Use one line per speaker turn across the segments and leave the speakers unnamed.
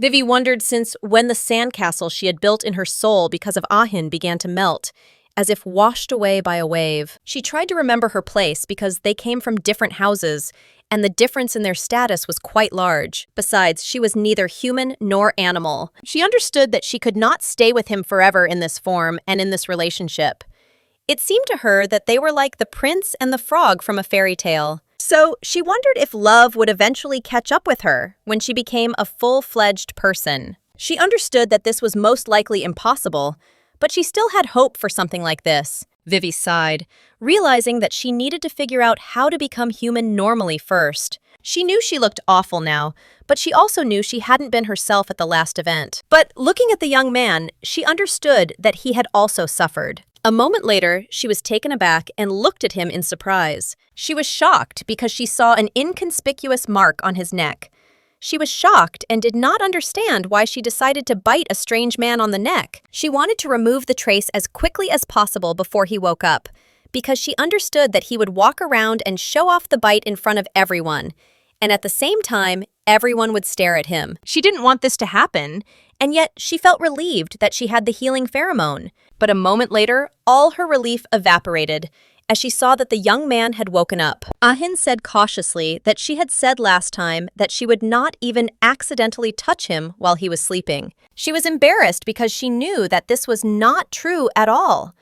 Vivi wondered since when the sandcastle she had built in her soul because of Ahin began to melt, as if washed away by a wave. She tried to remember her place because they came from different houses, and the difference in their status was quite large. Besides, she was neither human nor animal. She understood that she could not stay with him forever in this form and in this relationship. It seemed to her that they were like the prince and the frog from a fairy tale. So she wondered if love would eventually catch up with her when she became a full-fledged person. She understood that this was most likely impossible, but she still had hope for something like this. Vivi sighed, realizing that she needed to figure out how to become human normally first. She knew she looked awful now, but she also knew she hadn't been herself at the last event. But looking at the young man, she understood that he had also suffered. A moment later, she was taken aback and looked at him in surprise. She was shocked because she saw an inconspicuous mark on his neck. She was shocked and did not understand why she decided to bite a strange man on the neck. She wanted to remove the trace as quickly as possible before he woke up, because she understood that he would walk around and show off the bite in front of everyone, and at the same time, everyone would stare at him. She didn't want this to happen, and yet she felt relieved that she had the healing pheromone. But a moment later, all her relief evaporated, as she saw that the young man had woken up. Ahin said cautiously that she had said last time that she would not even accidentally touch him while he was sleeping. She was embarrassed because she knew that this was not true at all.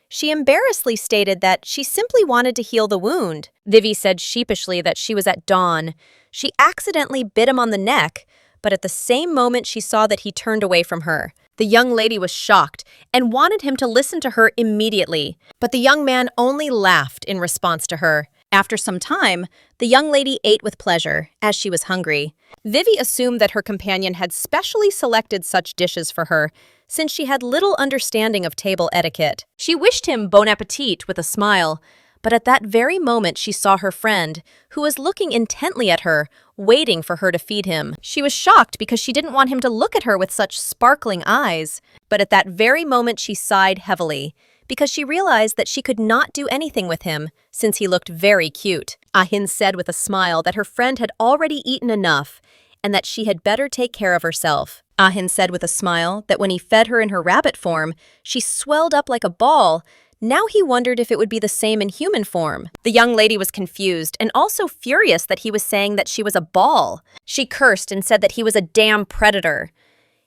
She embarrassedly stated that she simply wanted to heal the wound. Vivi said sheepishly that she was at dawn. She accidentally bit him on the neck, but at the same moment she saw that he turned away from her. The young lady was shocked and wanted him to listen to her immediately, but the young man only laughed in response to her. After some time, the young lady ate with pleasure, as she was hungry. Vivi assumed that her companion had specially selected such dishes for her, since she had little understanding of table etiquette. She wished him bon appetit with a smile, but at that very moment she saw her friend, who was looking intently at her, waiting for her to feed him. She was shocked because she didn't want him to look at her with such sparkling eyes, but at that very moment she sighed heavily, because she realized that she could not do anything with him, since he looked very cute. Ahin said with a smile that her friend had already eaten enough, and that she had better take care of herself. Ahin said with a smile that when he fed her in her rabbit form, she swelled up like a ball. Now he wondered if it would be the same in human form. The young lady was confused and also furious that he was saying that she was a ball. She cursed and said that he was a damn predator.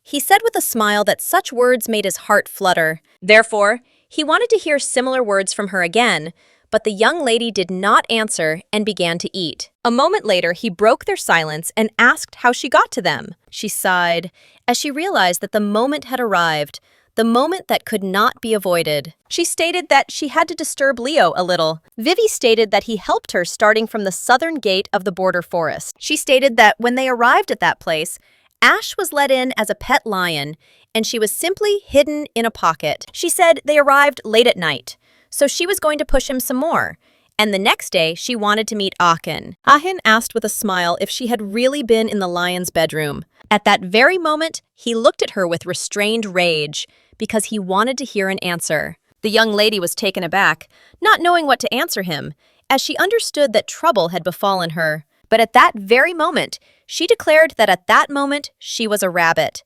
He said with a smile that such words made his heart flutter. Therefore, he wanted to hear similar words from her again, but the young lady did not answer and began to eat. A moment later, he broke their silence and asked how she got to them. She sighed as she realized that the moment had arrived, the moment that could not be avoided. She stated that she had to disturb Leo a little. Vivi stated that he helped her starting from the southern gate of the border forest. She stated that when they arrived at that place, Ash was let in as a pet lion, and she was simply hidden in a pocket. She said they arrived late at night, so she was going to push him some more. And the next day, she wanted to meet Ahin. Ahin asked with a smile if she had really been in the lion's bedroom. At that very moment, he looked at her with restrained rage, because he wanted to hear an answer. The young lady was taken aback, not knowing what to answer him, as she understood that trouble had befallen her. But at that very moment, she declared that at that moment, she was a rabbit.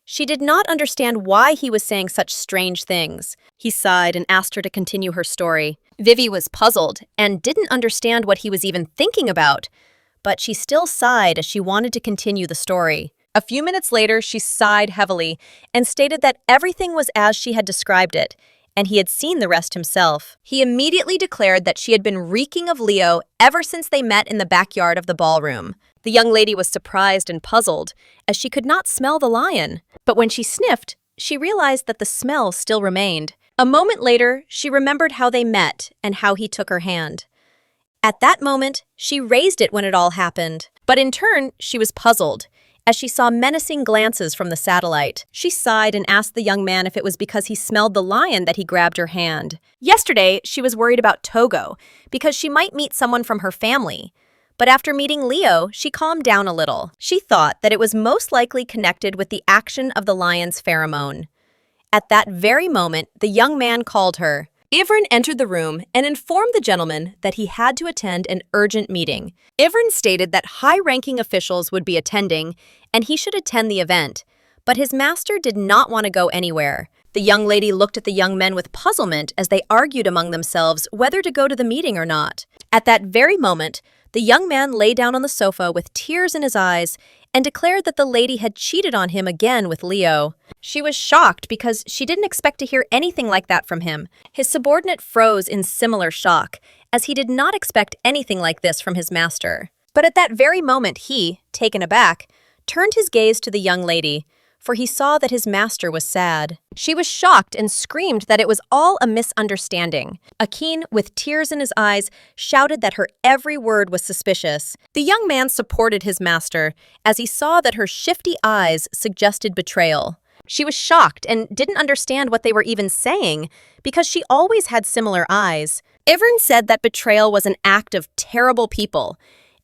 She did not understand why he was saying such strange things. He sighed and asked her to continue her story. Vivi was puzzled and didn't understand what he was even thinking about, but she still sighed as she wanted to continue the story. A few minutes later, she sighed heavily and stated that everything was as she had described it, and he had seen the rest himself. He immediately declared that she had been reeking of Leo ever since they met in the backyard of the ballroom. The young lady was surprised and puzzled, as she could not smell the lion. But when she sniffed, she realized that the smell still remained. A moment later, she remembered how they met and how he took her hand. At that moment, she raised it when it all happened. But in turn, she was puzzled, as she saw menacing glances from the satellite. She sighed and asked the young man if it was because he smelled the lion that he grabbed her hand. Yesterday, she was worried about Togo, because she might meet someone from her family. But after meeting Leo, she calmed down a little. She thought that it was most likely connected with the action of the lion's pheromone. At that very moment, the young man called her. Ivrin entered the room and informed the gentleman that he had to attend an urgent meeting. Ivrin stated that high-ranking officials would be attending and he should attend the event, but his master did not want to go anywhere. The young lady looked at the young men with puzzlement as they argued among themselves whether to go to the meeting or not. At that very moment, the young man lay down on the sofa with tears in his eyes and declared that the lady had cheated on him again with Leo. She was shocked because she didn't expect to hear anything like that from him. His subordinate froze in similar shock, as he did not expect anything like this from his master. But at that very moment he, taken aback, turned his gaze to the young lady, for he saw that his master was sad. She was shocked and screamed that it was all a misunderstanding. Akin, with tears in his eyes, shouted that her every word was suspicious. The young man supported his master, as he saw that her shifty eyes suggested betrayal. She was shocked and didn't understand what they were even saying, because she always had similar eyes. Ivern said that betrayal was an act of terrible people,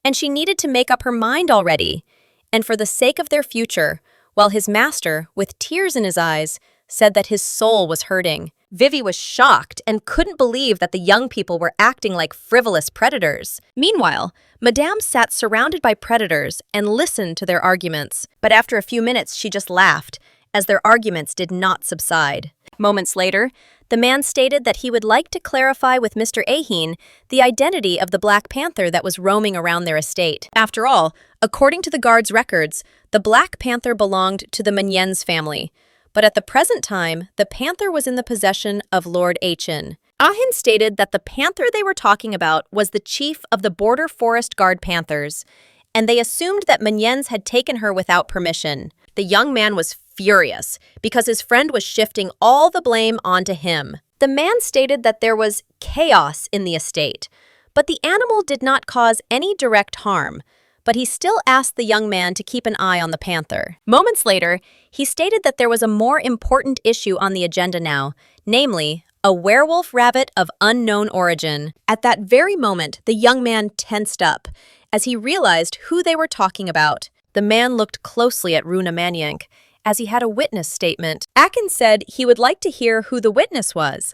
and she needed to make up her mind already. And for the sake of their future, while his master, with tears in his eyes, said that his soul was hurting. Vivi was shocked and couldn't believe that the young people were acting like frivolous predators. Meanwhile, Madame sat surrounded by predators and listened to their arguments. But after a few minutes, she just laughed, as their arguments did not subside. Moments later, the man stated that he would like to clarify with Mr. Ahin the identity of the Black Panther that was roaming around their estate. After all, according to the guard's records, the Black Panther belonged to the Menyens family, but at the present time, the panther was in the possession of Lord Achin. Ahin stated that the panther they were talking about was the chief of the Border Forest Guard Panthers, and they assumed that Menyens had taken her without permission. The young man was furious because his friend was shifting all the blame onto him. The man stated that there was chaos in the estate, but the animal did not cause any direct harm, but he still asked the young man to keep an eye on the panther. Moments later, he stated that there was a more important issue on the agenda now, namely, a werewolf rabbit of unknown origin. At that very moment, the young man tensed up, as he realized who they were talking about. The man looked closely at Runa Manyank, as he had a witness statement. Akin said he would like to hear who the witness was,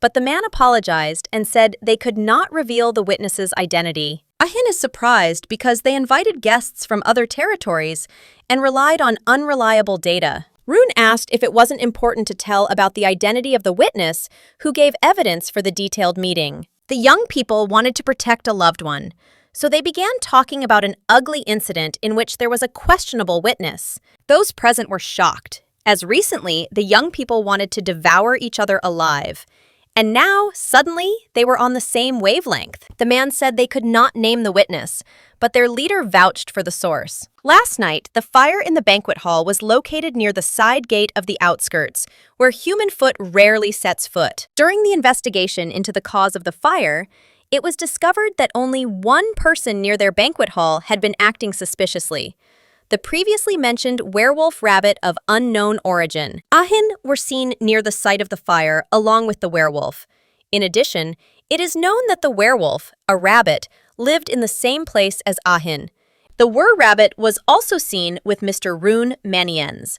but the man apologized and said they could not reveal the witness's identity. Ahin is surprised because they invited guests from other territories and relied on unreliable data. Rune asked if it wasn't important to tell about the identity of the witness who gave evidence for the detailed meeting. The young people wanted to protect a loved one, so they began talking about an ugly incident in which there was a questionable witness. Those present were shocked, as recently the young people wanted to devour each other alive. And now, suddenly, they were on the same wavelength. The man said they could not name the witness, but their leader vouched for the source. Last night, the fire in the banquet hall was located near the side gate of the outskirts, where human foot rarely sets foot. During the investigation into the cause of the fire, it was discovered that only one person near their banquet hall had been acting suspiciously. The previously mentioned werewolf rabbit of unknown origin. Ahin were seen near the site of the fire along with the werewolf. In addition, it is known that the werewolf, a rabbit, lived in the same place as Ahin. The were-rabbit was also seen with Mr. Rune Maniens.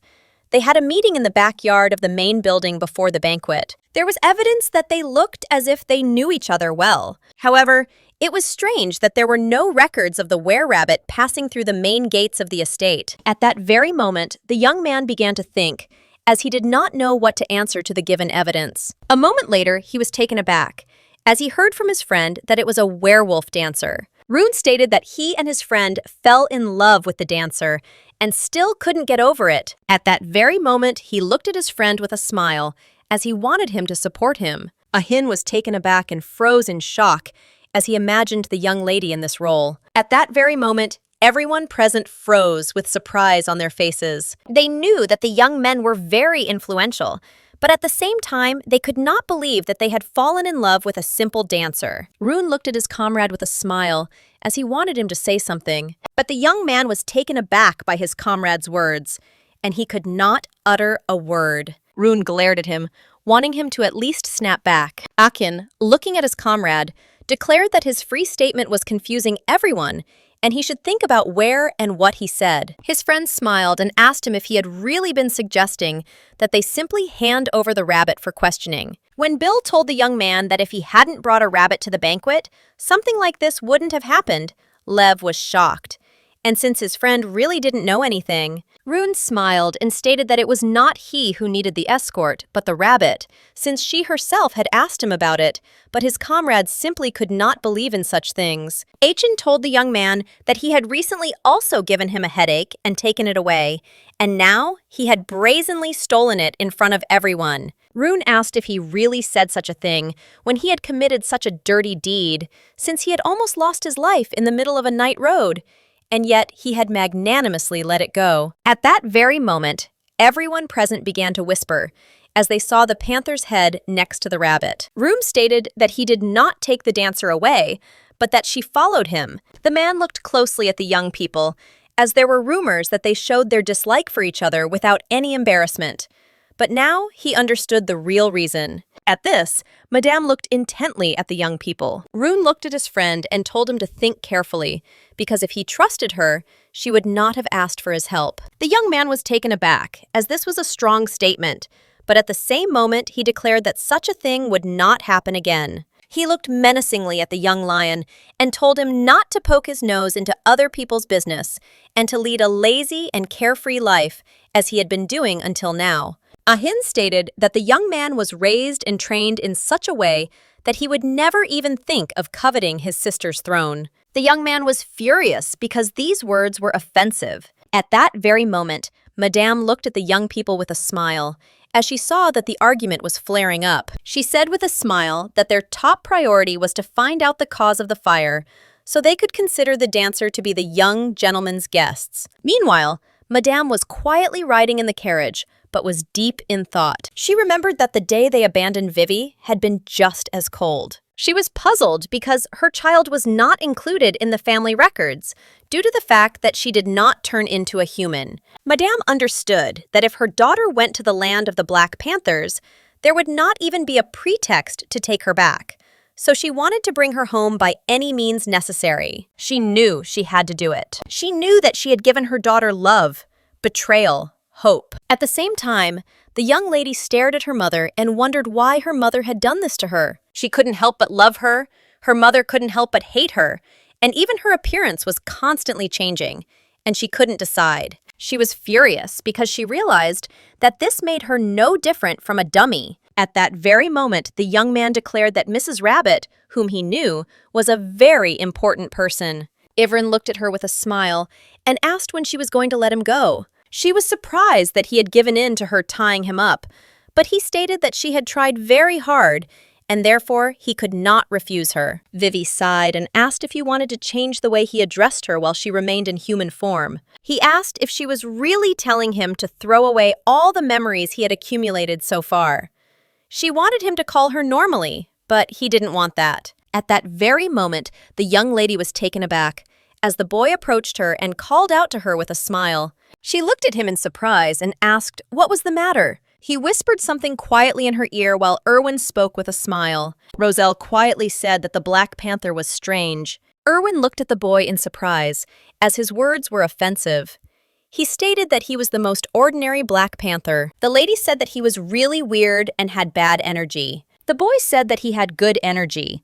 They had a meeting in the backyard of the main building before the banquet. There was evidence that they looked as if they knew each other well. However, it was strange that there were no records of the were-rabbit passing through the main gates of the estate. At that very moment, the young man began to think, as he did not know what to answer to the given evidence. A moment later, he was taken aback, as he heard from his friend that it was a werewolf dancer. Rune stated that he and his friend fell in love with the dancer and still couldn't get over it. At that very moment, he looked at his friend with a smile, as he wanted him to support him. Ahin was taken aback and froze in shock, as he imagined the young lady in this role. At that very moment, everyone present froze with surprise on their faces. They knew that the young men were very influential, but at the same time, they could not believe that they had fallen in love with a simple dancer. Rune looked at his comrade with a smile, as he wanted him to say something. But the young man was taken aback by his comrade's words, and he could not utter a word. Rune glared at him, wanting him to at least snap back. Akin, looking at his comrade, declared that his free statement was confusing everyone, and he should think about where and what he said. His friend smiled and asked him if he had really been suggesting that they simply hand over the rabbit for questioning. When Bill told the young man that if he hadn't brought a rabbit to the banquet, something like this wouldn't have happened, Lev was shocked. And since his friend really didn't know anything, Rune smiled and stated that it was not he who needed the escort, but the rabbit, since she herself had asked him about it, but his comrades simply could not believe in such things. Achin told the young man that he had recently also given him a headache and taken it away, and now he had brazenly stolen it in front of everyone. Rune asked if he really said such a thing when he had committed such a dirty deed, since he had almost lost his life in the middle of a night road, and yet he had magnanimously let it go. At that very moment, everyone present began to whisper as they saw the panther's head next to the rabbit. Rune stated that he did not take the dancer away, but that she followed him. The man looked closely at the young people, as there were rumors that they showed their dislike for each other without any embarrassment. But now he understood the real reason. At this, Madame looked intently at the young people. Rune looked at his friend and told him to think carefully, because if he trusted her, she would not have asked for his help. The young man was taken aback, as this was a strong statement, but at the same moment he declared that such a thing would not happen again. He looked menacingly at the young lion and told him not to poke his nose into other people's business and to lead a lazy and carefree life, as he had been doing until now. Ahin stated that the young man was raised and trained in such a way that he would never even think of coveting his sister's throne. The young man was furious because these words were offensive. At that very moment, Madame looked at the young people with a smile, as she saw that the argument was flaring up. She said with a smile that their top priority was to find out the cause of the fire, so they could consider the dancer to be the young gentleman's guests. Meanwhile, Madame was quietly riding in the carriage, but was deep in thought. She remembered that the day they abandoned Vivi had been just as cold. She was puzzled because her child was not included in the family records, due to the fact that she did not turn into a human. Madame understood that if her daughter went to the land of the Black Panthers, there would not even be a pretext to take her back. So she wanted to bring her home by any means necessary. She knew she had to do it. She knew that she had given her daughter love, betrayal, hope. At the same time, the young lady stared at her mother and wondered why her mother had done this to her. She couldn't help but love her, her mother couldn't help but hate her, and even her appearance was constantly changing, and she couldn't decide. She was furious because she realized that this made her no different from a dummy. At that very moment, the young man declared that Mrs. Rabbit, whom he knew, was a very important person. Ivrin looked at her with a smile and asked when she was going to let him go. She was surprised that he had given in to her tying him up, but he stated that she had tried very hard, and therefore he could not refuse her. Vivi sighed and asked if he wanted to change the way he addressed her while she remained in human form. He asked if she was really telling him to throw away all the memories he had accumulated so far. She wanted him to call her normally, but he didn't want that. At that very moment, the young lady was taken aback, as the boy approached her and called out to her with a smile. She looked at him in surprise and asked what was the matter. He whispered something quietly in her ear while Erwin spoke with a smile. Roselle quietly said that the Black Panther was strange. Erwin looked at the boy in surprise, as his words were offensive. He stated that he was the most ordinary Black Panther. The lady said that he was really weird and had bad energy. The boy said that he had good energy.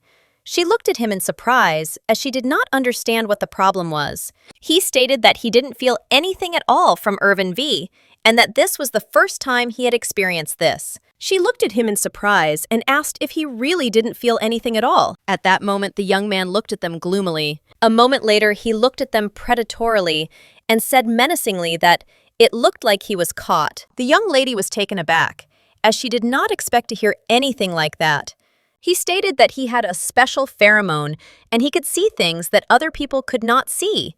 She looked at him in surprise, as she did not understand what the problem was. He stated that he didn't feel anything at all from Irvin V, and that this was the first time he had experienced this. She looked at him in surprise and asked if he really didn't feel anything at all. At that moment, the young man looked at them gloomily. A moment later, he looked at them predatorily and said menacingly that it looked like he was caught. The young lady was taken aback, as she did not expect to hear anything like that. He stated that he had a special pheromone and he could see things that other people could not see.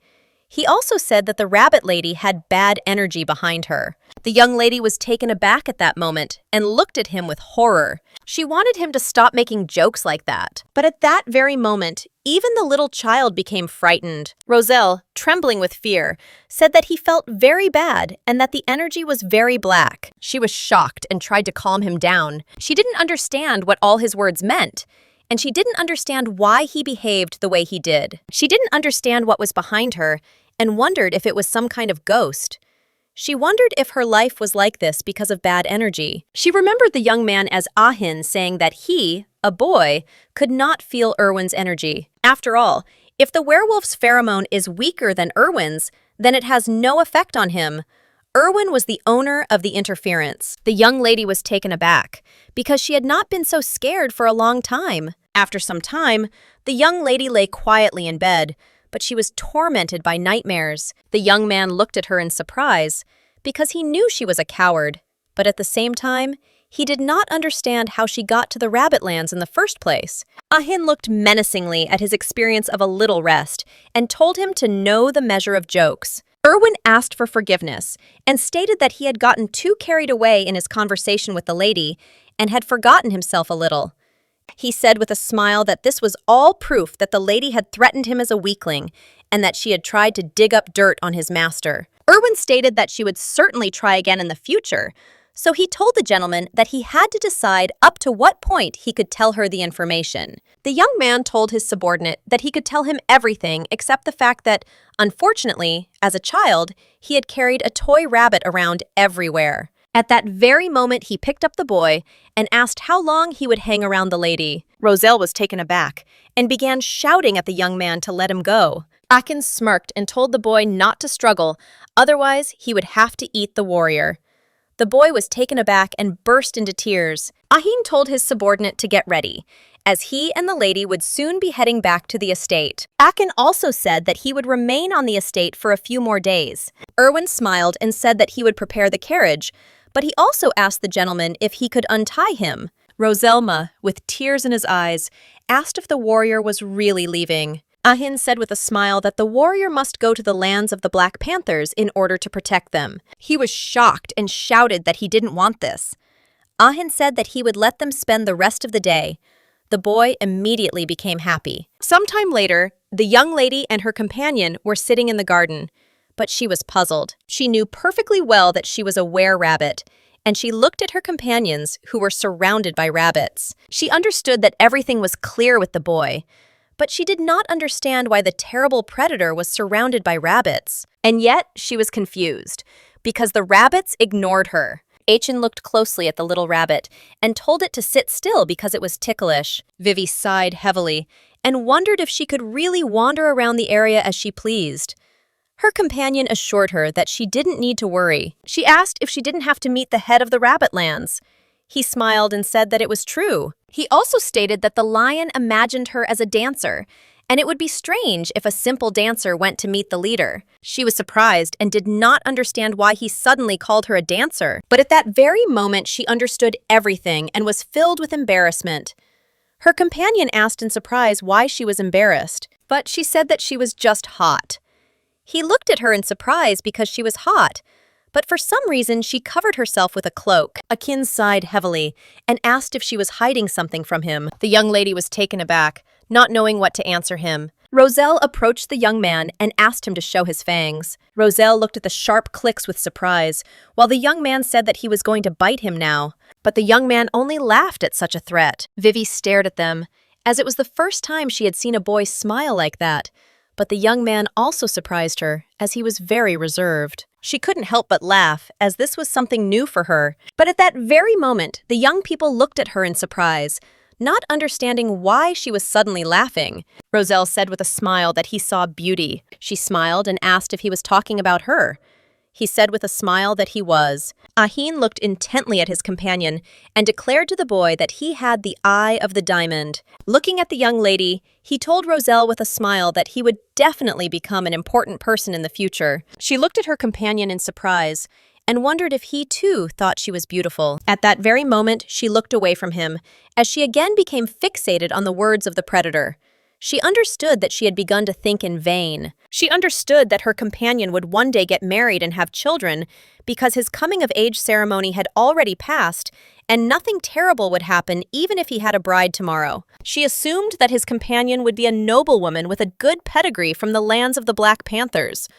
He also said that the rabbit lady had bad energy behind her. The young lady was taken aback at that moment and looked at him with horror. She wanted him to stop making jokes like that. But at that very moment, even the little child became frightened. Roselle, trembling with fear, said that he felt very bad and that the energy was very black. She was shocked and tried to calm him down. She didn't understand what all his words meant, and she didn't understand why he behaved the way he did. She didn't understand what was behind her and wondered if it was some kind of ghost. She wondered if her life was like this because of bad energy. She remembered the young man as Ahin saying that he, a boy, could not feel Erwin's energy. After all, if the werewolf's pheromone is weaker than Erwin's, then it has no effect on him. Erwin was the owner of the interference. The young lady was taken aback because she had not been so scared for a long time. After some time, the young lady lay quietly in bed, but she was tormented by nightmares. The young man looked at her in surprise because he knew she was a coward, but at the same time, he did not understand how she got to the Rabbitlands in the first place. Ahin looked menacingly at his experience of a little rest and told him to know the measure of jokes. Erwin asked for forgiveness and stated that he had gotten too carried away in his conversation with the lady and had forgotten himself a little. He said with a smile that this was all proof that the lady had threatened him as a weakling and that she had tried to dig up dirt on his master. Erwin stated that she would certainly try again in the future, so he told the gentleman that he had to decide up to what point he could tell her the information. The young man told his subordinate that he could tell him everything except the fact that, unfortunately, as a child, he had carried a toy rabbit around everywhere. At that very moment, he picked up the boy and asked how long he would hang around the lady. Roselle was taken aback and began shouting at the young man to let him go. Akin smirked and told the boy not to struggle, otherwise he would have to eat the warrior. The boy was taken aback and burst into tears. Ahin told his subordinate to get ready, as he and the lady would soon be heading back to the estate. Akin also said that he would remain on the estate for a few more days. Erwin smiled and said that he would prepare the carriage, but he also asked the gentleman if he could untie him. Roselma, with tears in his eyes, asked if the warrior was really leaving. Ahin said with a smile that the warrior must go to the lands of the Black Panthers in order to protect them. He was shocked and shouted that he didn't want this. Ahin said that he would let them spend the rest of the day. The boy immediately became happy. Sometime later, the young lady and her companion were sitting in the garden, but she was puzzled. She knew perfectly well that she was a were-rabbit, and she looked at her companions who were surrounded by rabbits. She understood that everything was clear with the boy, but she did not understand why the terrible predator was surrounded by rabbits. And yet, she was confused, because the rabbits ignored her. Achin looked closely at the little rabbit and told it to sit still because it was ticklish. Vivi sighed heavily and wondered if she could really wander around the area as she pleased. Her companion assured her that she didn't need to worry. She asked if she didn't have to meet the head of the Rabbitlands. He smiled and said that it was true. He also stated that the lion imagined her as a dancer, and it would be strange if a simple dancer went to meet the leader. She was surprised and did not understand why he suddenly called her a dancer. But at that very moment, she understood everything and was filled with embarrassment. Her companion asked in surprise why she was embarrassed, but she said that she was just hot. He looked at her in surprise because she was hot, but for some reason she covered herself with a cloak. Akin sighed heavily and asked if she was hiding something from him. The young lady was taken aback, not knowing what to answer him. Roselle approached the young man and asked him to show his fangs. Roselle looked at the sharp clicks with surprise, while the young man said that he was going to bite him now. But the young man only laughed at such a threat. Vivi stared at them, as it was the first time she had seen a boy smile like that. But the young man also surprised her, as he was very reserved. She couldn't help but laugh, as this was something new for her. But at that very moment, the young people looked at her in surprise, not understanding why she was suddenly laughing. Roselle said with a smile that he saw beauty. She smiled and asked if he was talking about her. He said with a smile that he was. Ahin looked intently at his companion and declared to the boy that he had the eye of the diamond. Looking at the young lady, he told Roselle with a smile that he would definitely become an important person in the future. She looked at her companion in surprise and wondered if he too thought she was beautiful. At that very moment, she looked away from him, as she again became fixated on the words of the predator. She understood that she had begun to think in vain. She understood that her companion would one day get married and have children because his coming-of-age ceremony had already passed and nothing terrible would happen even if he had a bride tomorrow. She assumed that his companion would be a noblewoman with a good pedigree from the lands of the Black Panthers,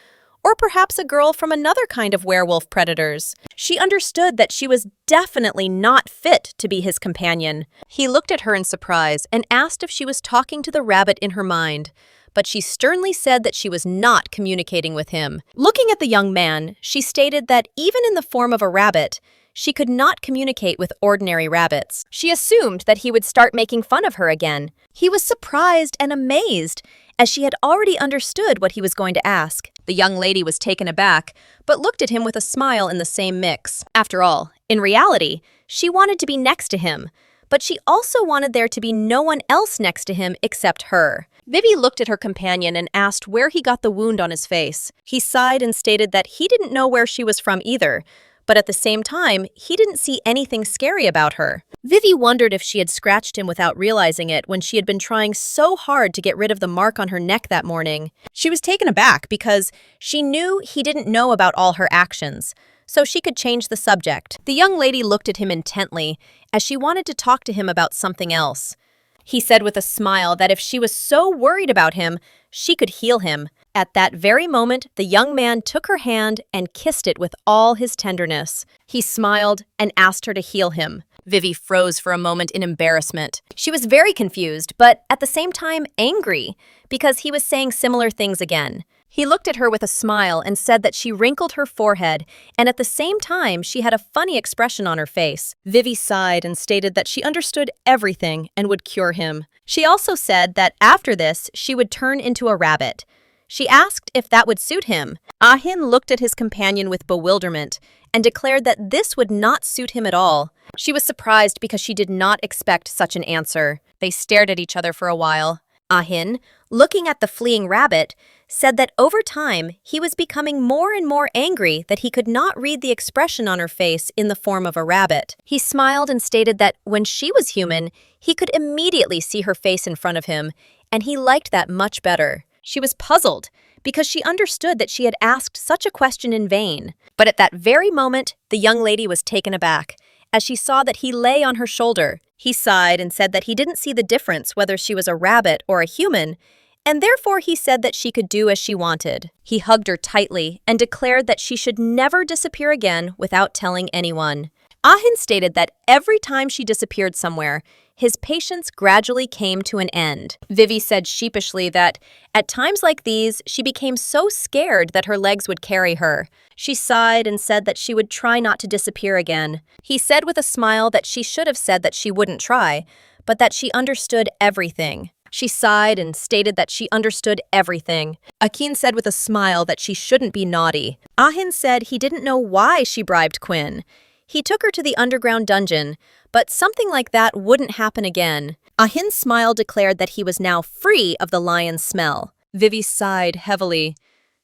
or perhaps a girl from another kind of werewolf predators. She understood that she was definitely not fit to be his companion. He looked at her in surprise and asked if she was talking to the rabbit in her mind, but she sternly said that she was not communicating with him. Looking at the young man, she stated that even in the form of a rabbit, she could not communicate with ordinary rabbits. She assumed that he would start making fun of her again. He was surprised and amazed, as she had already understood what he was going to ask. The young lady was taken aback, but looked at him with a smile in the same mix. After all, in reality, she wanted to be next to him, but she also wanted there to be no one else next to him except her. Vivi looked at her companion and asked where he got the wound on his face. He sighed and stated that he didn't know where she was from either, but at the same time, he didn't see anything scary about her. Vivi wondered if she had scratched him without realizing it when she had been trying so hard to get rid of the mark on her neck that morning. She was taken aback because she knew he didn't know about all her actions, so she could change the subject. The young lady looked at him intently as she wanted to talk to him about something else. He said with a smile that if she was so worried about him, she could heal him. At that very moment, the young man took her hand and kissed it with all his tenderness. He smiled and asked her to heal him. Vivi froze for a moment in embarrassment. She was very confused, but at the same time angry, because he was saying similar things again. He looked at her with a smile and said that she wrinkled her forehead, and at the same time she had a funny expression on her face. Vivi sighed and stated that she understood everything and would cure him. She also said that after this she would turn into a rabbit. She asked if that would suit him. Ahin looked at his companion with bewilderment and declared that this would not suit him at all. She was surprised because she did not expect such an answer. They stared at each other for a while. Ahin, looking at the fleeing rabbit, said that over time he was becoming more and more angry that he could not read the expression on her face in the form of a rabbit. He smiled and stated that when she was human, he could immediately see her face in front of him, and he liked that much better. She was puzzled because she understood that she had asked such a question in vain. But at that very moment, the young lady was taken aback as she saw that he lay on her shoulder. He sighed and said that he didn't see the difference whether she was a rabbit or a human, and therefore he said that she could do as she wanted. He hugged her tightly and declared that she should never disappear again without telling anyone. Ahin stated that every time she disappeared somewhere, his patience gradually came to an end. Vivi said sheepishly that, at times like these, she became so scared that her legs would carry her. She sighed and said that she would try not to disappear again. He said with a smile that she should have said that she wouldn't try, but that she understood everything. She sighed and stated that she understood everything. Akin said with a smile that she shouldn't be naughty. Ahin said he didn't know why she bribed Quinn. He took her to the underground dungeon, but something like that wouldn't happen again. Ahin's smile declared that he was now free of the lion's smell. Vivi sighed heavily.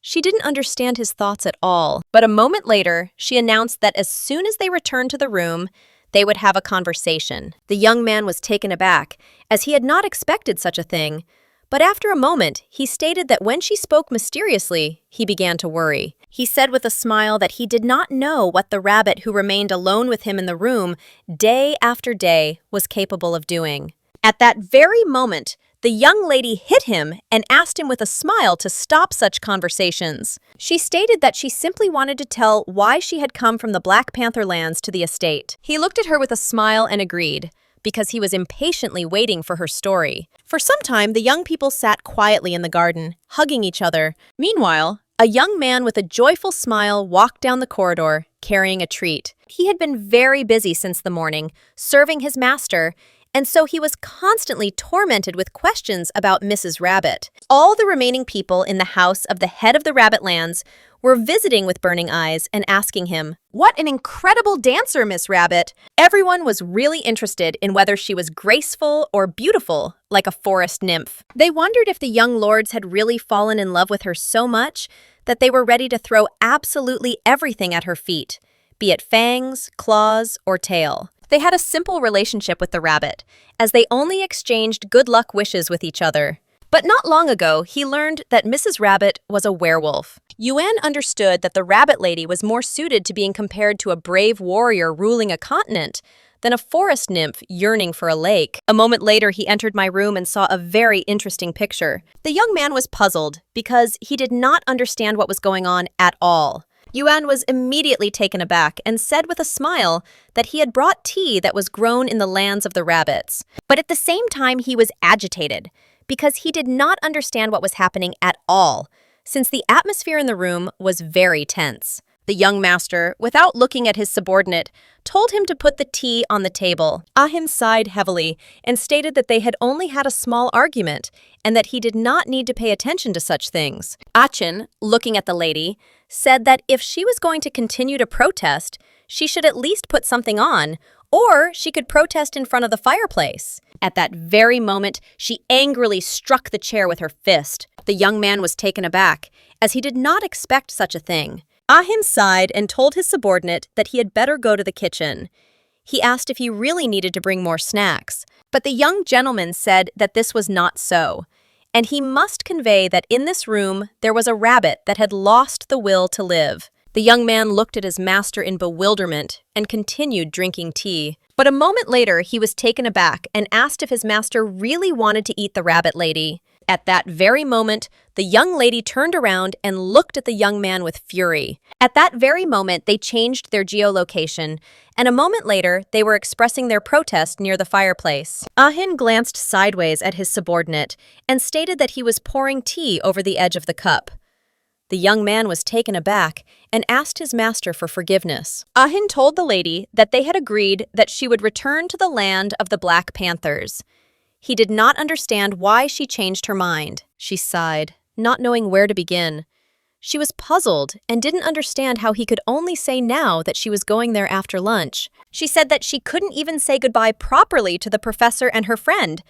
She didn't understand his thoughts at all, but a moment later, she announced that as soon as they returned to the room, they would have a conversation. The young man was taken aback, as he had not expected such a thing, but after a moment, he stated that when she spoke mysteriously, he began to worry. He said with a smile that he did not know what the rabbit who remained alone with him in the room day after day was capable of doing. At that very moment, the young lady hit him and asked him with a smile to stop such conversations. She stated that she simply wanted to tell why she had come from the Black Panther lands to the estate. He looked at her with a smile and agreed, because he was impatiently waiting for her story. For some time, the young people sat quietly in the garden, hugging each other. Meanwhile, a young man with a joyful smile walked down the corridor, carrying a treat. He had been very busy since the morning, serving his master, and so he was constantly tormented with questions about Mrs. Rabbit. All the remaining people in the house of the head of the Rabbitlands were visiting with burning eyes and asking him, "What an incredible dancer, Miss Rabbit!" Everyone was really interested in whether she was graceful or beautiful, like a forest nymph. They wondered if the young lords had really fallen in love with her so much that they were ready to throw absolutely everything at her feet, be it fangs, claws, or tail. They had a simple relationship with the rabbit, as they only exchanged good luck wishes with each other. But not long ago, he learned that Mrs. Rabbit was a werewolf. Yuan understood that the rabbit lady was more suited to being compared to a brave warrior ruling a continent than a forest nymph yearning for a lake. A moment later, he entered my room and saw a very interesting picture. The young man was puzzled because he did not understand what was going on at all. Yuan was immediately taken aback and said with a smile that he had brought tea that was grown in the lands of the rabbits. But at the same time, he was agitated because he did not understand what was happening at all, since the atmosphere in the room was very tense. The young master, without looking at his subordinate, told him to put the tea on the table. Ahim sighed heavily and stated that they had only had a small argument and that he did not need to pay attention to such things. Achin, looking at the lady, said that if she was going to continue to protest, she should at least put something on, or she could protest in front of the fireplace. At that very moment, she angrily struck the chair with her fist. The young man was taken aback, as he did not expect such a thing. Ahim sighed and told his subordinate that he had better go to the kitchen. He asked if he really needed to bring more snacks, but the young gentleman said that this was not so, and he must convey that in this room there was a rabbit that had lost the will to live. The young man looked at his master in bewilderment and continued drinking tea. But a moment later, he was taken aback and asked if his master really wanted to eat the rabbit lady. At that very moment, the young lady turned around and looked at the young man with fury. At that very moment, they changed their geolocation, and a moment later, they were expressing their protest near the fireplace. Ahin glanced sideways at his subordinate and stated that he was pouring tea over the edge of the cup. The young man was taken aback and asked his master for forgiveness. Ahin told the lady that they had agreed that she would return to the land of the Black Panthers. He did not understand why she changed her mind. She sighed, not knowing where to begin. She was puzzled and didn't understand how he could only say now that she was going there after lunch. She said that she couldn't even say goodbye properly to the professor and her friend,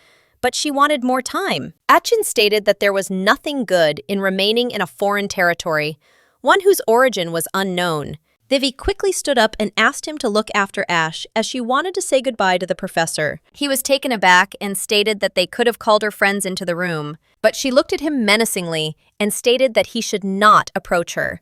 but she wanted more time. Achin stated that there was nothing good in remaining in a foreign territory, one whose origin was unknown. Vivi quickly stood up and asked him to look after Ash as she wanted to say goodbye to the professor. He was taken aback and stated that they could have called her friends into the room, but she looked at him menacingly and stated that he should not approach her.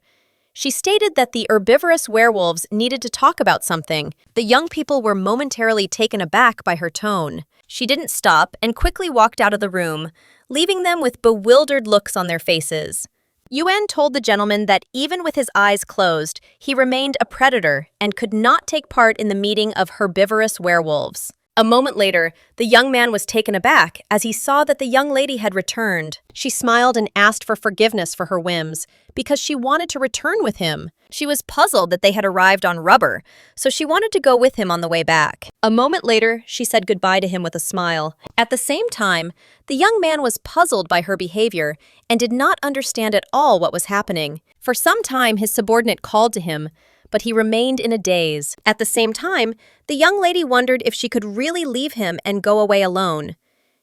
She stated that the herbivorous werewolves needed to talk about something. The young people were momentarily taken aback by her tone. She didn't stop and quickly walked out of the room, leaving them with bewildered looks on their faces. Yuan told the gentleman that even with his eyes closed, he remained a predator and could not take part in the meeting of herbivorous werewolves. A moment later, the young man was taken aback as he saw that the young lady had returned. She smiled and asked for forgiveness for her whims because she wanted to return with him. She was puzzled that they had arrived on rubber, so she wanted to go with him on the way back. A moment later, she said goodbye to him with a smile. At the same time, the young man was puzzled by her behavior and did not understand at all what was happening. For some time, his subordinate called to him, but he remained in a daze. At the same time, the young lady wondered if she could really leave him and go away alone.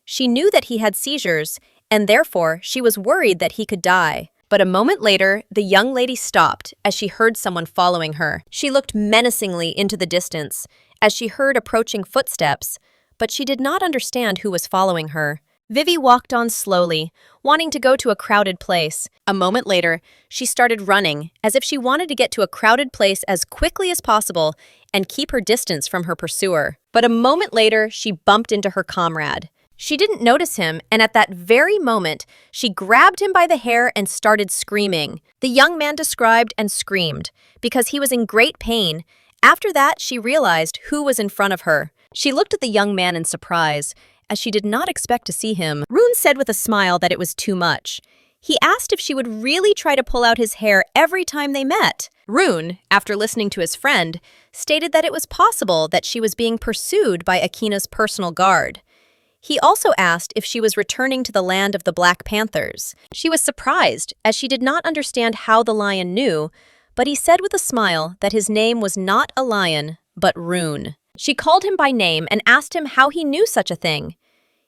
She knew that he had seizures, and therefore she was worried that he could die. But a moment later, the young lady stopped as she heard someone following her. She looked menacingly into the distance as she heard approaching footsteps, but she did not understand who was following her. Vivi walked on slowly, wanting to go to a crowded place. A moment later, she started running, as if she wanted to get to a crowded place as quickly as possible and keep her distance from her pursuer. But a moment later, she bumped into her comrade. She didn't notice him, and at that very moment, she grabbed him by the hair and started screaming. The young man described and screamed, because he was in great pain. After that, she realized who was in front of her. She looked at the young man in surprise, as she did not expect to see him. Rune said with a smile that it was too much. He asked if she would really try to pull out his hair every time they met. Rune, after listening to his friend, stated that it was possible that she was being pursued by Akina's personal guard. He also asked if she was returning to the land of the Black Panthers. She was surprised, as she did not understand how the lion knew, but he said with a smile that his name was not a lion, but Rune. She called him by name and asked him how he knew such a thing.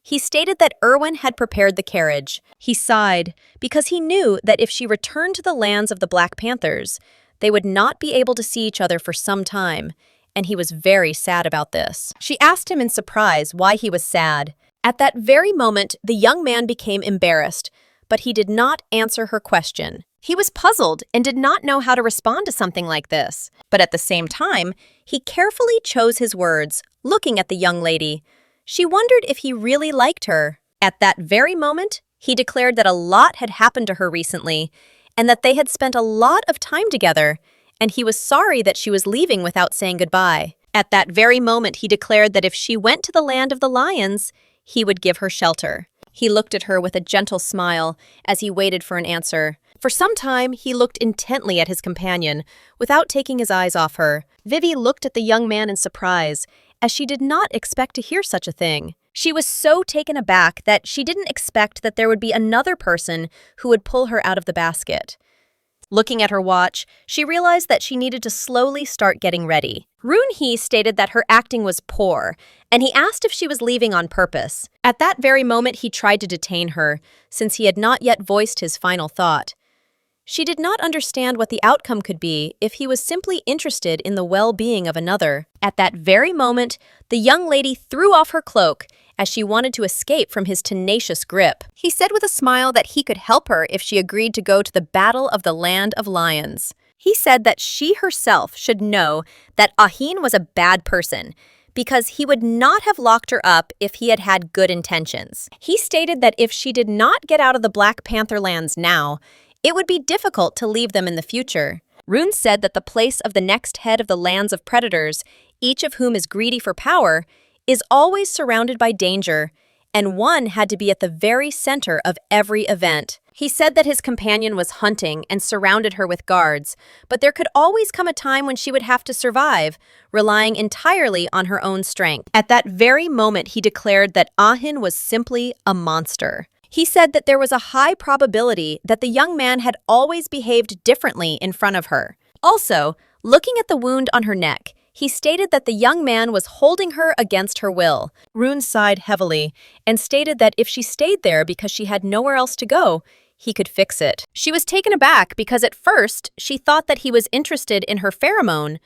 He stated that Erwin had prepared the carriage. He sighed, because he knew that if she returned to the lands of the Black Panthers, they would not be able to see each other for some time, and he was very sad about this. She asked him in surprise why he was sad. At that very moment, the young man became embarrassed, but he did not answer her question. He was puzzled and did not know how to respond to something like this. But at the same time, he carefully chose his words, looking at the young lady. She wondered if he really liked her. At that very moment, he declared that a lot had happened to her recently, and that they had spent a lot of time together, and he was sorry that she was leaving without saying goodbye. At that very moment, he declared that if she went to the land of the lions, he would give her shelter. He looked at her with a gentle smile as he waited for an answer. For some time, he looked intently at his companion, without taking his eyes off her. Vivi looked at the young man in surprise, as she did not expect to hear such a thing. She was so taken aback that she didn't expect that there would be another person who would pull her out of the basket. Looking at her watch, she realized that she needed to slowly start getting ready. Roon-hee stated that her acting was poor, and he asked if she was leaving on purpose. At that very moment, he tried to detain her, since he had not yet voiced his final thought. She did not understand what the outcome could be if he was simply interested in the well-being of another. At that very moment, the young lady threw off her cloak as she wanted to escape from his tenacious grip. He said with a smile that he could help her if she agreed to go to the Battle of the Land of Lions. He said that she herself should know that Ah-hin was a bad person, because he would not have locked her up if he had had good intentions. He stated that if she did not get out of the Black Panther lands now, it would be difficult to leave them in the future. Roon said that the place of the next head of the lands of predators, each of whom is greedy for power, is always surrounded by danger, and one had to be at the very center of every event. He said that his companion was hunting and surrounded her with guards, but there could always come a time when she would have to survive, relying entirely on her own strength. At that very moment, he declared that Ah-hin was simply a monster. He said that there was a high probability that the young man had always behaved differently in front of her. Also, looking at the wound on her neck, he stated that the young man was holding her against her will. Roon sighed heavily and stated that if she stayed there because she had nowhere else to go, he could fix it. She was taken aback because at first she thought that he was interested in her pheromone,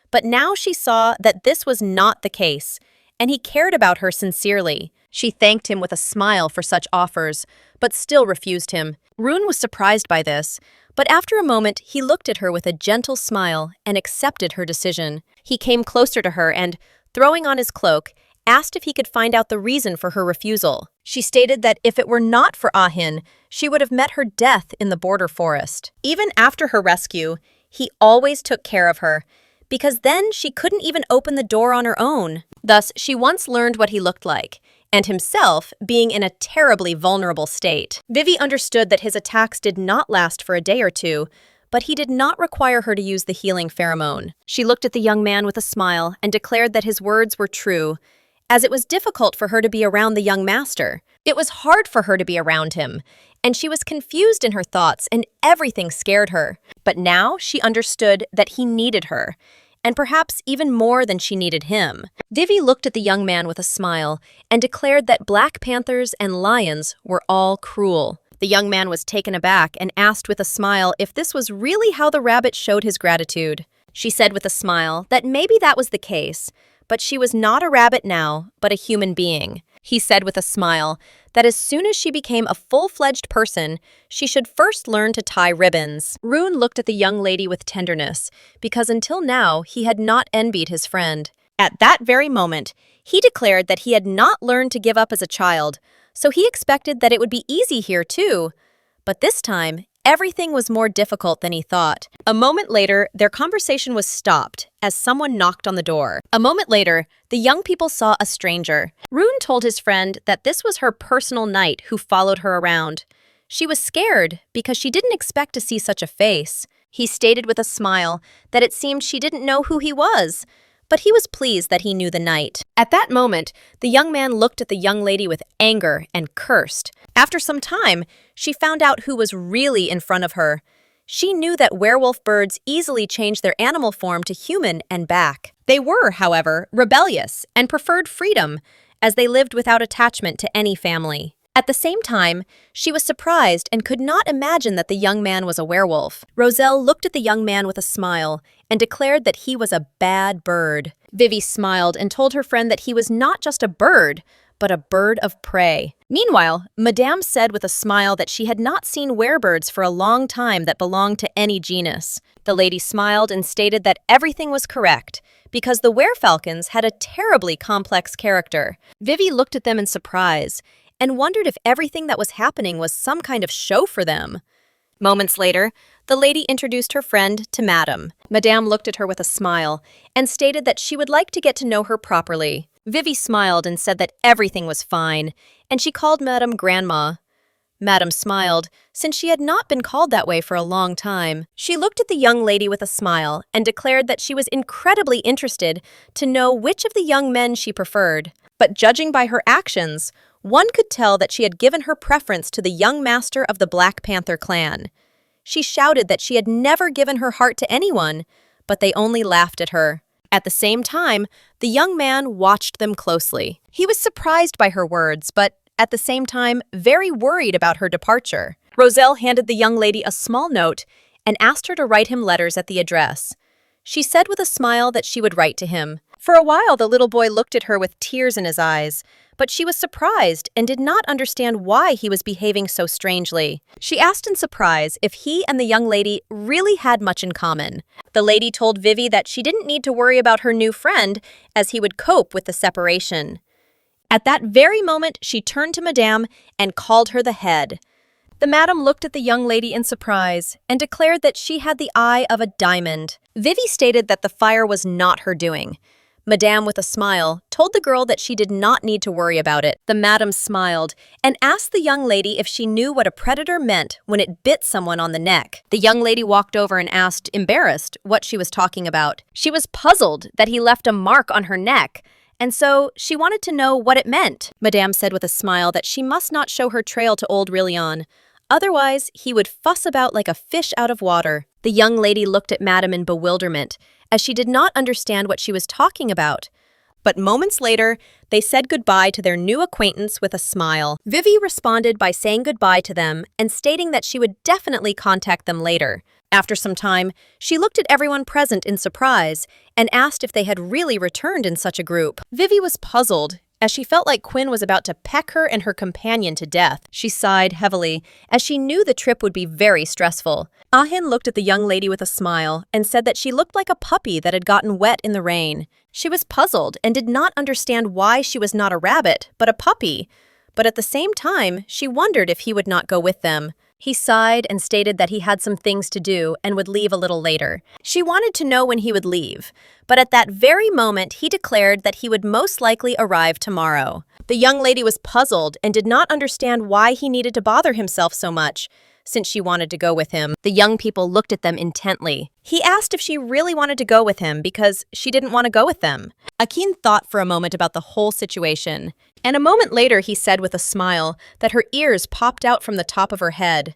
but now she saw that this was not the case, and he cared about her sincerely. She thanked him with a smile for such offers, but still refused him. Roon was surprised by this, but after a moment, he looked at her with a gentle smile and accepted her decision. He came closer to her and, throwing on his cloak, asked if he could find out the reason for her refusal. She stated that if it were not for Ah-hin, she would have met her death in the border forest. Even after her rescue, he always took care of her, because then she couldn't even open the door on her own. Thus, she once learned what he looked like, and himself being in a terribly vulnerable state. Vivi understood that his attacks did not last for a day or two, but he did not require her to use the healing pheromone. She looked at the young man with a smile and declared that his words were true, as it was difficult for her to be around the young master. It was hard for her to be around him, and she was confused in her thoughts and everything scared her. But now she understood that he needed her, and perhaps even more than she needed him. Vivi looked at the young man with a smile and declared that Black Panthers and lions were all cruel. The young man was taken aback and asked with a smile if this was really how the rabbit showed his gratitude. She said with a smile that maybe that was the case, but she was not a rabbit now, but a human being. He said with a smile that as soon as she became a full-fledged person, she should first learn to tie ribbons. Roon looked at the young lady with tenderness, because until now he had not envied his friend. At that very moment, he declared that he had not learned to give up as a child, so he expected that it would be easy here too. But this time, everything was more difficult than he thought. A moment later, their conversation was stopped as someone knocked on the door. A moment later, the young people saw a stranger. Roon told his friend that this was her personal knight who followed her around. She was scared because she didn't expect to see such a face. He stated with a smile that it seemed she didn't know who he was, but he was pleased that he knew the knight. At that moment, the young man looked at the young lady with anger and cursed. After some time, she found out who was really in front of her. She knew that werewolf birds easily change their animal form to human and back. They were, however, rebellious and preferred freedom, as they lived without attachment to any family. At the same time, she was surprised and could not imagine that the young man was a werewolf. Roselle looked at the young man with a smile and declared that he was a bad bird. Vivi smiled and told her friend that he was not just a bird, but a bird of prey. Meanwhile, Madame said with a smile that she had not seen werebirds for a long time that belonged to any genus. The lady smiled and stated that everything was correct, because the werefalcons had a terribly complex character. Vivi looked at them in surprise and wondered if everything that was happening was some kind of show for them. Moments later, the lady introduced her friend to Madame. Madame looked at her with a smile and stated that she would like to get to know her properly. Vivi smiled and said that everything was fine, and she called Madame Grandma. Madame smiled, since she had not been called that way for a long time. She looked at the young lady with a smile and declared that she was incredibly interested to know which of the young men she preferred. But judging by her actions, one could tell that she had given her preference to the young master of the Black Panther clan. She shouted that she had never given her heart to anyone, but they only laughed at her. At the same time, the young man watched them closely. He was surprised by her words, but at the same time, very worried about her departure. Roselle handed the young lady a small note and asked her to write him letters at the address. She said with a smile that she would write to him. For a while, the little boy looked at her with tears in his eyes, but she was surprised and did not understand why he was behaving so strangely. She asked in surprise if he and the young lady really had much in common. The lady told Vivi that she didn't need to worry about her new friend, as he would cope with the separation. At that very moment, she turned to Madame and called her the head. The madam looked at the young lady in surprise and declared that she had the eye of a diamond. Vivi stated that the fire was not her doing. Madame, with a smile, told the girl that she did not need to worry about it. The madam smiled and asked the young lady if she knew what a predator meant when it bit someone on the neck. The young lady walked over and asked, embarrassed, what she was talking about. She was puzzled that he left a mark on her neck, and so she wanted to know what it meant. Madame said with a smile that she must not show her trail to old Rillion. Otherwise, he would fuss about like a fish out of water. The young lady looked at Madame in bewilderment, as she did not understand what she was talking about. But moments later, they said goodbye to their new acquaintance with a smile. Vivi responded by saying goodbye to them and stating that she would definitely contact them later. After some time, she looked at everyone present in surprise and asked if they had really returned in such a group. Vivi was puzzled, as she felt like Quinn was about to peck her and her companion to death. She sighed heavily, as she knew the trip would be very stressful. Ahin looked at the young lady with a smile and said that she looked like a puppy that had gotten wet in the rain. She was puzzled and did not understand why she was not a rabbit, but a puppy. But at the same time, she wondered if he would not go with them. He sighed and stated that he had some things to do and would leave a little later. She wanted to know when he would leave, but at that very moment he declared that he would most likely arrive tomorrow. The young lady was puzzled and did not understand why he needed to bother himself so much, since she wanted to go with him. The young people looked at them intently. He asked if she really wanted to go with him because she didn't want to go with them. Akin thought for a moment about the whole situation, and a moment later he said with a smile that her ears popped out from the top of her head.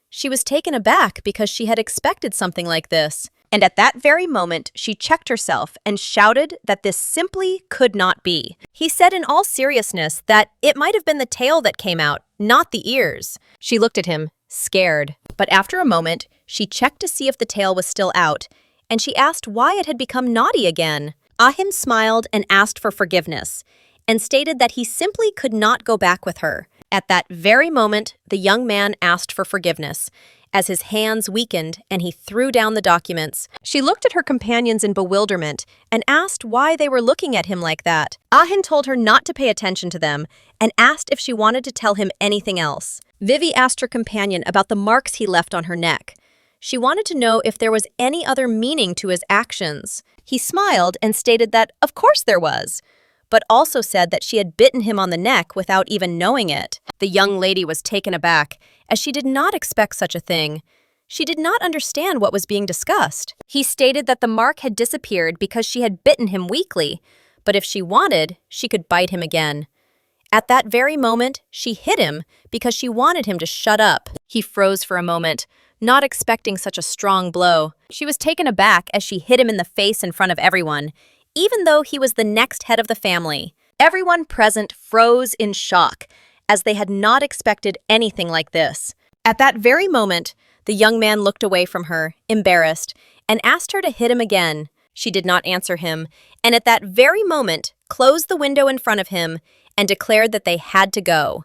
She was taken aback because she had expected something like this, and at that very moment she checked herself and shouted that this simply could not be. He said in all seriousness that it might have been the tail that came out, not the ears. She looked at him, scared, but after a moment, she checked to see if the tail was still out, and she asked why it had become naughty again. Ahin smiled and asked for forgiveness, and stated that he simply could not go back with her. At that very moment, the young man asked for forgiveness, as his hands weakened and he threw down the documents. She looked at her companions in bewilderment and asked why they were looking at him like that. Ahin told her not to pay attention to them and asked if she wanted to tell him anything else. Vivi asked her companion about the marks he left on her neck. She wanted to know if there was any other meaning to his actions. He smiled and stated that, of course there was, but also said that she had bitten him on the neck without even knowing it. The young lady was taken aback, as she did not expect such a thing. She did not understand what was being discussed. He stated that the mark had disappeared because she had bitten him weakly, but if she wanted, she could bite him again. At that very moment, she hit him because she wanted him to shut up. He froze for a moment, not expecting such a strong blow. She was taken aback as she hit him in the face in front of everyone, even though he was the next head of the family. Everyone present froze in shock, as they had not expected anything like this. At that very moment, the young man looked away from her, embarrassed, and asked her to hit him again. She did not answer him, and at that very moment, closed the window in front of him and declared that they had to go.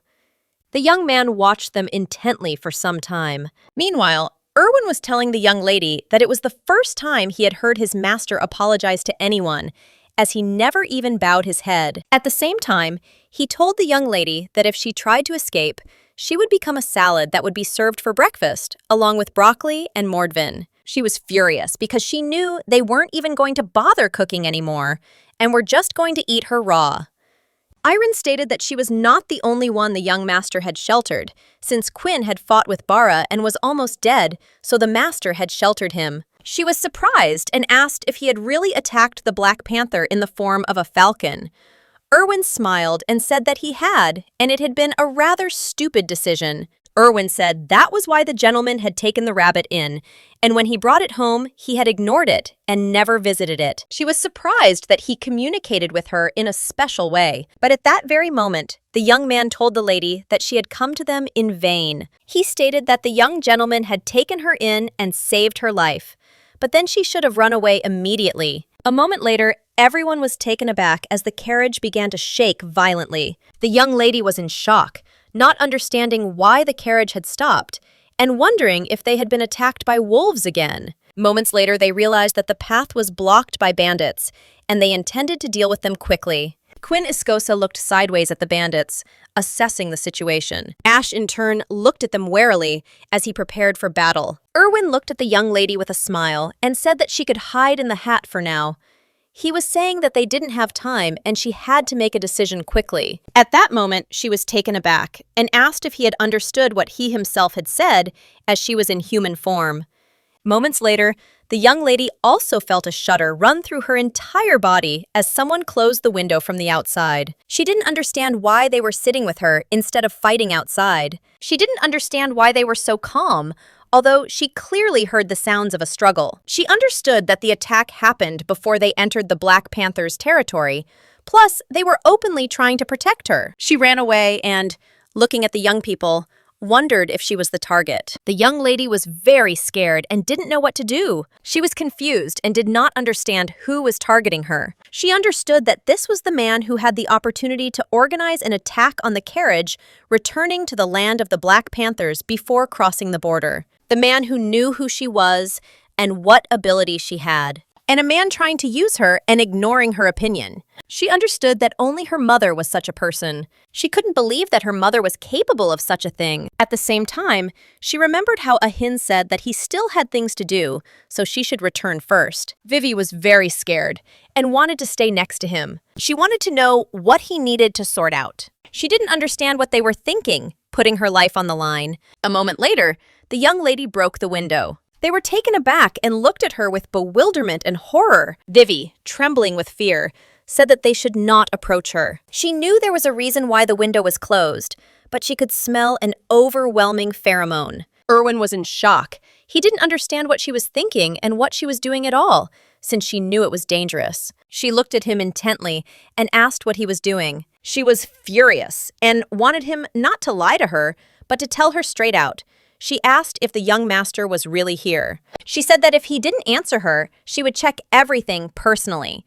The young man watched them intently for some time. Meanwhile, Erwin was telling the young lady that it was the first time he had heard his master apologize to anyone, as he never even bowed his head. At the same time, he told the young lady that if she tried to escape, she would become a salad that would be served for breakfast, along with broccoli and mordvin. She was furious because she knew they weren't even going to bother cooking anymore and were just going to eat her raw. Irene stated that she was not the only one the young master had sheltered, since Quinn had fought with Bara and was almost dead, so the master had sheltered him. She was surprised and asked if he had really attacked the Black Panther in the form of a falcon. Erwin smiled and said that he had, and it had been a rather stupid decision. Erwin said that was why the gentleman had taken the rabbit in, and when he brought it home, he had ignored it and never visited it. She was surprised that he communicated with her in a special way, but at that very moment, the young man told the lady that she had come to them in vain. He stated that the young gentleman had taken her in and saved her life, but then she should have run away immediately. A moment later, everyone was taken aback as the carriage began to shake violently. The young lady was in shock, not understanding why the carriage had stopped, and wondering if they had been attacked by wolves again. Moments later, they realized that the path was blocked by bandits, and they intended to deal with them quickly. Quinn Iscosa looked sideways at the bandits, assessing the situation. Ash, in turn, looked at them warily as he prepared for battle. Erwin looked at the young lady with a smile and said that she could hide in the hat for now. He was saying that they didn't have time and she had to make a decision quickly. At that moment, she was taken aback and asked if he had understood what he himself had said as she was in human form. Moments later, the young lady also felt a shudder run through her entire body as someone closed the window from the outside. She didn't understand why they were sitting with her instead of fighting outside. She didn't understand why they were so calm, although she clearly heard the sounds of a struggle. She understood that the attack happened before they entered the Black Panther's territory, plus they were openly trying to protect her. She ran away and, looking at the young people, wondered if she was the target. The young lady was very scared and didn't know what to do. She was confused and did not understand who was targeting her. She understood that this was the man who had the opportunity to organize an attack on the carriage, returning to the land of the Black Panthers before crossing the border. The man who knew who she was and what ability she had, and a man trying to use her and ignoring her opinion. She understood that only her mother was such a person. She couldn't believe that her mother was capable of such a thing. At the same time, she remembered how Ahin said that he still had things to do, so she should return first. Vivi was very scared and wanted to stay next to him. She wanted to know what he needed to sort out. She didn't understand what they were thinking, putting her life on the line. A moment later, the young lady broke the window. They were taken aback and looked at her with bewilderment and horror. Vivi, trembling with fear, said that they should not approach her. She knew there was a reason why the window was closed, but she could smell an overwhelming pheromone. Erwin was in shock. He didn't understand what she was thinking and what she was doing at all, since she knew it was dangerous. She looked at him intently and asked what he was doing. She was furious and wanted him not to lie to her, but to tell her straight out. She asked if the young master was really here. She said that if he didn't answer her, she would check everything personally,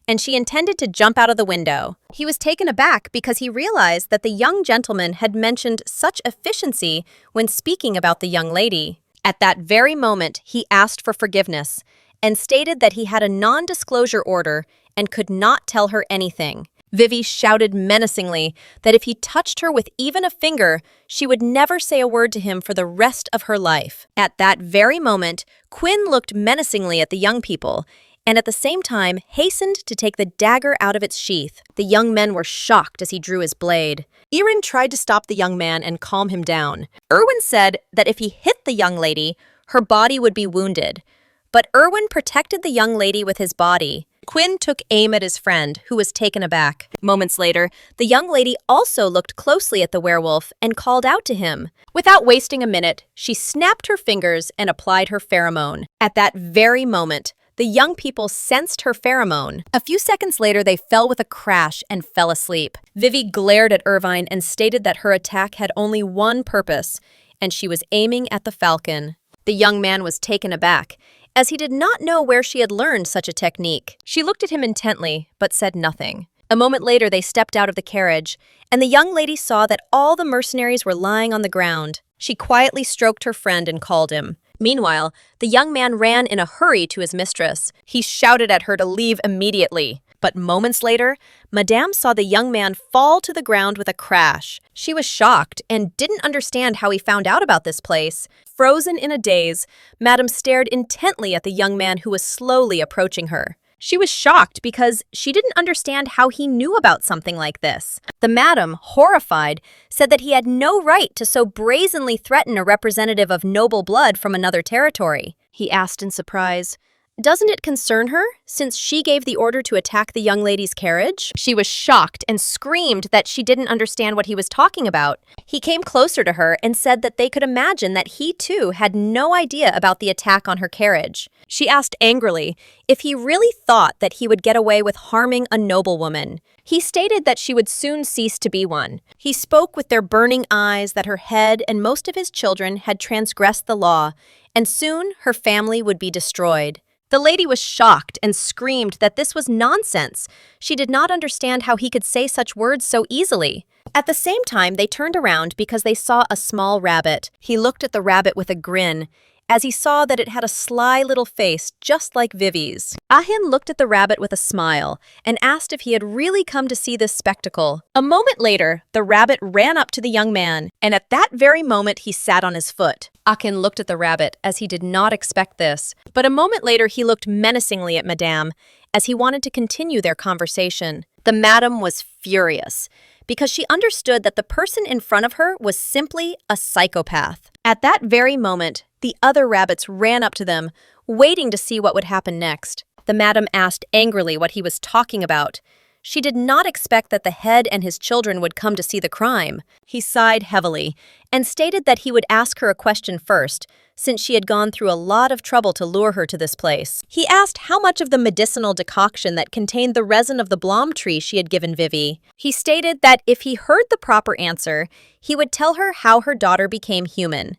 and she intended to jump out of the window. He was taken aback because he realized that the young gentleman had mentioned such efficiency when speaking about the young lady. At that very moment, he asked for forgiveness and stated that he had a non-disclosure order and could not tell her anything. Vivi shouted menacingly that if he touched her with even a finger, she would never say a word to him for the rest of her life. At that very moment, Quinn looked menacingly at the young people and at the same time hastened to take the dagger out of its sheath. The young men were shocked as he drew his blade. Irin tried to stop the young man and calm him down. Erwin said that if he hit the young lady, her body would be wounded. But Erwin protected the young lady with his body. Quinn took aim at his friend, who was taken aback. Moments later, the young lady also looked closely at the werewolf and called out to him. Without wasting a minute, she snapped her fingers and applied her pheromone. At that very moment, the young people sensed her pheromone. A few seconds later, they fell with a crash and fell asleep. Vivi glared at Irvine and stated that her attack had only one purpose, and she was aiming at the falcon. The young man was taken aback, as he did not know where she had learned such a technique. She looked at him intently, but said nothing. A moment later, they stepped out of the carriage, and the young lady saw that all the mercenaries were lying on the ground. She quietly stroked her friend and called him. Meanwhile, the young man ran in a hurry to his mistress. He shouted at her to leave immediately. But moments later, Madame saw the young man fall to the ground with a crash. She was shocked and didn't understand how he found out about this place. Frozen in a daze, Madame stared intently at the young man who was slowly approaching her. She was shocked because she didn't understand how he knew about something like this. The madam, horrified, said that he had no right to so brazenly threaten a representative of noble blood from another territory. He asked in surprise, "Doesn't it concern her, since she gave the order to attack the young lady's carriage?" She was shocked and screamed that she didn't understand what he was talking about. He came closer to her and said that they could imagine that he too had no idea about the attack on her carriage. She asked angrily if he really thought that he would get away with harming a noblewoman. He stated that she would soon cease to be one. He spoke with their burning eyes that her head and most of his children had transgressed the law, and soon her family would be destroyed. The lady was shocked and screamed that this was nonsense. She did not understand how he could say such words so easily. At the same time, they turned around because they saw a small rabbit. He looked at the rabbit with a grin, as he saw that it had a sly little face just like Vivi's. Ahin looked at the rabbit with a smile and asked if he had really come to see this spectacle. A moment later, the rabbit ran up to the young man, and at that very moment he sat on his foot. Akin looked at the rabbit as he did not expect this, but a moment later he looked menacingly at Madame as he wanted to continue their conversation. The madam was furious because she understood that the person in front of her was simply a psychopath. At that very moment, the other rabbits ran up to them, waiting to see what would happen next. The madam asked angrily what he was talking about. She did not expect that the head and his children would come to see the crime. He sighed heavily and stated that he would ask her a question first, since she had gone through a lot of trouble to lure her to this place. He asked how much of the medicinal decoction that contained the resin of the blom tree she had given Vivi. He stated that if he heard the proper answer, he would tell her how her daughter became human.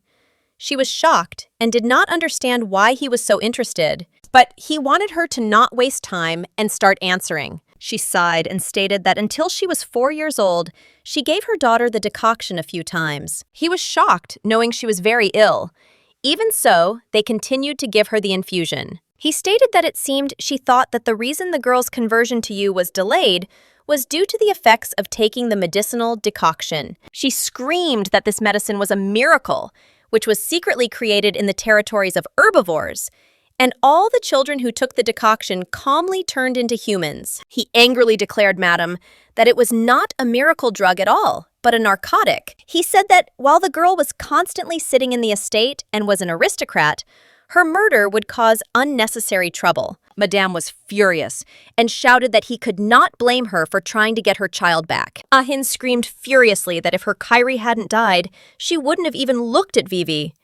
She was shocked and did not understand why he was so interested, but he wanted her to not waste time and start answering. She sighed and stated that until she was 4 years old, she gave her daughter the decoction a few times. He was shocked, knowing she was very ill. Even so, they continued to give her the infusion. He stated that it seemed she thought that the reason the girl's conversion to you was delayed was due to the effects of taking the medicinal decoction. She screamed that this medicine was a miracle, which was secretly created in the territories of herbivores, and all the children who took the decoction calmly turned into humans. He angrily declared, Madam, that it was not a miracle drug at all, but a narcotic. He said that while the girl was constantly sitting in the estate and was an aristocrat, her murder would cause unnecessary trouble. Madame was furious and shouted that he could not blame her for trying to get her child back. Ahin screamed furiously that if her Kyrie hadn't died, she wouldn't have even looked at Vivi.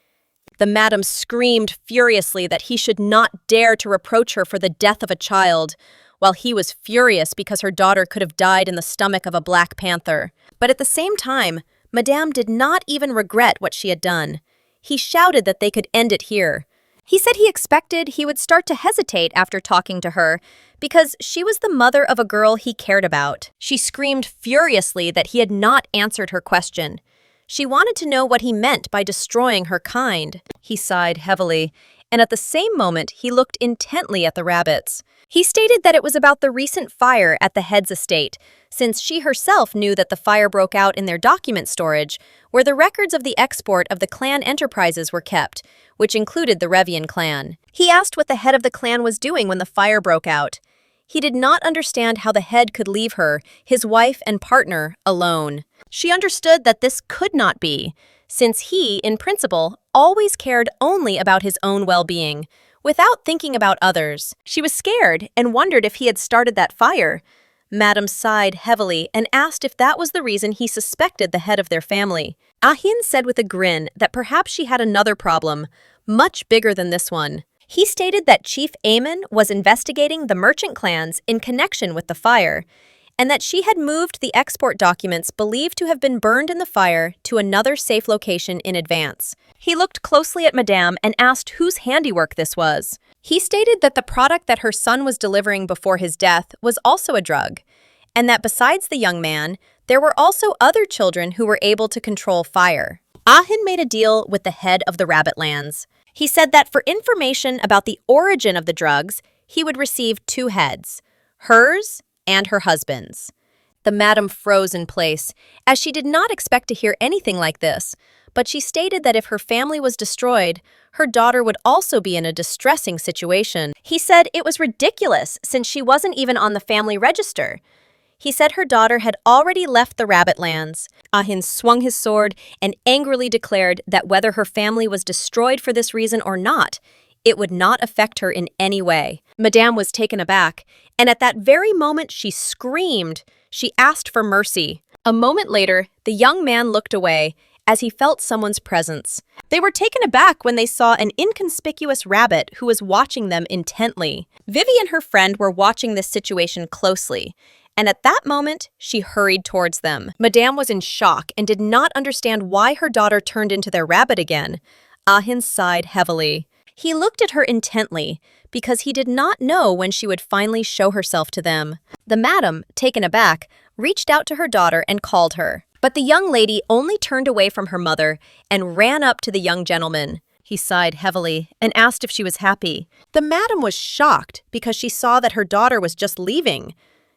The madam screamed furiously that he should not dare to reproach her for the death of a child, while he was furious because her daughter could have died in the stomach of a black panther. But at the same time, Madame did not even regret what she had done. He shouted that they could end it here. He said he expected he would start to hesitate after talking to her because she was the mother of a girl he cared about. She screamed furiously that he had not answered her question. She wanted to know what he meant by destroying her kind. He sighed heavily, and at the same moment he looked intently at the rabbits. He stated that it was about the recent fire at the head's estate, since she herself knew that the fire broke out in their document storage, where the records of the export of the clan enterprises were kept, which included the Revian clan. He asked what the head of the clan was doing when the fire broke out. He did not understand how the head could leave her, his wife and partner, alone. She understood that this could not be, since he, in principle, always cared only about his own well-being, without thinking about others. She was scared and wondered if he had started that fire. Madame sighed heavily and asked if that was the reason he suspected the head of their family. Ahin said with a grin that perhaps she had another problem, much bigger than this one. He stated that Chief Aemon was investigating the merchant clans in connection with the fire, and that she had moved the export documents believed to have been burned in the fire to another safe location in advance. He looked closely at Madame and asked whose handiwork this was. He stated that the product that her son was delivering before his death was also a drug, and that besides the young man, there were also other children who were able to control fire. Ahin made a deal with the head of the Rabbitlands. He said that for information about the origin of the drugs, he would receive 2 heads, hers and her husband's. The madam froze in place, as she did not expect to hear anything like this, but she stated that if her family was destroyed, her daughter would also be in a distressing situation. He said it was ridiculous since she wasn't even on the family register. He said her daughter had already left the Rabbitlands. Ahin swung his sword and angrily declared that whether her family was destroyed for this reason or not, it would not affect her in any way. Madame was taken aback, and at that very moment she screamed. She asked for mercy. A moment later, the young man looked away as he felt someone's presence. They were taken aback when they saw an inconspicuous rabbit who was watching them intently. Vivi and her friend were watching this situation closely, and at that moment, she hurried towards them. Madame was in shock and did not understand why her daughter turned into their rabbit again. Ahin sighed heavily. He looked at her intently because he did not know when she would finally show herself to them. The madam, taken aback, reached out to her daughter and called her. But the young lady only turned away from her mother and ran up to the young gentleman. He sighed heavily and asked if she was happy. The madam was shocked because she saw that her daughter was just leaving.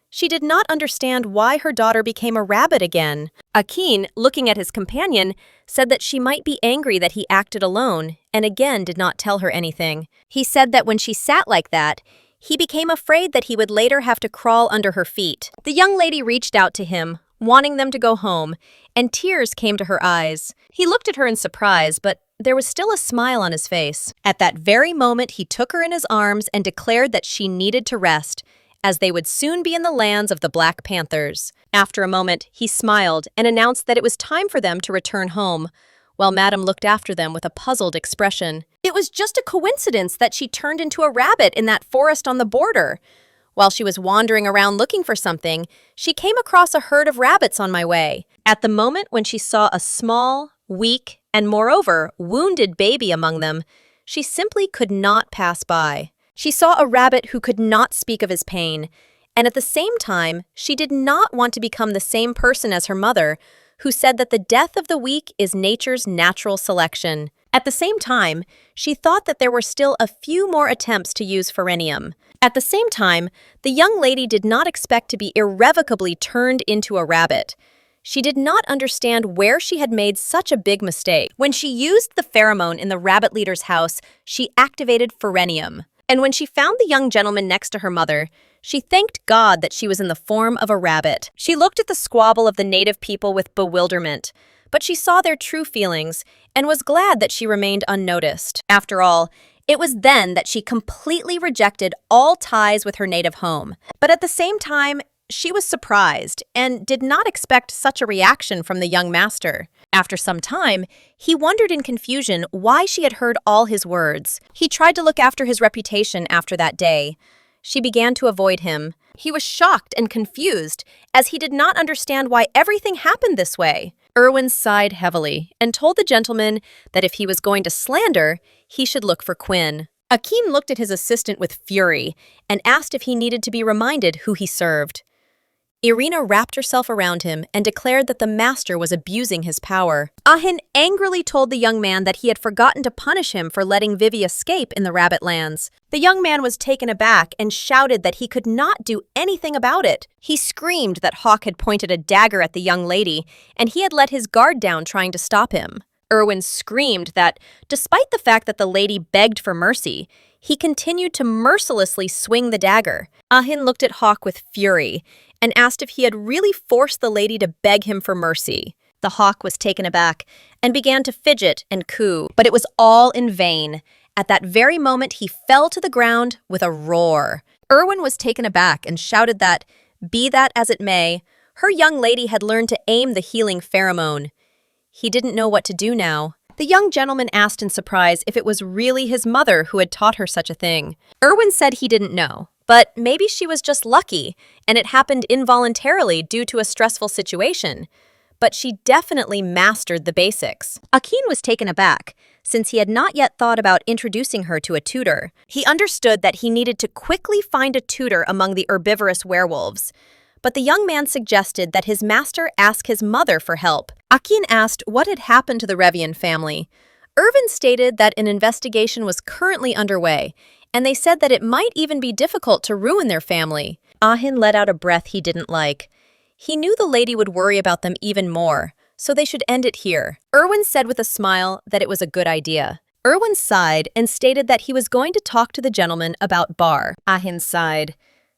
She did not understand why her daughter became a rabbit again. Akin, looking at his companion, said that she might be angry that he acted alone, and again did not tell her anything. He said that when she sat like that, he became afraid that he would later have to crawl under her feet. The young lady reached out to him, wanting them to go home, and tears came to her eyes. He looked at her in surprise, but there was still a smile on his face. At that very moment, he took her in his arms and declared that she needed to rest, as they would soon be in the lands of the Black Panthers. After a moment, he smiled and announced that it was time for them to return home, while Madame looked after them with a puzzled expression. It was just a coincidence that she turned into a rabbit in that forest on the border. While she was wandering around looking for something, she came across a herd of rabbits on my way. At the moment when she saw a small, weak, and moreover, wounded baby among them, she simply could not pass by. She saw a rabbit who could not speak of his pain, and at the same time, she did not want to become the same person as her mother, who said that the death of the weak is nature's natural selection. At the same time, she thought that there were still a few more attempts to use pherenium. At the same time, the young lady did not expect to be irrevocably turned into a rabbit. She did not understand where she had made such a big mistake. When she used the pheromone in the rabbit leader's house, she activated pherenium. And when she found the young gentleman next to her mother, she thanked God that she was in the form of a rabbit. She looked at the squabble of the native people with bewilderment, but she saw their true feelings and was glad that she remained unnoticed. After all, it was then that she completely rejected all ties with her native home. But at the same time, she was surprised and did not expect such a reaction from the young master. After some time, he wondered in confusion why she had heard all his words. He tried to look after his reputation after that day. She began to avoid him. He was shocked and confused, as he did not understand why everything happened this way. Erwin sighed heavily and told the gentleman that if he was going to slander, he should look for Quinn. Akin looked at his assistant with fury and asked if he needed to be reminded who he served. Irina wrapped herself around him and declared that the master was abusing his power. Ahin angrily told the young man that he had forgotten to punish him for letting Vivi escape in the Rabbitlands. The young man was taken aback and shouted that he could not do anything about it. He screamed that Hawk had pointed a dagger at the young lady, and he had let his guard down trying to stop him. Erwin screamed that, despite the fact that the lady begged for mercy, he continued to mercilessly swing the dagger. Ahin looked at Hawk with fury and asked if he had really forced the lady to beg him for mercy. The hawk was taken aback and began to fidget and coo, but it was all in vain. At that very moment, he fell to the ground with a roar. Erwin was taken aback and shouted that, be that as it may, her young lady had learned to aim the healing pheromone. He didn't know what to do now. The young gentleman asked in surprise if it was really his mother who had taught her such a thing. Erwin said he didn't know, but maybe she was just lucky, and it happened involuntarily due to a stressful situation. But she definitely mastered the basics. Akin was taken aback, since he had not yet thought about introducing her to a tutor. He understood that he needed to quickly find a tutor among the herbivorous werewolves. but the young man suggested that his master ask his mother for help. Akin asked what had happened to the Revian family. Irvin stated that an investigation was currently underway, and they said that it might even be difficult to ruin their family. Ahin let out a breath he didn't like. He knew the lady would worry about them even more, so they should end it here. Irwin said with a smile that it was a good idea. Irwin sighed and stated that he was going to talk to the gentleman about Bar. Ahin sighed.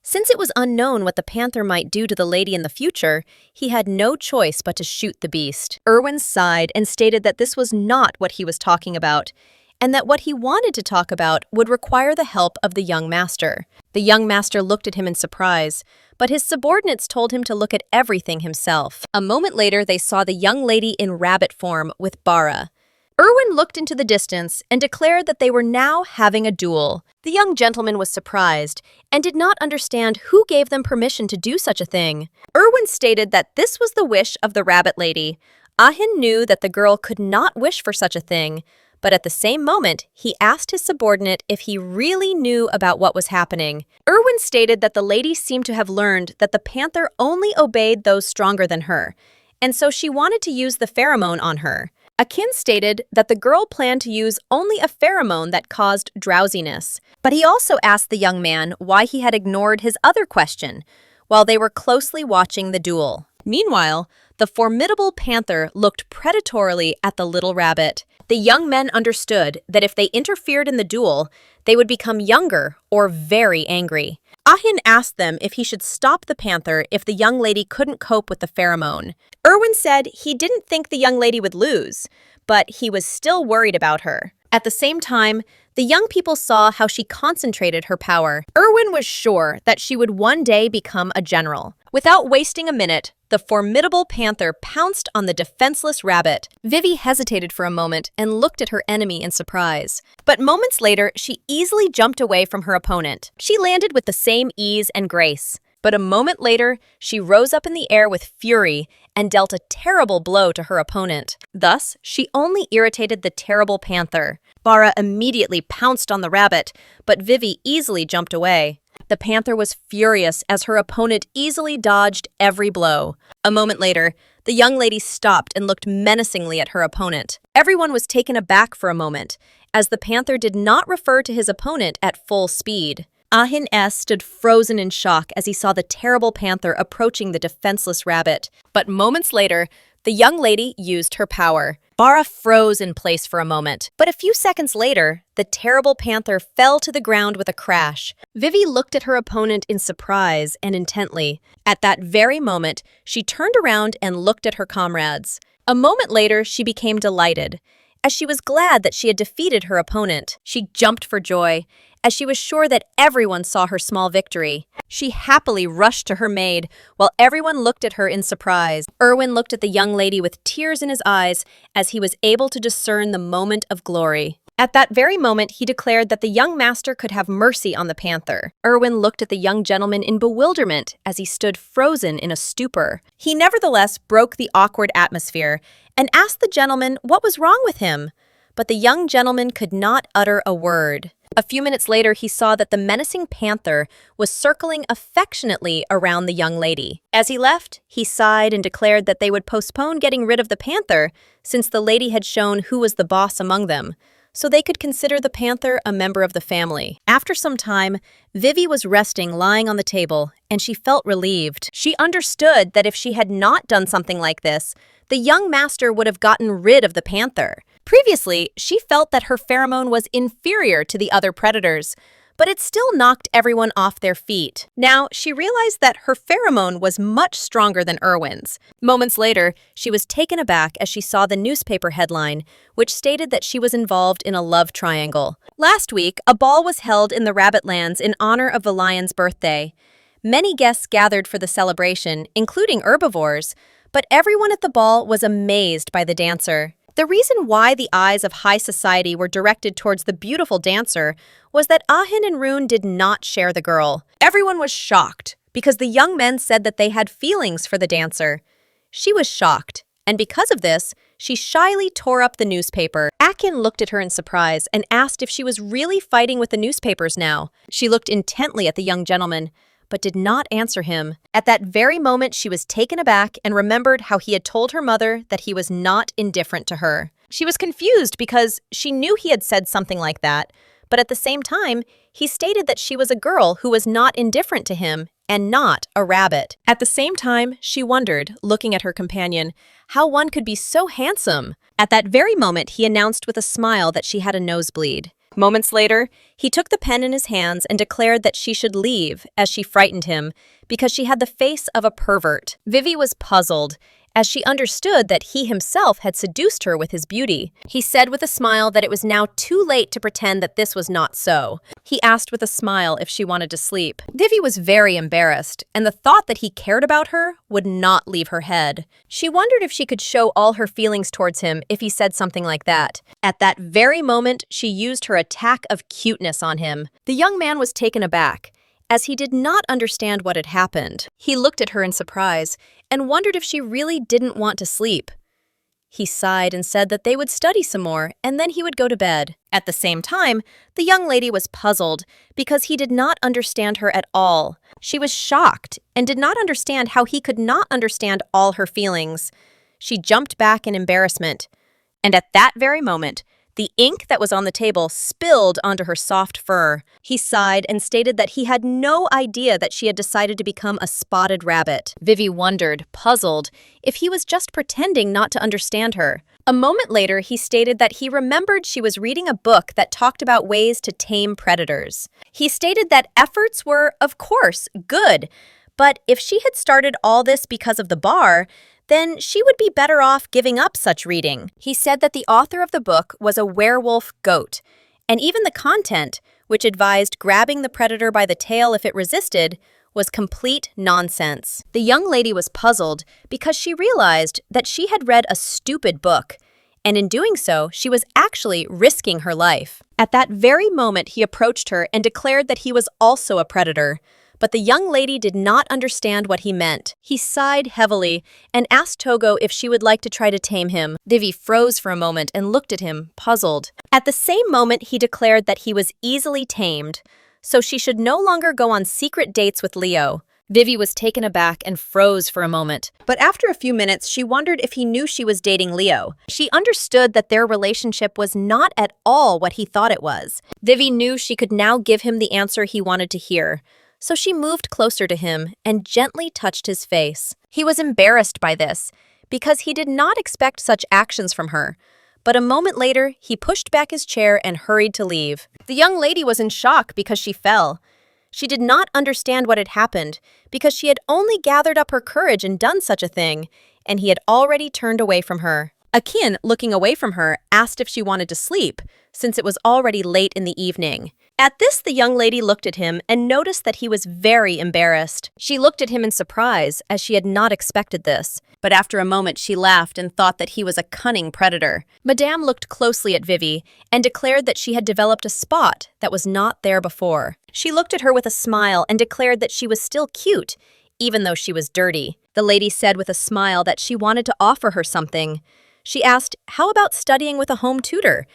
Since it was unknown what the panther might do to the lady in the future, he had no choice but to shoot the beast. Irwin sighed and stated that this was not what he was talking about, and that what he wanted to talk about would require the help of the young master. The young master looked at him in surprise, but his subordinates told him to look at everything himself. A moment later, they saw the young lady in rabbit form with Bara. Irwin looked into the distance and declared that they were now having a duel. The young gentleman was surprised and did not understand who gave them permission to do such a thing. Irwin stated that this was the wish of the rabbit lady. Ahin knew that the girl could not wish for such a thing, but at the same moment, he asked his subordinate if he really knew about what was happening. Irwin stated that the lady seemed to have learned that the panther only obeyed those stronger than her, and so she wanted to use the pheromone on her. Akin stated that the girl planned to use only a pheromone that caused drowsiness, but he also asked the young man why he had ignored his other question while they were closely watching the duel. Meanwhile, the formidable panther looked predatorily at the little rabbit. The young men understood that if they interfered in the duel, they would become younger or very angry. Ahin asked them if he should stop the panther if the young lady couldn't cope with the pheromone. Irwin said he didn't think the young lady would lose, but he was still worried about her. At the same time, the young people saw how she concentrated her power. Irwin was sure that she would one day become a general. Without wasting a minute, the formidable panther pounced on the defenseless rabbit. Vivi hesitated for a moment and looked at her enemy in surprise. But moments later, she easily jumped away from her opponent. She landed with the same ease and grace. But a moment later, she rose up in the air with fury and dealt a terrible blow to her opponent. Thus, she only irritated the terrible panther. Bara immediately pounced on the rabbit, but Vivi easily jumped away. The panther was furious as her opponent easily dodged every blow. A moment later, the young lady stopped and looked menacingly at her opponent. Everyone was taken aback for a moment, as the panther did not refer to his opponent at full speed. Ahin S. stood frozen in shock as he saw the terrible panther approaching the defenseless rabbit. But moments later, the young lady used her power. Bara froze in place for a moment, but a few seconds later, the terrible panther fell to the ground with a crash. Vivi looked at her opponent in surprise and intently. At that very moment, she turned around and looked at her comrades. A moment later, she became delighted, as she was glad that she had defeated her opponent. She jumped for joy, as she was sure that everyone saw her small victory. She happily rushed to her maid, while everyone looked at her in surprise. Irwin looked at the young lady with tears in his eyes, as he was able to discern the moment of glory. At that very moment, he declared that the young master could have mercy on the panther. Irwin looked at the young gentleman in bewilderment as he stood frozen in a stupor. He nevertheless broke the awkward atmosphere and asked the gentleman what was wrong with him. But the young gentleman could not utter a word. A few minutes later, he saw that the menacing panther was circling affectionately around the young lady. As he left, he sighed and declared that they would postpone getting rid of the panther since the lady had shown who was the boss among them, so they could consider the panther a member of the family. After some time, Vivi was resting lying on the table, and she felt relieved. She understood that if she had not done something like this, the young master would have gotten rid of the panther. Previously, she felt that her pheromone was inferior to the other predators, but it still knocked everyone off their feet. Now, she realized that her pheromone was much stronger than Irwin's. Moments later, she was taken aback as she saw the newspaper headline, which stated that she was involved in a love triangle. Last week, a ball was held in the Rabbitlands in honor of the lion's birthday. Many guests gathered for the celebration, including herbivores, but everyone at the ball was amazed by the dancer. The reason why the eyes of high society were directed towards the beautiful dancer was that Ahin and Rune did not share the girl. Everyone was shocked because the young men said that they had feelings for the dancer. She was shocked, and because of this, she shyly tore up the newspaper. Akin looked at her in surprise and asked if she was really fighting with the newspapers now. She looked intently at the young gentleman, but did not answer him. At that very moment, she was taken aback and remembered how he had told her mother that he was not indifferent to her. She was confused because she knew he had said something like that, but at the same time, he stated that she was a girl who was not indifferent to him and not a rabbit. At the same time, she wondered, looking at her companion, how one could be so handsome. At that very moment, he announced with a smile that she had a nosebleed. Moments later, he took the pen in his hands and declared that she should leave, as she frightened him, because she had the face of a pervert. Vivi was puzzled, as she understood that he himself had seduced her with his beauty. He said with a smile that it was now too late to pretend that this was not so. He asked with a smile if she wanted to sleep. Vivi was very embarrassed, and the thought that he cared about her would not leave her head. She wondered if she could show all her feelings towards him if he said something like that. At that very moment, she used her attack of cuteness on him. The young man was taken aback, as he did not understand what had happened. He looked at her in surprise and wondered if she really didn't want to sleep. He sighed and said that they would study some more and then he would go to bed. At the same time, the young lady was puzzled because he did not understand her at all. She was shocked and did not understand how he could not understand all her feelings. She jumped back in embarrassment, and at that very moment, the ink that was on the table spilled onto her soft fur. He sighed and stated that he had no idea that she had decided to become a spotted rabbit. Vivi wondered, puzzled, if he was just pretending not to understand her. A moment later, he stated that he remembered she was reading a book that talked about ways to tame predators. He stated that efforts were, of course, good, but if she had started all this because of the bar, then she would be better off giving up such reading. He said that the author of the book was a werewolf goat, and even the content, which advised grabbing the predator by the tail if it resisted, was complete nonsense. The young lady was puzzled because she realized that she had read a stupid book, and in doing so, she was actually risking her life. At that very moment, he approached her and declared that he was also a predator. But the young lady did not understand what he meant. He sighed heavily and asked Togo if she would like to try to tame him. Vivi froze for a moment and looked at him, puzzled. At the same moment, he declared that he was easily tamed, so she should no longer go on secret dates with Leo. Vivi was taken aback and froze for a moment. But after a few minutes, she wondered if he knew she was dating Leo. She understood that their relationship was not at all what he thought it was. Vivi knew she could now give him the answer he wanted to hear. So she moved closer to him and gently touched his face. He was embarrassed by this, because he did not expect such actions from her. But a moment later, he pushed back his chair and hurried to leave. The young lady was in shock because she fell. She did not understand what had happened, because she had only gathered up her courage and done such a thing, and he had already turned away from her. Akin, looking away from her, asked if she wanted to sleep, since it was already late in the evening. At this, the young lady looked at him and noticed that he was very embarrassed. She looked at him in surprise, as she had not expected this. But after a moment, she laughed and thought that he was a cunning predator. Madame looked closely at Vivi and declared that she had developed a spot that was not there before. She looked at her with a smile and declared that she was still cute, even though she was dirty. The lady said with a smile that she wanted to offer her something. She asked, how about studying with a home tutor?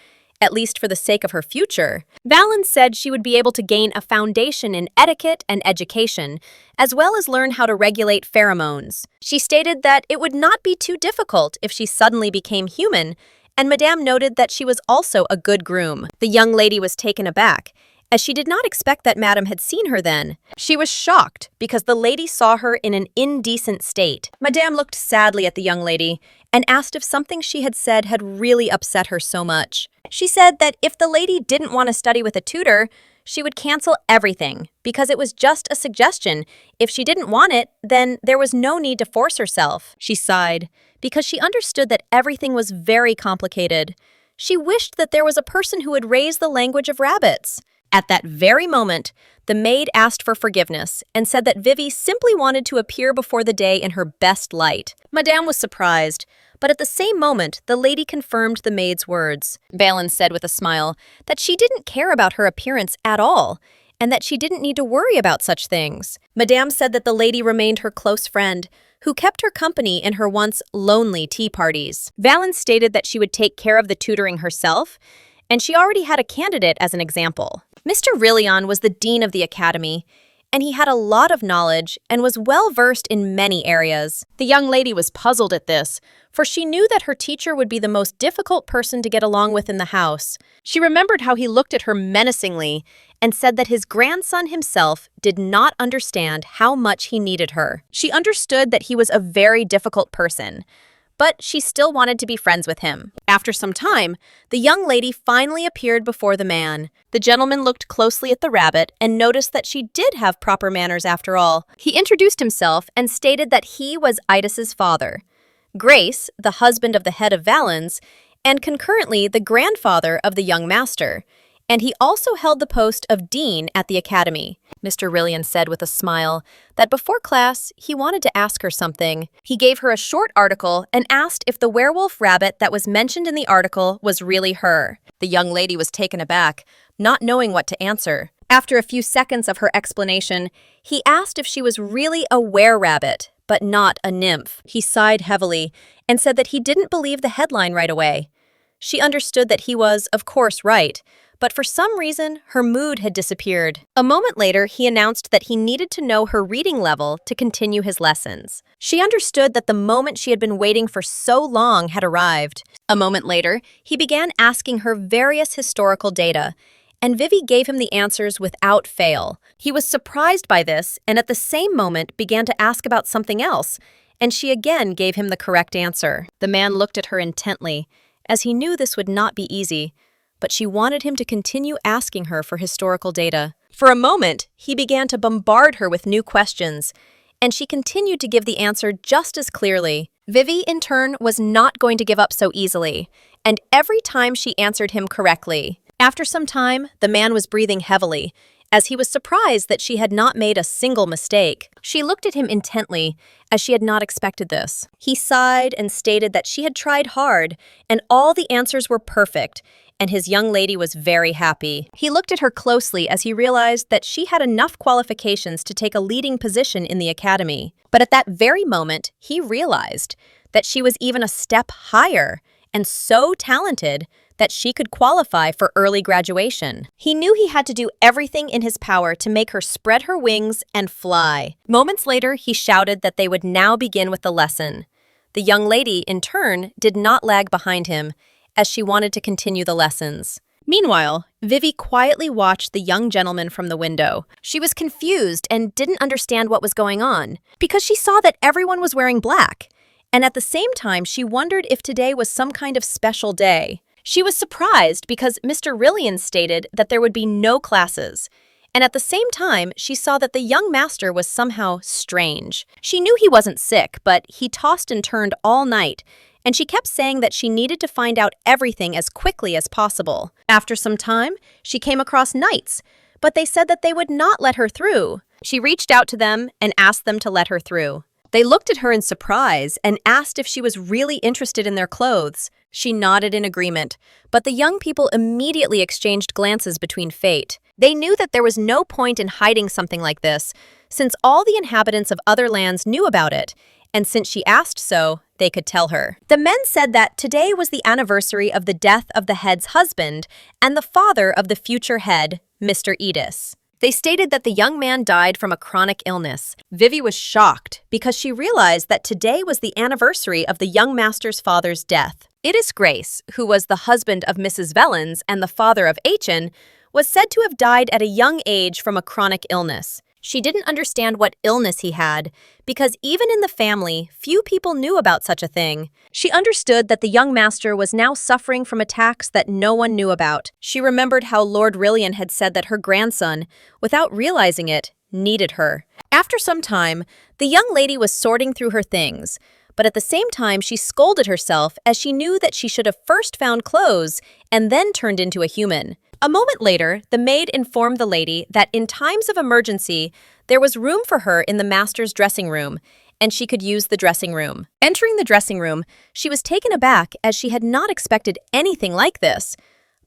At least for the sake of her future. Valen said she would be able to gain a foundation in etiquette and education, as well as learn how to regulate pheromones. She stated that it would not be too difficult if she suddenly became human, and Madame noted that she was also a good groom. The young lady was taken aback, as she did not expect that Madame had seen her then. She was shocked because the lady saw her in an indecent state. Madame looked sadly at the young lady and asked if something she had said had really upset her so much. She said that if the lady didn't want to study with a tutor, she would cancel everything because it was just a suggestion. If she didn't want it, then there was no need to force herself. She sighed because she understood that everything was very complicated. She wished that there was a person who would raise the language of rabbits. At that very moment, the maid asked for forgiveness and said that Vivi simply wanted to appear before the day in her best light. Madame was surprised, but at the same moment, the lady confirmed the maid's words. Valen said with a smile that she didn't care about her appearance at all, and that she didn't need to worry about such things. Madame said that the lady remained her close friend, who kept her company in her once lonely tea parties. Valen stated that she would take care of the tutoring herself, and she already had a candidate as an example. Mr. Rillion was the dean of the academy, and he had a lot of knowledge and was well-versed in many areas. The young lady was puzzled at this, for she knew that her teacher would be the most difficult person to get along with in the house. She remembered how he looked at her menacingly and said that his grandson himself did not understand how much he needed her. She understood that he was a very difficult person, but she still wanted to be friends with him. After some time, the young lady finally appeared before the man. The gentleman looked closely at the rabbit and noticed that she did have proper manners after all. He introduced himself and stated that he was Idas's father, Grace, the husband of the head of Valens, and concurrently the grandfather of the young master, and he also held the post of dean at the academy. Mr. Rillian said with a smile that before class, he wanted to ask her something. He gave her a short article and asked if the werewolf rabbit that was mentioned in the article was really her. The young lady was taken aback, not knowing what to answer. After a few seconds of her explanation, he asked if she was really a were-rabbit, but not a nymph. He sighed heavily and said that he didn't believe the headline right away. She understood that he was, of course, right, but for some reason, her mood had disappeared. A moment later, he announced that he needed to know her reading level to continue his lessons. She understood that the moment she had been waiting for so long had arrived. A moment later, he began asking her various historical data, and Vivi gave him the answers without fail. He was surprised by this, and at the same moment began to ask about something else, and she again gave him the correct answer. The man looked at her intently, as he knew this would not be easy, but she wanted him to continue asking her for historical data. For a moment, he began to bombard her with new questions, and she continued to give the answer just as clearly. Vivi, in turn, was not going to give up so easily, and every time she answered him correctly. After some time, the man was breathing heavily, as he was surprised that she had not made a single mistake. She looked at him intently, as she had not expected this. He sighed and stated that she had tried hard, and all the answers were perfect, and his young lady was very happy. He looked at her closely as he realized that she had enough qualifications to take a leading position in the academy. But at that very moment, he realized that she was even a step higher and so talented that she could qualify for early graduation. He knew he had to do everything in his power to make her spread her wings and fly. Moments later, he shouted that they would now begin with the lesson. The young lady, in turn, did not lag behind him, as she wanted to continue the lessons. Meanwhile, Vivi quietly watched the young gentleman from the window. She was confused and didn't understand what was going on, because she saw that everyone was wearing black, and at the same time, she wondered if today was some kind of special day. She was surprised because Mr. Rillian stated that there would be no classes, and at the same time, she saw that the young master was somehow strange. She knew he wasn't sick, but he tossed and turned all night, and she kept saying that she needed to find out everything as quickly as possible. After some time, she came across knights, but they said that they would not let her through. She reached out to them and asked them to let her through. They looked at her in surprise and asked if she was really interested in their clothes. She nodded in agreement, but the young people immediately exchanged glances between fate. They knew that there was no point in hiding something like this, since all the inhabitants of other lands knew about it, and since she asked so, they could tell her. The men said that today was the anniversary of the death of the head's husband and the father of the future head, Mr. Edis. They stated that the young man died from a chronic illness. Vivi was shocked because she realized that today was the anniversary of the young master's father's death. Idis Grace, who was the husband of Mrs. Vellens and the father of Achin, was said to have died at a young age from a chronic illness. She didn't understand what illness he had, because even in the family, few people knew about such a thing. She understood that the young master was now suffering from attacks that no one knew about. She remembered how Lord Rillian had said that her grandson, without realizing it, needed her. After some time, the young lady was sorting through her things, but at the same time she scolded herself as she knew that she should have first found clothes and then turned into a human. A moment later, the maid informed the lady that in times of emergency, there was room for her in the master's dressing room, and she could use the dressing room. Entering the dressing room, she was taken aback as she had not expected anything like this.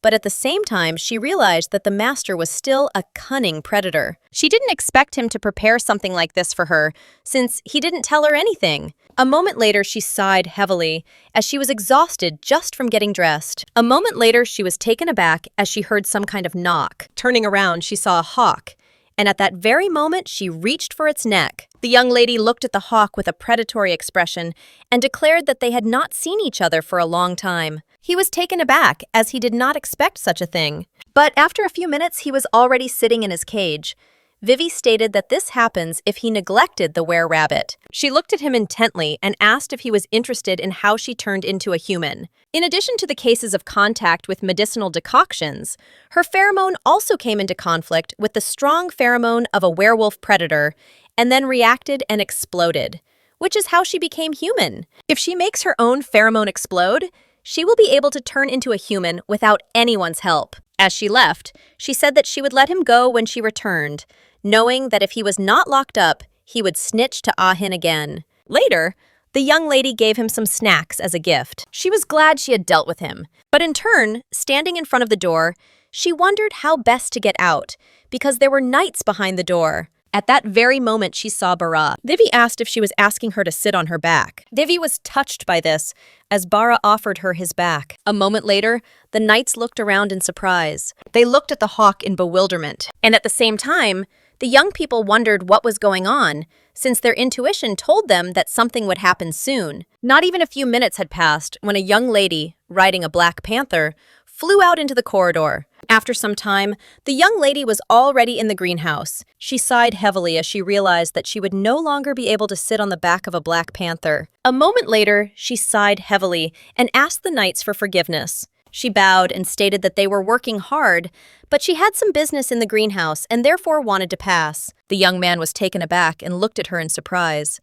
But at the same time, she realized that the master was still a cunning predator. She didn't expect him to prepare something like this for her, since he didn't tell her anything. A moment later, she sighed heavily, as she was exhausted just from getting dressed. A moment later, she was taken aback as she heard some kind of knock. Turning around, she saw a hawk, and at that very moment she reached for its neck. The young lady looked at the hawk with a predatory expression and declared that they had not seen each other for a long time. He was taken aback, as he did not expect such a thing. But after a few minutes, he was already sitting in his cage. Vivi stated that this happens if he neglected the were-rabbit. She looked at him intently and asked if he was interested in how she turned into a human. In addition to the cases of contact with medicinal decoctions, her pheromone also came into conflict with the strong pheromone of a werewolf predator and then reacted and exploded, which is how she became human. If she makes her own pheromone explode, she will be able to turn into a human without anyone's help. As she left, she said that she would let him go when she returned, knowing that if he was not locked up, he would snitch to Ahin again. Later, the young lady gave him some snacks as a gift. She was glad she had dealt with him, but in turn, standing in front of the door, she wondered how best to get out, because there were knights behind the door. At that very moment, she saw Bara. Vivi asked if she was asking her to sit on her back. Vivi was touched by this, as Bara offered her his back. A moment later, the knights looked around in surprise. They looked at the hawk in bewilderment. And at the same time, the young people wondered what was going on, since their intuition told them that something would happen soon. Not even a few minutes had passed when a young lady, riding a black panther, flew out into the corridor. After some time, the young lady was already in the greenhouse. She sighed heavily as she realized that she would no longer be able to sit on the back of a black panther. A moment later, she sighed heavily and asked the knights for forgiveness. She bowed and stated that they were working hard, but she had some business in the greenhouse and therefore wanted to pass. The young man was taken aback and looked at her in surprise.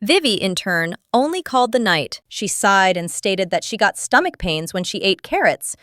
Vivi, in turn, only called the knight. She sighed and stated that she got stomach pains when she ate carrots,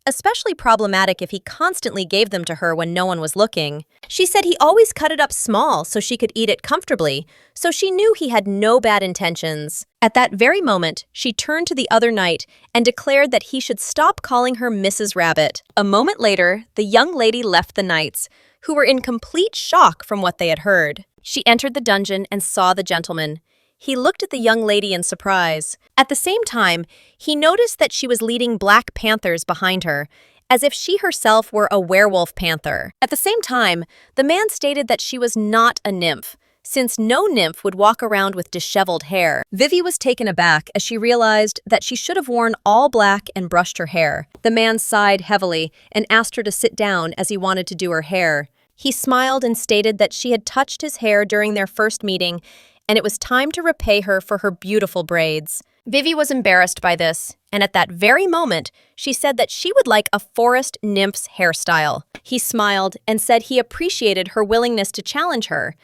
especially problematic if he constantly gave them to her when no one was looking. She said he always cut it up small so she could eat it comfortably, so she knew he had no bad intentions. At that very moment, she turned to the other knight and declared that he should stop calling her Mrs. Rabbit. A moment later, the young lady left the knights, who were in complete shock from what they had heard. She entered the dungeon and saw the gentleman. He looked at the young lady in surprise. At the same time, he noticed that she was leading black panthers behind her, as if she herself were a werewolf panther. At the same time, the man stated that she was not a nymph, since no nymph would walk around with disheveled hair. Vivi was taken aback as she realized that she should have worn all black and brushed her hair. The man sighed heavily and asked her to sit down as he wanted to do her hair. He smiled and stated that she had touched his hair during their first meeting, and it was time to repay her for her beautiful braids. Vivi was embarrassed by this, and at that very moment, she said that she would like a forest nymph's hairstyle. He smiled and said he appreciated her willingness to challenge her,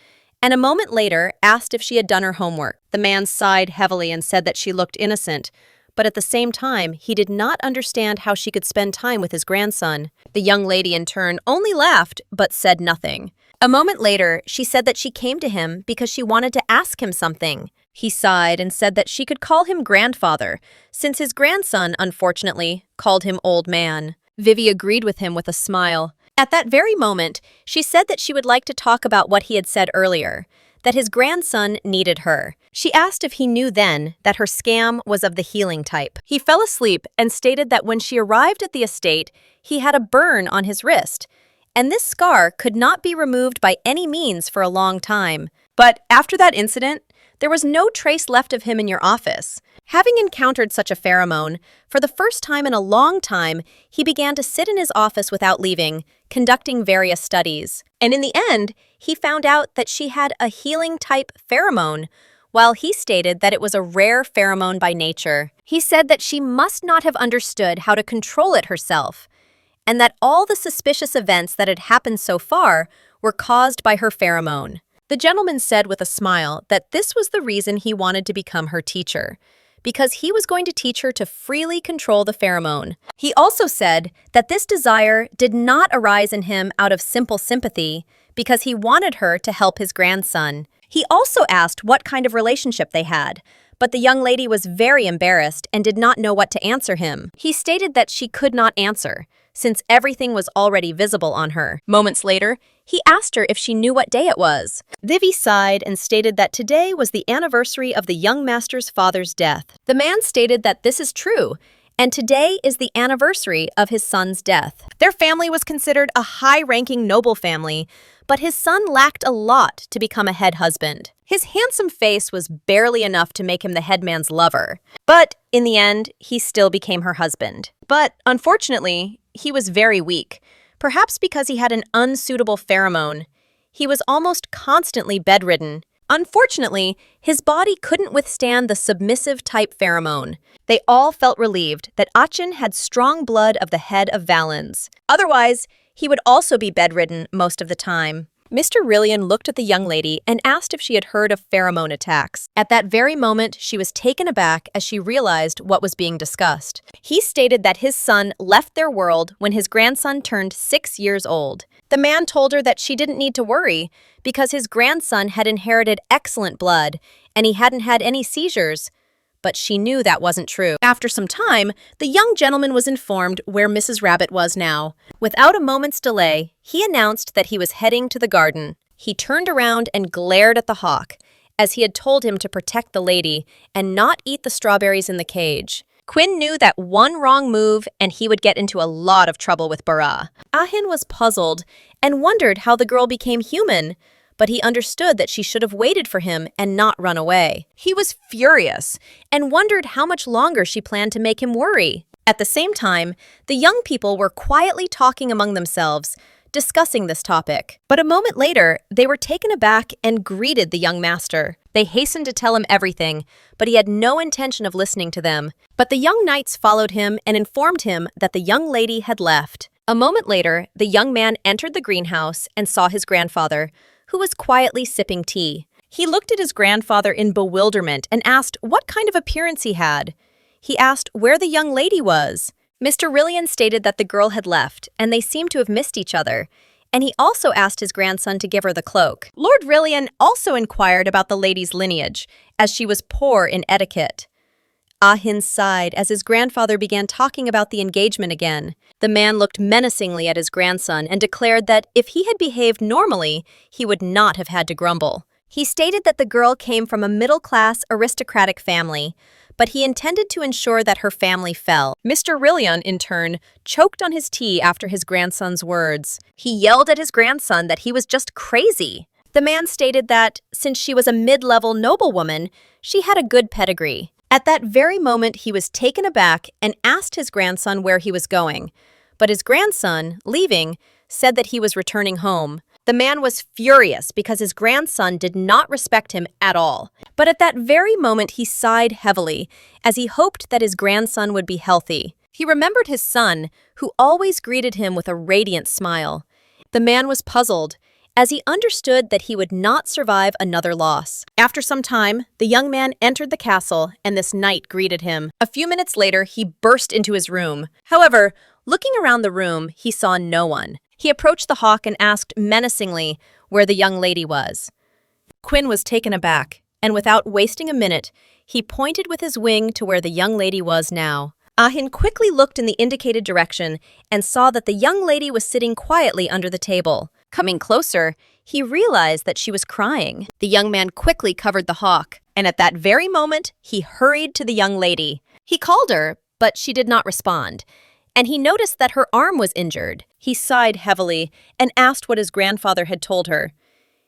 and a moment later asked if she had done her homework. The man sighed heavily and said that she looked innocent, but at the same time, he did not understand how she could spend time with his grandson. The young lady in turn only laughed, but said nothing. A moment later, she said that she came to him because she wanted to ask him something. He sighed and said that she could call him grandfather, since his grandson, unfortunately, called him old man. Vivi agreed with him with a smile. At that very moment, she said that she would like to talk about what he had said earlier, that his grandson needed her. She asked if he knew then that her scam was of the healing type. He fell asleep and stated that when she arrived at the estate, he had a burn on his wrist, and this scar could not be removed by any means for a long time. But after that incident, there was no trace left of him in your office. Having encountered such a pheromone, for the first time in a long time, he began to sit in his office without leaving, conducting various studies. And in the end, he found out that she had a healing-type pheromone, while he stated that it was a rare pheromone by nature. He said that she must not have understood how to control it herself, and that all the suspicious events that had happened so far were caused by her pheromone. The gentleman said with a smile that this was the reason he wanted to become her teacher, because he was going to teach her to freely control the pheromone. He also said that this desire did not arise in him out of simple sympathy, because he wanted her to help his grandson. He also asked what kind of relationship they had, but the young lady was very embarrassed and did not know what to answer him. He stated that she could not answer, since everything was already visible on her. Moments later, he asked her if she knew what day it was. Vivi sighed and stated that today was the anniversary of the young master's father's death. The man stated that this is true, and today is the anniversary of his son's death. Their family was considered a high-ranking noble family, but his son lacked a lot to become a head husband. His handsome face was barely enough to make him the headman's lover, but in the end, he still became her husband. But unfortunately, he was very weak, perhaps because he had an unsuitable pheromone. He was almost constantly bedridden. Unfortunately, his body couldn't withstand the submissive type pheromone. They all felt relieved that Achin had strong blood of the head of Valens. Otherwise, he would also be bedridden most of the time. Mr. Rillian looked at the young lady and asked if she had heard of pheromone attacks. At that very moment, she was taken aback as she realized what was being discussed. He stated that his son left their world when his grandson turned 6 years old. The man told her that she didn't need to worry because his grandson had inherited excellent blood and he hadn't had any seizures. But she knew that wasn't true. After some time, the young gentleman was informed where Mrs. Rabbit was now. Without a moment's delay, he announced that he was heading to the garden. He turned around and glared at the hawk, as he had told him to protect the lady and not eat the strawberries in the cage. Quinn knew that one wrong move and he would get into a lot of trouble with Bara. Ahin was puzzled and wondered how the girl became human, but he understood that she should have waited for him and not run away. He was furious and wondered how much longer she planned to make him worry. At the same time, the young people were quietly talking among themselves, discussing this topic. But a moment later, they were taken aback and greeted the young master. They hastened to tell him everything, but he had no intention of listening to them. But the young knights followed him and informed him that the young lady had left. A moment later, the young man entered the greenhouse and saw his grandfather, who was quietly sipping tea. He looked at his grandfather in bewilderment and asked what kind of appearance he had. He asked where the young lady was. Mr. Rillian stated that the girl had left, and they seemed to have missed each other, and he also asked his grandson to give her the cloak. Lord Rillian also inquired about the lady's lineage, as she was poor in etiquette. Ahin sighed as his grandfather began talking about the engagement again. The man looked menacingly at his grandson and declared that if he had behaved normally, he would not have had to grumble. He stated that the girl came from a middle-class aristocratic family, but he intended to ensure that her family fell. Mr. Rillian, in turn, choked on his tea after his grandson's words. He yelled at his grandson that he was just crazy. The man stated that, since she was a mid-level noblewoman, she had a good pedigree. At that very moment, he was taken aback and asked his grandson where he was going. But his grandson, leaving, said that he was returning home. The man was furious because his grandson did not respect him at all. But at that very moment, he sighed heavily, as he hoped that his grandson would be healthy. He remembered his son, who always greeted him with a radiant smile. The man was puzzled, as he understood that he would not survive another loss. After some time, the young man entered the castle, and this knight greeted him. A few minutes later, he burst into his room. However, looking around the room, he saw no one. He approached the hawk and asked menacingly where the young lady was. Quinn was taken aback, and without wasting a minute, he pointed with his wing to where the young lady was now. Ahin quickly looked in the indicated direction and saw that the young lady was sitting quietly under the table. Coming closer, he realized that she was crying. The young man quickly covered the hawk, and at that very moment, he hurried to the young lady. He called her, but she did not respond, and he noticed that her arm was injured. He sighed heavily and asked what his grandfather had told her.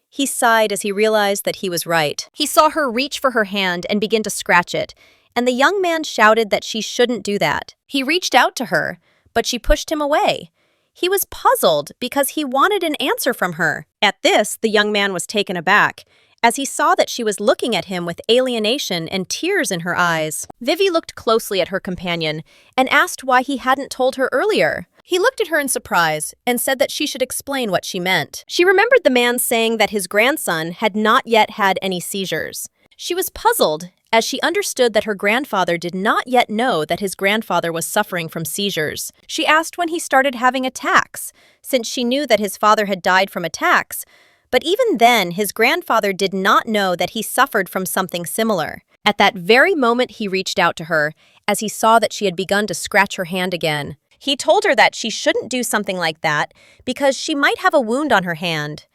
He sighed as he realized that he was right. He saw her reach for her hand and begin to scratch it, and the young man shouted that she shouldn't do that. He reached out to her, but she pushed him away. He was puzzled because he wanted an answer from her. At this, the young man was taken aback, as he saw that she was looking at him with alienation and tears in her eyes. Vivi looked closely at her companion and asked why he hadn't told her earlier. He looked at her in surprise and said that she should explain what she meant. She remembered the man saying that his grandson had not yet had any seizures. She was puzzled, as she understood that her grandfather did not yet know that his grandfather was suffering from seizures. She asked when he started having attacks, since she knew that his father had died from attacks, but even then, his grandfather did not know that he suffered from something similar. At that very moment, he reached out to her, as he saw that she had begun to scratch her hand again. He told her that she shouldn't do something like that because she might have a wound on her hand.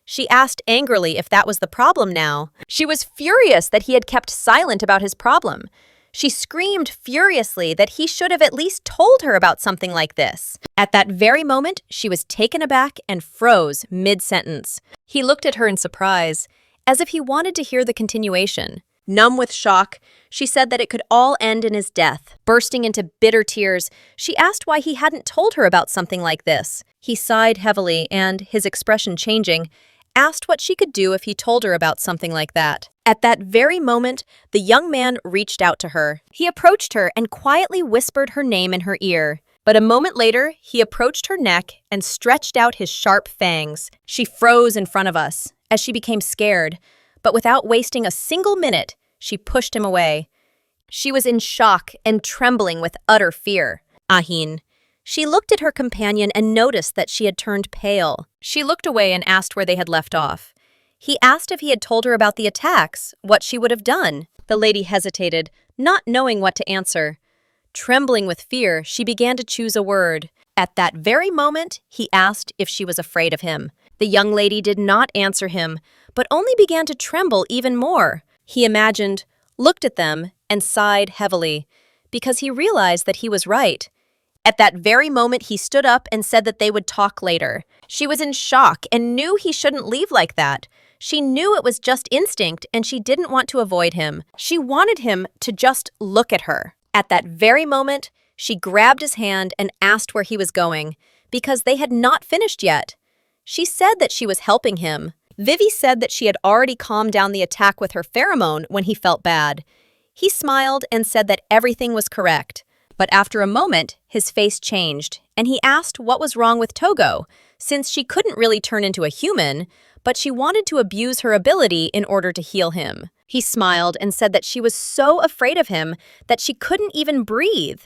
She asked angrily if that was the problem now. She was furious that he had kept silent about his problem. She screamed furiously that he should have at least told her about something like this. At that very moment, she was taken aback and froze mid-sentence. He looked at her in surprise, as if he wanted to hear the continuation. Numb with shock, she said that it could all end in his death. Bursting into bitter tears, she asked why he hadn't told her about something like this. He sighed heavily and, his expression changing, asked what she could do if he told her about something like that. At that very moment, the young man reached out to her. He approached her and quietly whispered her name in her ear. But a moment later, he approached her neck and stretched out his sharp fangs. She froze in front of us, as she became scared. But without wasting a single minute, she pushed him away. She was in shock and trembling with utter fear. Ahin. She looked at her companion and noticed that she had turned pale. She looked away and asked where they had left off. He asked if he had told her about the attacks, what she would have done. The lady hesitated, not knowing what to answer. Trembling with fear, she began to choose a word. At that very moment, he asked if she was afraid of him. The young lady did not answer him, but only began to tremble even more. He imagined, looked at them, and sighed heavily, because he realized that he was right. At that very moment, he stood up and said that they would talk later. She was in shock and knew he shouldn't leave like that. She knew it was just instinct and she didn't want to avoid him. She wanted him to just look at her. At that very moment, she grabbed his hand and asked where he was going, because they had not finished yet. She said that she was helping him. Vivi said that she had already calmed down the attack with her pheromone when he felt bad. He smiled and said that everything was correct. But after a moment, his face changed, and he asked what was wrong with Togo, since she couldn't really turn into a human, but she wanted to abuse her ability in order to heal him. He smiled and said that she was so afraid of him that she couldn't even breathe,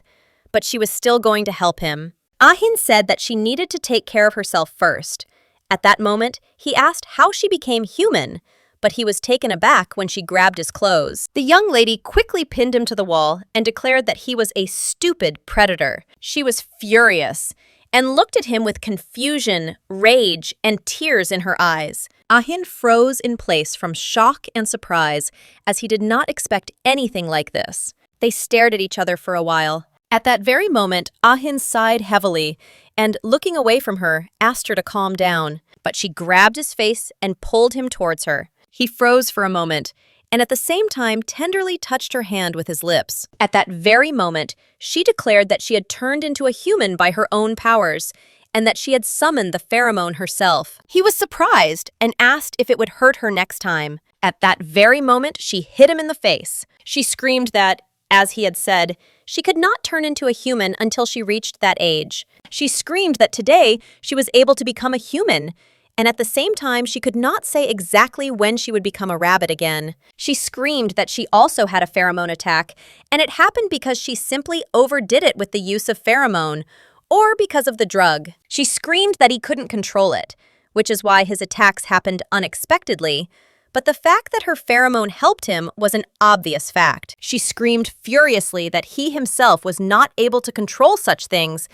but she was still going to help him. Ahin said that she needed to take care of herself first. At that moment, he asked how she became human, but he was taken aback when she grabbed his clothes. The young lady quickly pinned him to the wall and declared that he was a stupid predator. She was furious and looked at him with confusion, rage, and tears in her eyes. Ahin froze in place from shock and surprise, as he did not expect anything like this. They stared at each other for a while. At that very moment, Ahin sighed heavily and, looking away from her, asked her to calm down. But she grabbed his face and pulled him towards her. He froze for a moment, and at the same time tenderly touched her hand with his lips. At that very moment, she declared that she had turned into a human by her own powers, and that she had summoned the pheromone herself. He was surprised and asked if it would hurt her next time. At that very moment, she hit him in the face. She screamed that, as he had said, she could not turn into a human until she reached that age. She screamed that today she was able to become a human, and at the same time, she could not say exactly when she would become a rabbit again. She screamed that she also had a pheromone attack, and it happened because she simply overdid it with the use of pheromone, or because of the drug. She screamed that he couldn't control it, which is why his attacks happened unexpectedly, but the fact that her pheromone helped him was an obvious fact. She screamed furiously that he himself was not able to control such things,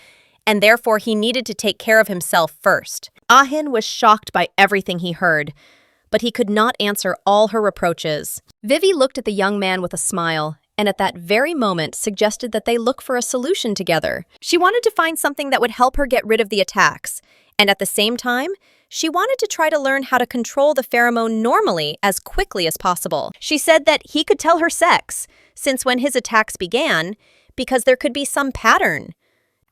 and therefore he needed to take care of himself first. Ahin was shocked by everything he heard, but he could not answer all her reproaches. Vivi looked at the young man with a smile, and at that very moment suggested that they look for a solution together. She wanted to find something that would help her get rid of the attacks, and at the same time, she wanted to try to learn how to control the pheromone normally as quickly as possible. She said that he could tell her sex, since when his attacks began, because there could be some pattern.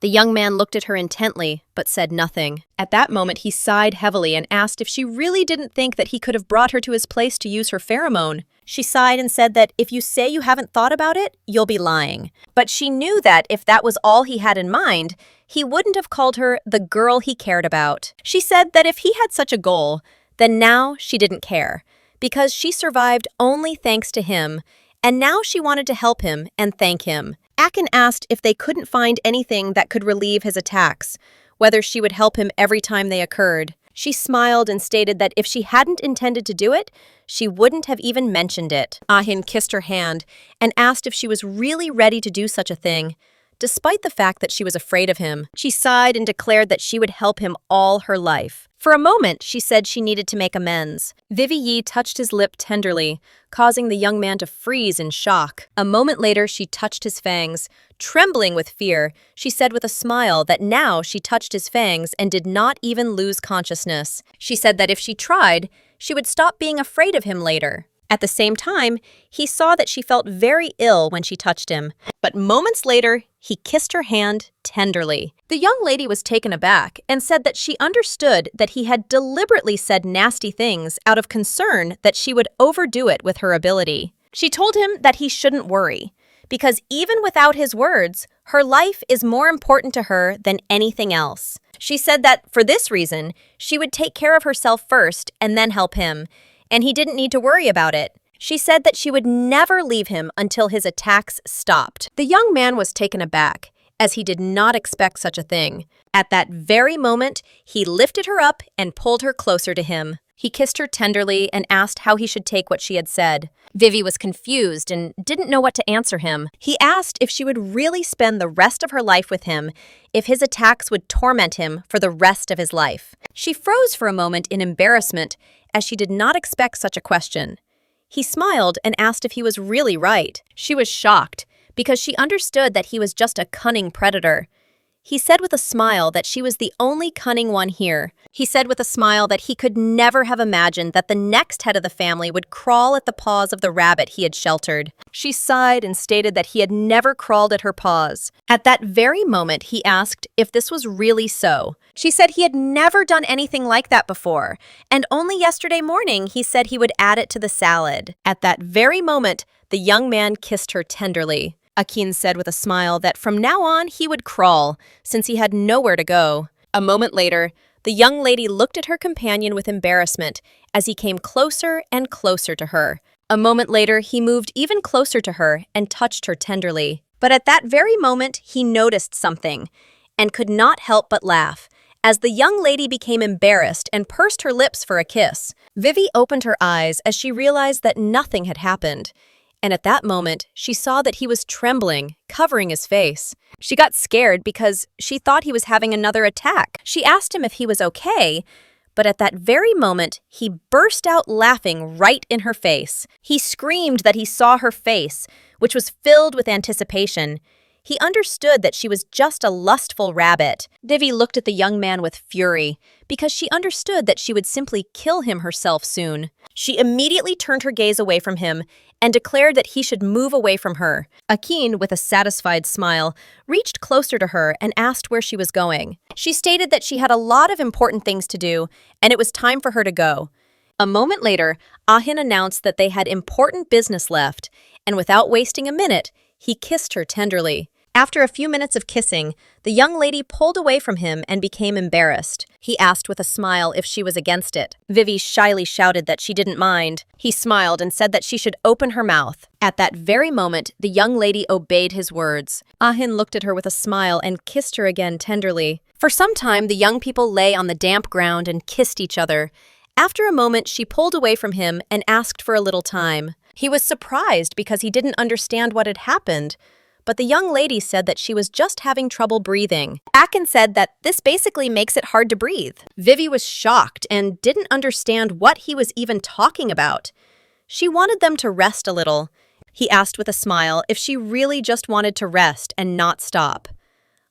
The young man looked at her intently, but said nothing. At that moment, he sighed heavily and asked if she really didn't think that he could have brought her to his place to use her pheromone. She sighed and said that if you say you haven't thought about it, you'll be lying. But she knew that if that was all he had in mind, he wouldn't have called her the girl he cared about. She said that if he had such a goal, then now she didn't care, because she survived only thanks to him, and now she wanted to help him and thank him. Akin asked if they couldn't find anything that could relieve his attacks, whether she would help him every time they occurred. She smiled and stated that if she hadn't intended to do it, she wouldn't have even mentioned it. Ahin kissed her hand and asked if she was really ready to do such a thing, despite the fact that she was afraid of him. She sighed and declared that she would help him all her life. For a moment, she said she needed to make amends. Vivi Yi touched his lip tenderly, causing the young man to freeze in shock. A moment later, she touched his fangs. Trembling with fear, she said with a smile that now she touched his fangs and did not even lose consciousness. She said that if she tried, she would stop being afraid of him later. At the same time, he saw that she felt very ill when she touched him. But moments later, he kissed her hand tenderly. The young lady was taken aback and said that she understood that he had deliberately said nasty things out of concern that she would overdo it with her ability. She told him that he shouldn't worry, because even without his words, her life is more important to her than anything else. She said that for this reason, she would take care of herself first and then help him, and he didn't need to worry about it. She said that she would never leave him until his attacks stopped. The young man was taken aback, as he did not expect such a thing. At that very moment, he lifted her up and pulled her closer to him. He kissed her tenderly and asked how he should take what she had said. Vivi was confused and didn't know what to answer him. He asked if she would really spend the rest of her life with him, if his attacks would torment him for the rest of his life. She froze for a moment in embarrassment, as she did not expect such a question. He smiled and asked if he was really right. She was shocked, because she understood that he was just a cunning predator. He said with a smile that she was the only cunning one here. He said with a smile that he could never have imagined that the next head of the family would crawl at the paws of the rabbit he had sheltered. She sighed and stated that he had never crawled at her paws. At that very moment, he asked if this was really so. She said he had never done anything like that before, and only yesterday morning he said he would add it to the salad. At that very moment, the young man kissed her tenderly. Akin said with a smile that from now on he would crawl, since he had nowhere to go. A moment later, the young lady looked at her companion with embarrassment as he came closer and closer to her. A moment later, he moved even closer to her and touched her tenderly. But at that very moment, he noticed something and could not help but laugh, as the young lady became embarrassed and pursed her lips for a kiss. Vivi opened her eyes as she realized that nothing had happened. And at that moment, she saw that he was trembling, covering his face. She got scared because she thought he was having another attack. She asked him if he was okay, but at that very moment, he burst out laughing right in her face. He screamed that he saw her face, which was filled with anticipation. He understood that she was just a lustful rabbit. Vivi looked at the young man with fury, because she understood that she would simply kill him herself soon. She immediately turned her gaze away from him and declared that he should move away from her. Akin, with a satisfied smile, reached closer to her and asked where she was going. She stated that she had a lot of important things to do, and it was time for her to go. A moment later, Ahin announced that they had important business left, and without wasting a minute, he kissed her tenderly. After a few minutes of kissing, the young lady pulled away from him and became embarrassed. He asked with a smile if she was against it. Vivi shyly shouted that she didn't mind. He smiled and said that she should open her mouth. At that very moment, the young lady obeyed his words. Ahin looked at her with a smile and kissed her again tenderly. For some time, the young people lay on the damp ground and kissed each other. After a moment, she pulled away from him and asked for a little time. He was surprised because he didn't understand what had happened. But the young lady said that she was just having trouble breathing. Akin said that this basically makes it hard to breathe. Vivi was shocked and didn't understand what he was even talking about. She wanted them to rest a little. He asked with a smile if she really just wanted to rest and not stop.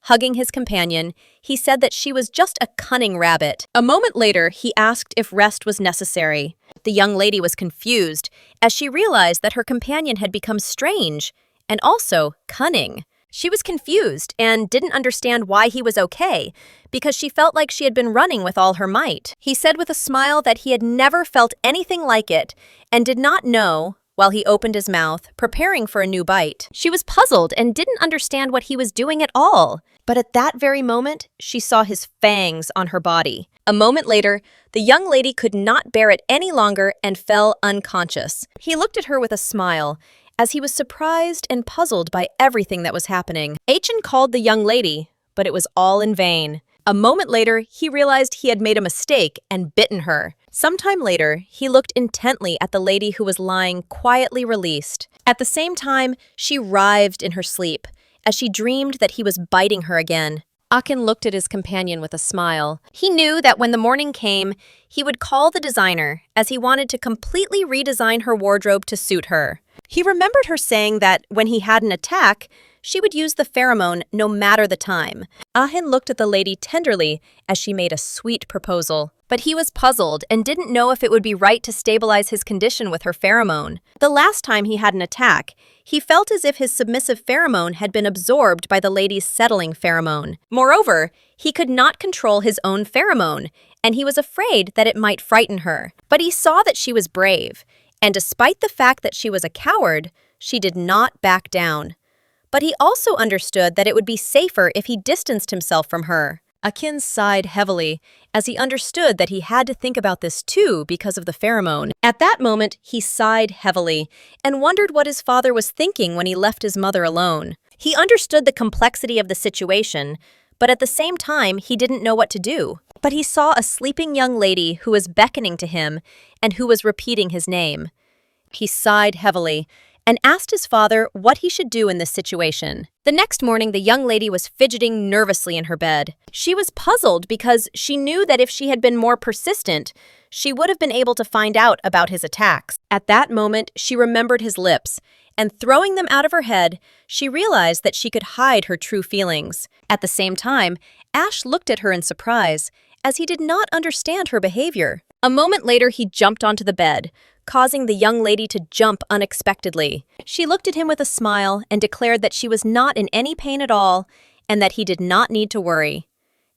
Hugging his companion, he said that she was just a cunning rabbit. A moment later, he asked if rest was necessary. The young lady was confused as she realized that her companion had become strange and also cunning. She was confused and didn't understand why he was okay, because she felt like she had been running with all her might. He said with a smile that he had never felt anything like it and did not know, while he opened his mouth, preparing for a new bite. She was puzzled and didn't understand what he was doing at all. But at that very moment, she saw his fangs on her body. A moment later, the young lady could not bear it any longer and fell unconscious. He looked at her with a smile, as he was surprised and puzzled by everything that was happening. Achin called the young lady, but it was all in vain. A moment later, he realized he had made a mistake and bitten her. Sometime later, he looked intently at the lady who was lying quietly released. At the same time, she writhed in her sleep, as she dreamed that he was biting her again. Akin looked at his companion with a smile. He knew that when the morning came, he would call the designer, as he wanted to completely redesign her wardrobe to suit her. He remembered her saying that when he had an attack, she would use the pheromone no matter the time. Ahin looked at the lady tenderly as she made a sweet proposal. But he was puzzled and didn't know if it would be right to stabilize his condition with her pheromone. The last time he had an attack, he felt as if his submissive pheromone had been absorbed by the lady's settling pheromone. Moreover, he could not control his own pheromone, and he was afraid that it might frighten her. But he saw that she was brave, and despite the fact that she was a coward, she did not back down. But he also understood that it would be safer if he distanced himself from her. Akin sighed heavily, as he understood that he had to think about this too because of the pheromone. At that moment, he sighed heavily and wondered what his father was thinking when he left his mother alone. He understood the complexity of the situation, but at the same time, he didn't know what to do. But he saw a sleeping young lady who was beckoning to him and who was repeating his name. He sighed heavily and asked his father what he should do in this situation. The next morning, the young lady was fidgeting nervously in her bed. She was puzzled because she knew that if she had been more persistent, she would have been able to find out about his attacks. At that moment, she remembered his lips, and throwing them out of her head, she realized that she could hide her true feelings. At the same time, Ash looked at her in surprise, as he did not understand her behavior. A moment later, he jumped onto the bed, causing the young lady to jump unexpectedly. She looked at him with a smile and declared that she was not in any pain at all and that he did not need to worry.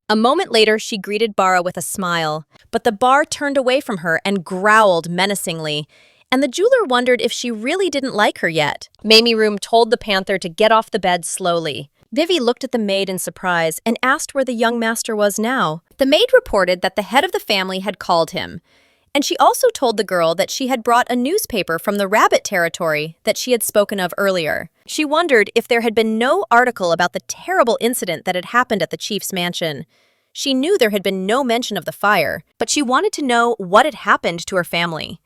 A moment later, she greeted Bara with a smile, but the bar turned away from her and growled menacingly, and the jeweler wondered if she really didn't like her yet. Mamie Room told the panther to get off the bed slowly. Vivi looked at the maid in surprise and asked where the young master was now. The maid reported that the head of the family had called him, and she also told the girl that she had brought a newspaper from the rabbit territory that she had spoken of earlier. She wondered if there had been no article about the terrible incident that had happened at the chief's mansion. She knew there had been no mention of the fire, but she wanted to know what had happened to her family.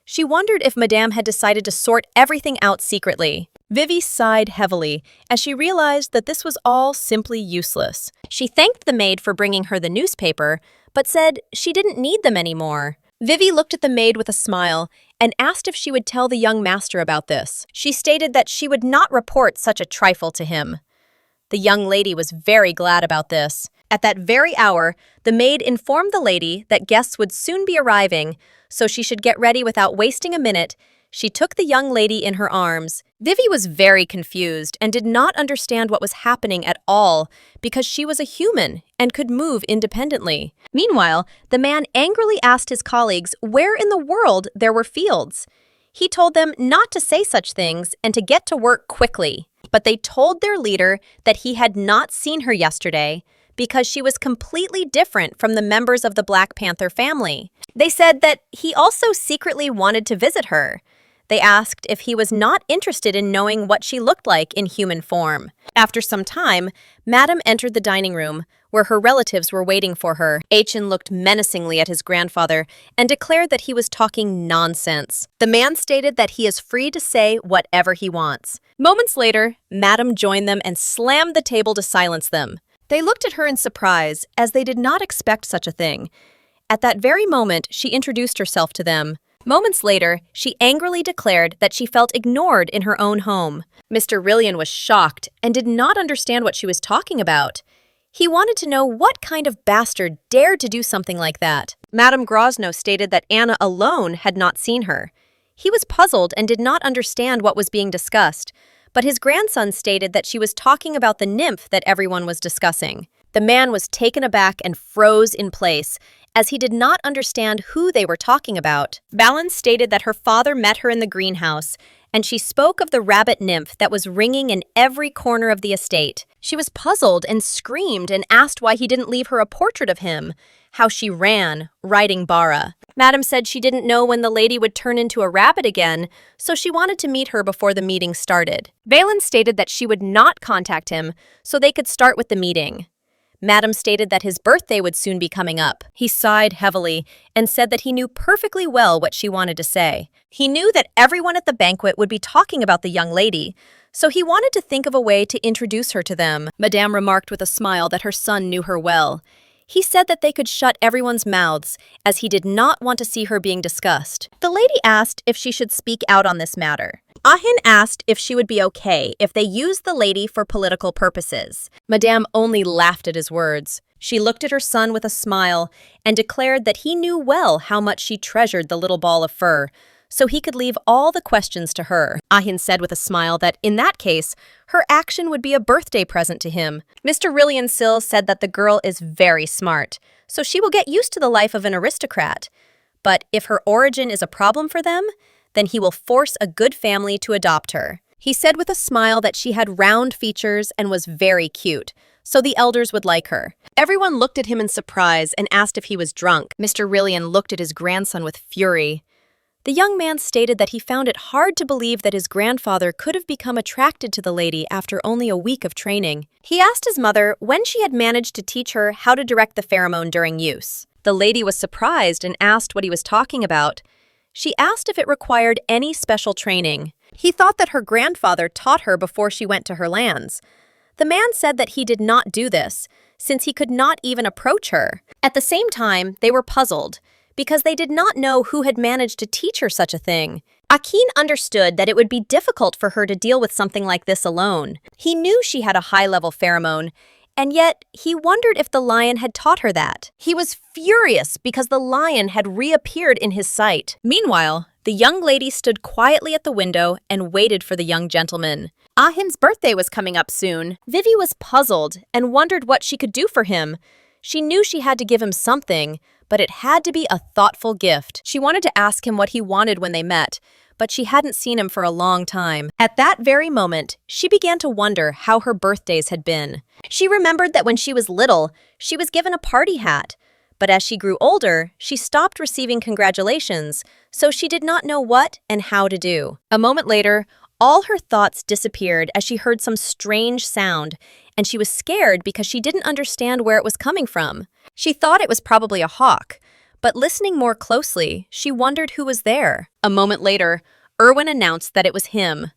She wondered if Madame had decided to sort everything out secretly. Vivi sighed heavily as she realized that this was all simply useless. She thanked the maid for bringing her the newspaper, but said she didn't need them anymore. Vivi looked at the maid with a smile and asked if she would tell the young master about this. She stated that she would not report such a trifle to him. The young lady was very glad about this. At that very hour, the maid informed the lady that guests would soon be arriving, so she should get ready without wasting a minute. She took the young lady in her arms. Vivi was very confused and did not understand what was happening at all because she was a human and could move independently. Meanwhile, the man angrily asked his colleagues where in the world there were fields. He told them not to say such things and to get to work quickly. But they told their leader that he had not seen her yesterday because she was completely different from the members of the Black Panther family. They said that he also secretly wanted to visit her. They asked if he was not interested in knowing what she looked like in human form. After some time, Madame entered the dining room, where her relatives were waiting for her. Achin looked menacingly at his grandfather and declared that he was talking nonsense. The man stated that he is free to say whatever he wants. Moments later, Madame joined them and slammed the table to silence them. They looked at her in surprise, as they did not expect such a thing. At that very moment, she introduced herself to them. Moments later, she angrily declared that she felt ignored in her own home. Mr. Rillian was shocked and did not understand what she was talking about. He wanted to know what kind of bastard dared to do something like that. Madame Grosno stated that Anna alone had not seen her. He was puzzled and did not understand what was being discussed, but his grandson stated that she was talking about the nymph that everyone was discussing. The man was taken aback and froze in place, as he did not understand who they were talking about. Balance stated that her father met her in the greenhouse, and she spoke of the rabbit nymph that was ringing in every corner of the estate. She was puzzled and screamed and asked why he didn't leave her a portrait of him, how she ran, riding Bara. Madame said she didn't know when the lady would turn into a rabbit again, so she wanted to meet her before the meeting started. Valen stated that she would not contact him, so they could start with the meeting. Madame stated that his birthday would soon be coming up. He sighed heavily and said that he knew perfectly well what she wanted to say. He knew that everyone at the banquet would be talking about the young lady, so he wanted to think of a way to introduce her to them. Madame remarked with a smile that her son knew her well. He said that they could shut everyone's mouths, as he did not want to see her being discussed. The lady asked if she should speak out on this matter. Ahin asked if she would be okay if they used the lady for political purposes. Madame only laughed at his words. She looked at her son with a smile and declared that he knew well how much she treasured the little ball of fur, so he could leave all the questions to her. Ahin said with a smile that, in that case, her action would be a birthday present to him. Mr. Rillian-Sill said that the girl is very smart, so she will get used to the life of an aristocrat. But if her origin is a problem for them, then he will force a good family to adopt her. He said with a smile that she had round features and was very cute, so the elders would like her. Everyone looked at him in surprise and asked if he was drunk. Mr. Rillian looked at his grandson with fury. The young man stated that he found it hard to believe that his grandfather could have become attracted to the lady after only a week of training. He asked his mother when she had managed to teach her how to direct the pheromone during use. The lady was surprised and asked what he was talking about. She asked if it required any special training. He thought that her grandfather taught her before she went to her lands. The man said that he did not do this, since he could not even approach her. At the same time, they were puzzled, because they did not know who had managed to teach her such a thing. Akin understood that it would be difficult for her to deal with something like this alone. He knew she had a high-level pheromone, and yet he wondered if the lion had taught her that. He was furious because the lion had reappeared in his sight. Meanwhile, the young lady stood quietly at the window and waited for the young gentleman. Ahin's birthday was coming up soon. Vivi was puzzled and wondered what she could do for him. She knew she had to give him something, but it had to be a thoughtful gift. She wanted to ask him what he wanted when they met, but she hadn't seen him for a long time. At that very moment, she began to wonder how her birthdays had been. She remembered that when she was little, she was given a party hat. But as she grew older, she stopped receiving congratulations, so she did not know what and how to do. A moment later, all her thoughts disappeared as she heard some strange sound, and she was scared because she didn't understand where it was coming from. She thought it was probably a hawk, but listening more closely, she wondered who was there. A moment later, Erwin announced that it was him.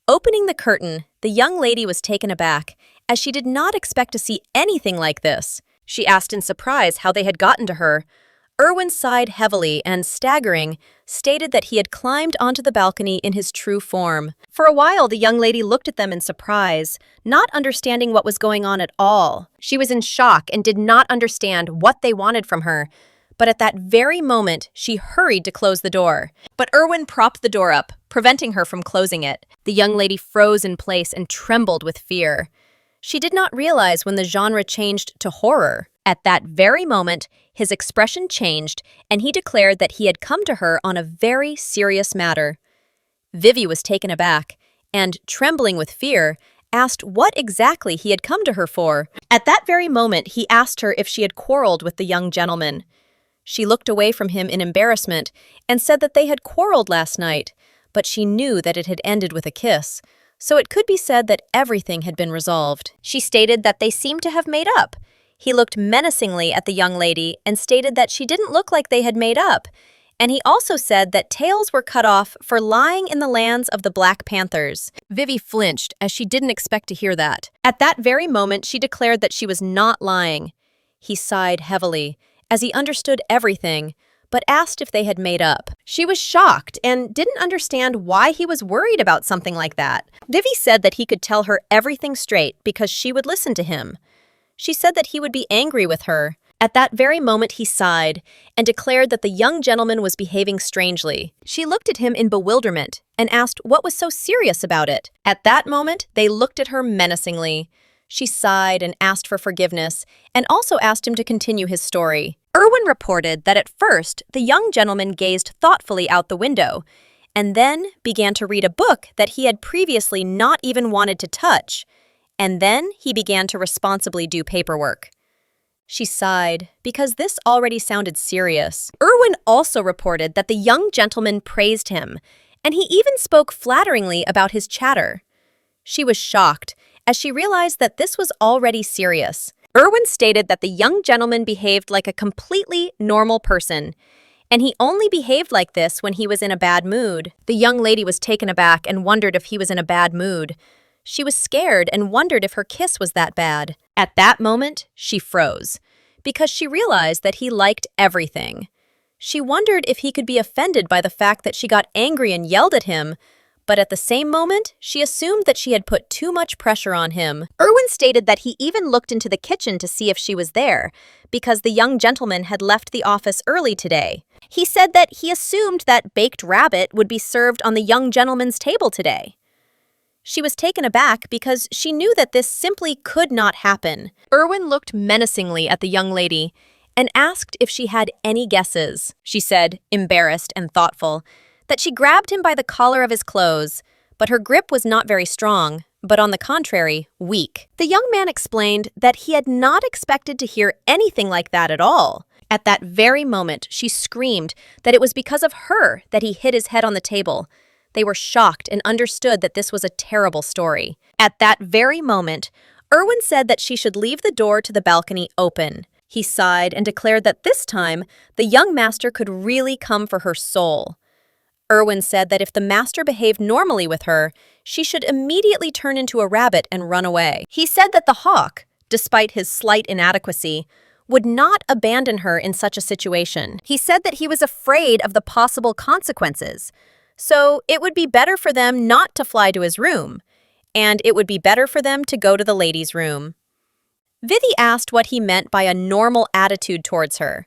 Opening the curtain, the young lady was taken aback, as she did not expect to see anything like this. She asked in surprise how they had gotten to her. Erwin sighed heavily and, staggering, stated that he had climbed onto the balcony in his true form. For a while, the young lady looked at them in surprise, not understanding what was going on at all. She was in shock and did not understand what they wanted from her. But at that very moment, she hurried to close the door. But Erwin propped the door up, preventing her from closing it. The young lady froze in place and trembled with fear. She did not realize when the genre changed to horror. At that very moment, his expression changed, and he declared that he had come to her on a very serious matter. Vivi was taken aback, and, trembling with fear, asked what exactly he had come to her for. At that very moment, he asked her if she had quarreled with the young gentleman. She looked away from him in embarrassment and said that they had quarreled last night, but she knew that it had ended with a kiss, so it could be said that everything had been resolved. She stated that they seemed to have made up. He looked menacingly at the young lady and stated that she didn't look like they had made up, and he also said that tails were cut off for lying in the lands of the Black Panthers. Vivi flinched, as she didn't expect to hear that. At that very moment, she declared that she was not lying. He sighed heavily, as he understood everything, but asked if they had made up. She was shocked and didn't understand why he was worried about something like that. Vivi said that he could tell her everything straight because she would listen to him. She said that he would be angry with her. At that very moment, he sighed and declared that the young gentleman was behaving strangely. She looked at him in bewilderment and asked what was so serious about it. At that moment, they looked at her menacingly. She sighed and asked for forgiveness, and also asked him to continue his story. Erwin reported that at first, the young gentleman gazed thoughtfully out the window, and then began to read a book that he had previously not even wanted to touch. And then he began to responsibly do paperwork. She sighed, because this already sounded serious. Erwin also reported that the young gentleman praised him, and he even spoke flatteringly about his chatter. She was shocked, as she realized that this was already serious. Erwin stated that the young gentleman behaved like a completely normal person, and he only behaved like this when he was in a bad mood. The young lady was taken aback and wondered if he was in a bad mood, She was scared and wondered if her kiss was that bad. At that moment, she froze, because she realized that he liked everything. She wondered if he could be offended by the fact that she got angry and yelled at him, but at the same moment, she assumed that she had put too much pressure on him. Erwin stated that he even looked into the kitchen to see if she was there, because the young gentleman had left the office early today. He said that he assumed that baked rabbit would be served on the young gentleman's table today. She was taken aback because she knew that this simply could not happen. Erwin looked menacingly at the young lady and asked if she had any guesses. She said, embarrassed and thoughtful, that she grabbed him by the collar of his clothes, but her grip was not very strong, but on the contrary, weak. The young man explained that he had not expected to hear anything like that at all. At that very moment, she screamed that it was because of her that he hit his head on the table. They were shocked and understood that this was a terrible story. At that very moment, Erwin said that she should leave the door to the balcony open. He sighed and declared that this time, the young master could really come for her soul. Erwin said that if the master behaved normally with her, she should immediately turn into a rabbit and run away. He said that the hawk, despite his slight inadequacy, would not abandon her in such a situation. He said that he was afraid of the possible consequences, so it would be better for them not to fly to his room, and it would be better for them to go to the ladies' room. Vivi asked what he meant by a normal attitude towards her.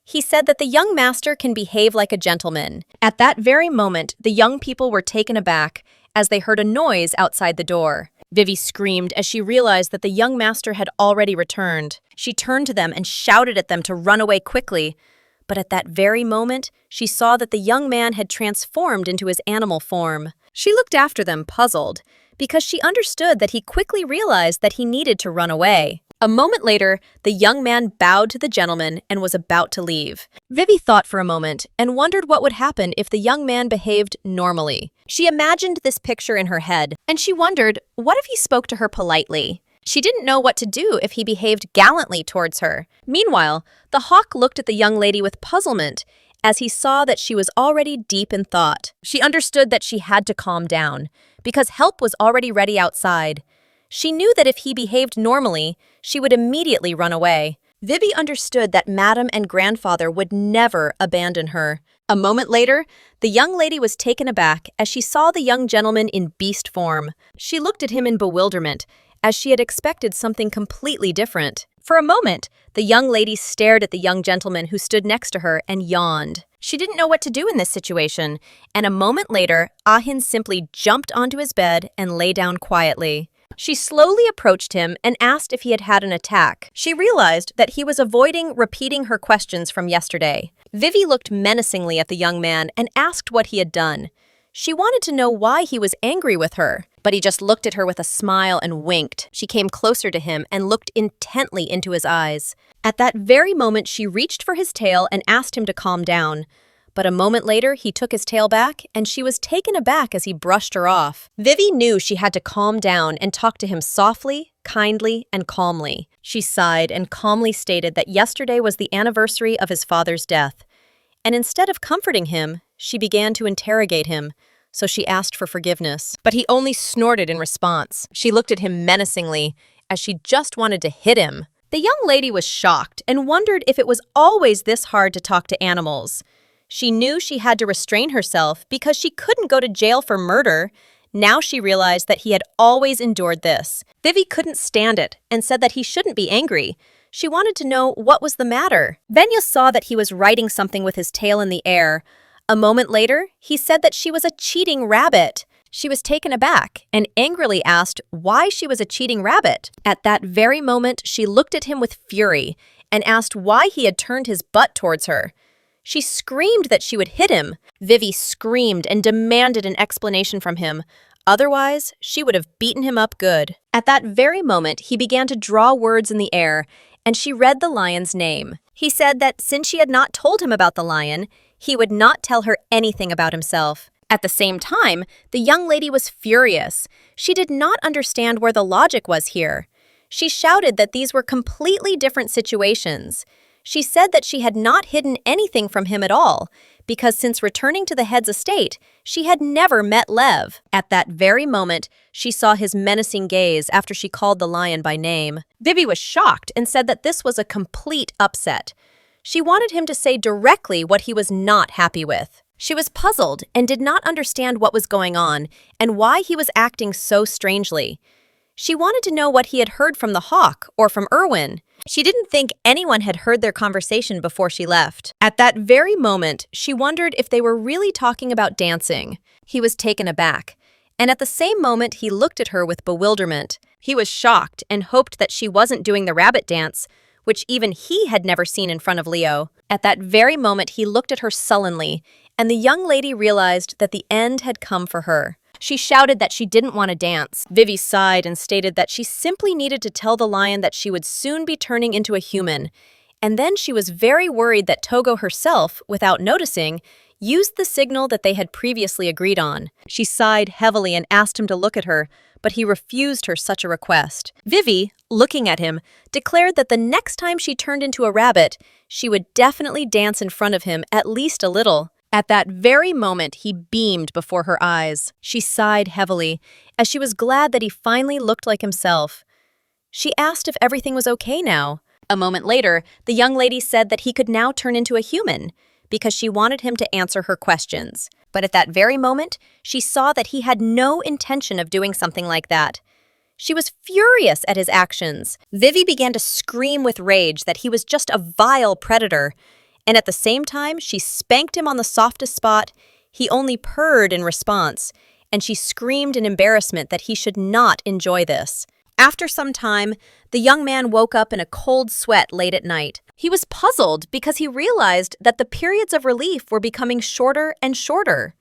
He said that the young master can behave like a gentleman. At that very moment, the young people were taken aback as they heard a noise outside the door. Vivi screamed as she realized that the young master had already returned. She turned to them and shouted at them to run away quickly. But at that very moment, she saw that the young man had transformed into his animal form. She looked after them, puzzled, because she understood that he quickly realized that he needed to run away. A moment later, the young man bowed to the gentleman and was about to leave. Vivi thought for a moment and wondered what would happen if the young man behaved normally. She imagined this picture in her head, and she wondered, what if he spoke to her politely? She didn't know what to do if he behaved gallantly towards her. Meanwhile, the hawk looked at the young lady with puzzlement as he saw that she was already deep in thought. She understood that she had to calm down, because help was already ready outside. She knew that if he behaved normally, she would immediately run away. Vivi understood that Madame and Grandfather would never abandon her. A moment later, the young lady was taken aback as she saw the young gentleman in beast form. She looked at him in bewilderment, as she had expected something completely different. For a moment, the young lady stared at the young gentleman who stood next to her and yawned. She didn't know what to do in this situation, and a moment later, Ahin simply jumped onto his bed and lay down quietly. She slowly approached him and asked if he had had an attack. She realized that he was avoiding repeating her questions from yesterday. Vivi looked menacingly at the young man and asked what he had done. She wanted to know why he was angry with her, but he just looked at her with a smile and winked. She came closer to him and looked intently into his eyes. At that very moment, she reached for his tail and asked him to calm down. But a moment later, he took his tail back, and she was taken aback as he brushed her off. Vivi knew she had to calm down and talk to him softly, kindly, and calmly. She sighed and calmly stated that yesterday was the anniversary of his father's death. And instead of comforting him, she began to interrogate him, so she asked for forgiveness. But he only snorted in response. She looked at him menacingly, as she just wanted to hit him. The young lady was shocked and wondered if it was always this hard to talk to animals. She knew she had to restrain herself because she couldn't go to jail for murder. Now she realized that he had always endured this. Vivi couldn't stand it and said that he shouldn't be angry. She wanted to know what was the matter. Venya saw that he was writing something with his tail in the air. A moment later, he said that she was a cheating rabbit. She was taken aback and angrily asked why she was a cheating rabbit. At that very moment, she looked at him with fury and asked why he had turned his butt towards her. She screamed that she would hit him. Vivi screamed and demanded an explanation from him. Otherwise, she would have beaten him up good. At that very moment, he began to draw words in the air, and she read the lion's name. He said that since she had not told him about the lion, he would not tell her anything about himself. At the same time, the young lady was furious. She did not understand where the logic was here. She shouted that these were completely different situations. She said that she had not hidden anything from him at all, because since returning to the head's estate, she had never met Lev. At that very moment, she saw his menacing gaze after she called the lion by name. Vivi was shocked and said that this was a complete upset. She wanted him to say directly what he was not happy with. She was puzzled and did not understand what was going on and why he was acting so strangely. She wanted to know what he had heard from the hawk or from Erwin. She didn't think anyone had heard their conversation before she left. At that very moment, she wondered if they were really talking about dancing. He was taken aback, and at the same moment he looked at her with bewilderment. He was shocked and hoped that she wasn't doing the rabbit dance, which even he had never seen in front of Leo. At that very moment he looked at her sullenly, and the young lady realized that the end had come for her. She shouted that she didn't want to dance. Vivi sighed and stated that she simply needed to tell the lion that she would soon be turning into a human. And then she was very worried that Togo herself, without noticing, used the signal that they had previously agreed on. She sighed heavily and asked him to look at her, but he refused her such a request. Vivi, looking at him, declared that the next time she turned into a rabbit, she would definitely dance in front of him at least a little. At that very moment, he beamed before her eyes. She sighed heavily, as she was glad that he finally looked like himself. She asked if everything was okay now. A moment later, the young lady said that he could now turn into a human, because she wanted him to answer her questions. But at that very moment, she saw that he had no intention of doing something like that. She was furious at his actions. Vivi began to scream with rage that he was just a vile predator. And at the same time, she spanked him on the softest spot. He only purred in response, and she screamed in embarrassment that he should not enjoy this. After some time, the young man woke up in a cold sweat late at night. He was puzzled because he realized that the periods of relief were becoming shorter and shorter.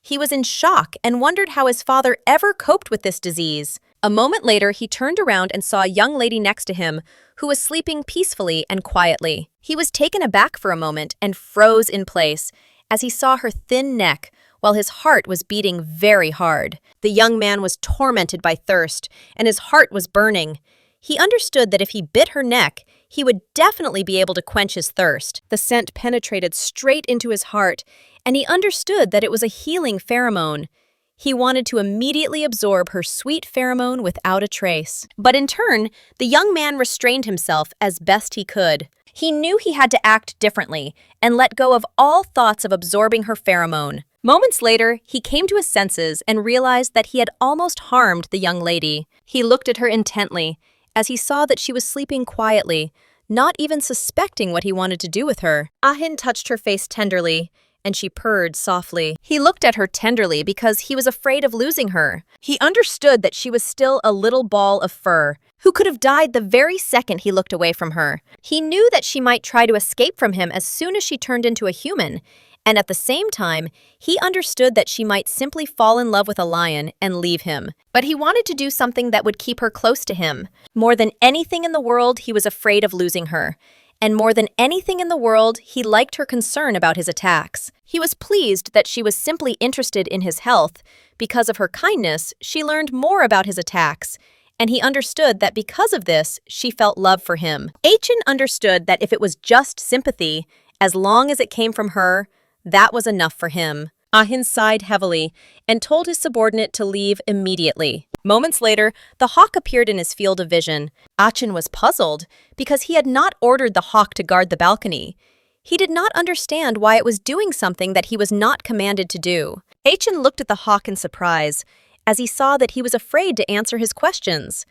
He was in shock and wondered how his father ever coped with this disease. A moment later, he turned around and saw a young lady next to him who was sleeping peacefully and quietly. He was taken aback for a moment and froze in place as he saw her thin neck while his heart was beating very hard. The young man was tormented by thirst, and his heart was burning. He understood that if he bit her neck, he would definitely be able to quench his thirst. The scent penetrated straight into his heart, and he understood that it was a healing pheromone. He wanted to immediately absorb her sweet pheromone without a trace. But in turn, the young man restrained himself as best he could. He knew he had to act differently and let go of all thoughts of absorbing her pheromone. Moments later, he came to his senses and realized that he had almost harmed the young lady. He looked at her intently as he saw that she was sleeping quietly, not even suspecting what he wanted to do with her. Ahin touched her face tenderly, and she purred softly. He looked at her tenderly because he was afraid of losing her. He understood that she was still a little ball of fur, who could have died the very second he looked away from her. He knew that she might try to escape from him as soon as she turned into a human, and at the same time, he understood that she might simply fall in love with a lion and leave him. But he wanted to do something that would keep her close to him. More than anything in the world, he was afraid of losing her. And more than anything in the world, he liked her concern about his attacks. He was pleased that she was simply interested in his health. Because of her kindness, she learned more about his attacks, and he understood that because of this, she felt love for him. Achin understood that if it was just sympathy, as long as it came from her, that was enough for him. Ahin sighed heavily and told his subordinate to leave immediately. Moments later, the hawk appeared in his field of vision. Achin was puzzled because he had not ordered the hawk to guard the balcony. He did not understand why it was doing something that he was not commanded to do. Achin looked at the hawk in surprise as he saw that he was afraid to answer his questions.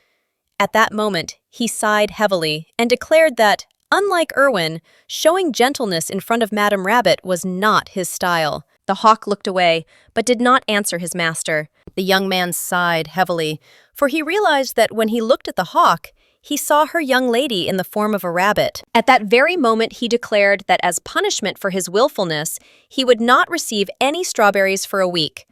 At that moment, he sighed heavily and declared that, unlike Erwin, showing gentleness in front of Madame Rabbit was not his style. The hawk looked away, but did not answer his master. The young man sighed heavily, for he realized that when he looked at the hawk, he saw her young lady in the form of a rabbit. At that very moment, he declared that as punishment for his willfulness, he would not receive any strawberries for a week.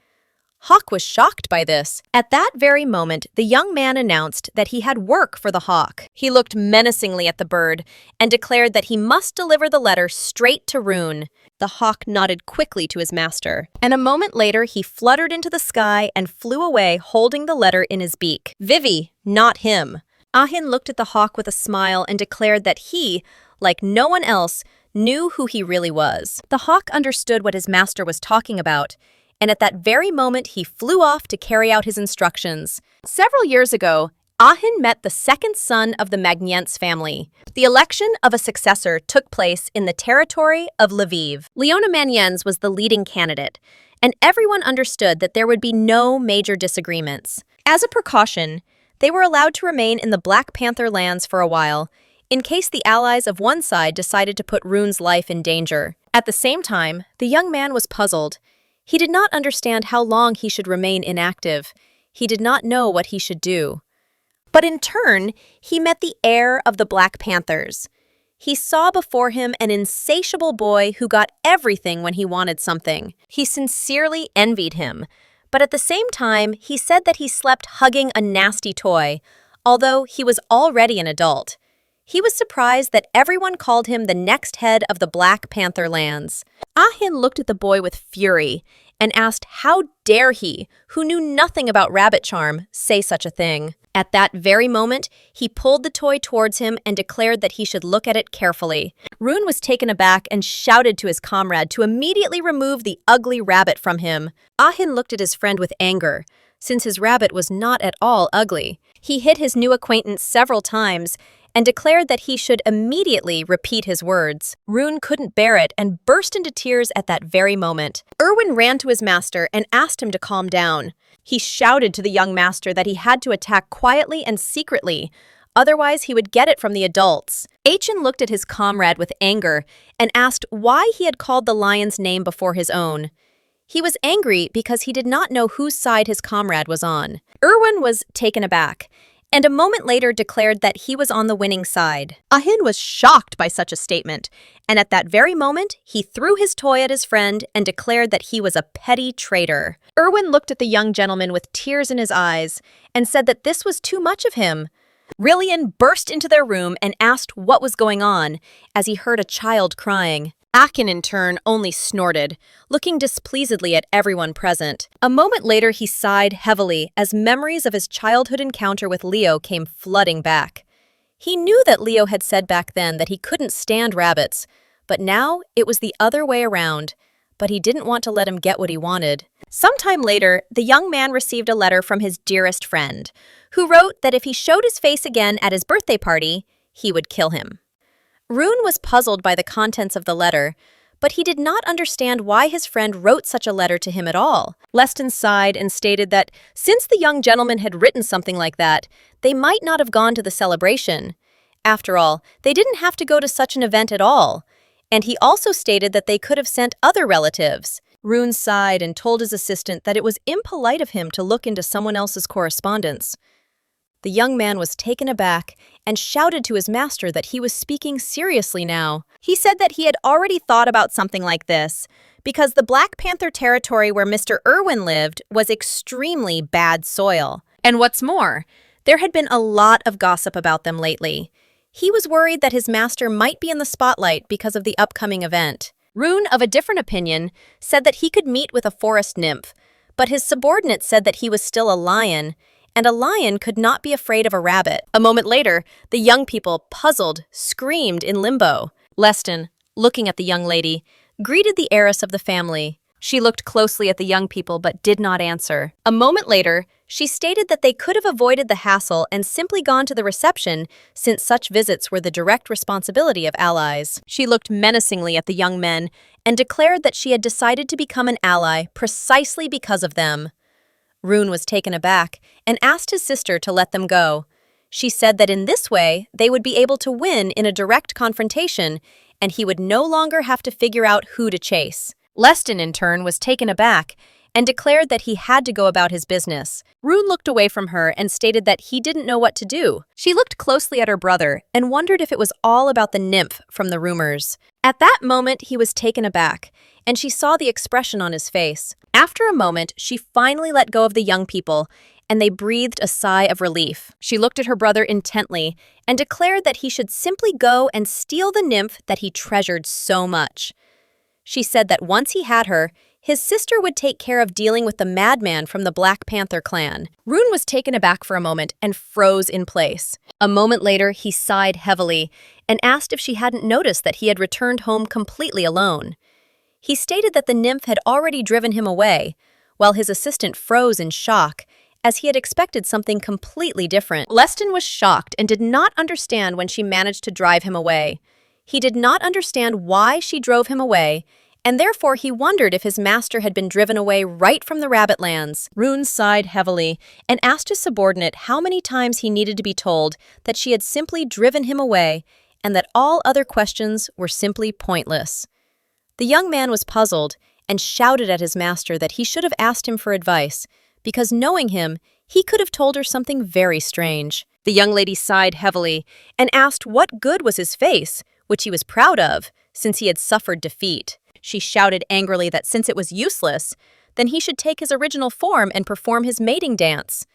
Hawk was shocked by this. At that very moment, the young man announced that he had work for the hawk. He looked menacingly at the bird and declared that he must deliver the letter straight to Rune. The hawk nodded quickly to his master, and a moment later he fluttered into the sky and flew away holding the letter in his beak. Vivi, not him. Ahin looked at the hawk with a smile and declared that he, like no one else, knew who he really was. The hawk understood what his master was talking about, and at that very moment he flew off to carry out his instructions. Several years ago, Ahin met the second son of the Magnients family. The election of a successor took place in the territory of Lviv. Leona Magnients was the leading candidate, and everyone understood that there would be no major disagreements. As a precaution, they were allowed to remain in the Black Panther lands for a while, in case the allies of one side decided to put Rune's life in danger. At the same time, the young man was puzzled. He did not understand how long he should remain inactive. He did not know what he should do. But in turn, he met the heir of the Black Panthers. He saw before him an insatiable boy who got everything when he wanted something. He sincerely envied him, but at the same time, he said that he slept hugging a nasty toy, although he was already an adult. He was surprised that everyone called him the next head of the Black Panther lands. Ahin looked at the boy with fury and asked how dare he, who knew nothing about rabbit charm, say such a thing. At that very moment, he pulled the toy towards him and declared that he should look at it carefully. Rune was taken aback and shouted to his comrade to immediately remove the ugly rabbit from him. Ahin looked at his friend with anger, since his rabbit was not at all ugly. He hit his new acquaintance several times and declared that he should immediately repeat his words. Rune couldn't bear it and burst into tears at that very moment. Erwin ran to his master and asked him to calm down. He shouted to the young master that he had to attack quietly and secretly, otherwise he would get it from the adults. Achin looked at his comrade with anger and asked why he had called the lion's name before his own. He was angry because he did not know whose side his comrade was on. Erwin was taken aback, and a moment later declared that he was on the winning side. Ahin was shocked by such a statement, and at that very moment, he threw his toy at his friend and declared that he was a petty traitor. Erwin looked at the young gentleman with tears in his eyes and said that this was too much of him. Rillian burst into their room and asked what was going on, as he heard a child crying. Akin, in turn, only snorted, looking displeasedly at everyone present. A moment later, he sighed heavily as memories of his childhood encounter with Leo came flooding back. He knew that Leo had said back then that he couldn't stand rabbits, but now it was the other way around. But he didn't want to let him get what he wanted. Sometime later, the young man received a letter from his dearest friend, who wrote that if he showed his face again at his birthday party, he would kill him. Rune was puzzled by the contents of the letter, but he did not understand why his friend wrote such a letter to him at all. Leston sighed and stated that since the young gentleman had written something like that, they might not have gone to the celebration. After all, they didn't have to go to such an event at all. And he also stated that they could have sent other relatives. Rune sighed and told his assistant that it was impolite of him to look into someone else's correspondence. The young man was taken aback and shouted to his master that he was speaking seriously now. He said that he had already thought about something like this, because the Black Panther territory where Mr. Erwin lived was extremely bad soil. And what's more, there had been a lot of gossip about them lately. He was worried that his master might be in the spotlight because of the upcoming event. Rune, of a different opinion, said that he could meet with a forest nymph, but his subordinate said that he was still a lion, and a lion could not be afraid of a rabbit. A moment later, the young people, puzzled, screamed in limbo. Leston, looking at the young lady, greeted the heiress of the family. She looked closely at the young people but did not answer. A moment later, she stated that they could have avoided the hassle and simply gone to the reception, since such visits were the direct responsibility of allies. She looked menacingly at the young men and declared that she had decided to become an ally precisely because of them. Rune was taken aback and asked his sister to let them go. She said that in this way, they would be able to win in a direct confrontation, and he would no longer have to figure out who to chase. Leston, in turn, was taken aback and declared that he had to go about his business. Rune looked away from her and stated that he didn't know what to do. She looked closely at her brother and wondered if it was all about the nymph from the rumors. At that moment, he was taken aback, and she saw the expression on his face. After a moment, she finally let go of the young people, and they breathed a sigh of relief. She looked at her brother intently and declared that he should simply go and steal the nymph that he treasured so much. She said that once he had her, his sister would take care of dealing with the madman from the Black Panther clan. Rune was taken aback for a moment and froze in place. A moment later, he sighed heavily and asked if she hadn't noticed that he had returned home completely alone. He stated that the nymph had already driven him away, while his assistant froze in shock, as he had expected something completely different. Leston was shocked and did not understand when she managed to drive him away. He did not understand why she drove him away, and therefore he wondered if his master had been driven away right from the Rabbit Lands. Rune sighed heavily and asked his subordinate how many times he needed to be told that she had simply driven him away and that all other questions were simply pointless. The young man was puzzled and shouted at his master that he should have asked him for advice, because knowing him, he could have told her something very strange. The young lady sighed heavily and asked what good was his face, which he was proud of, since he had suffered defeat. She shouted angrily that since it was useless, then he should take his original form and perform his mating dance.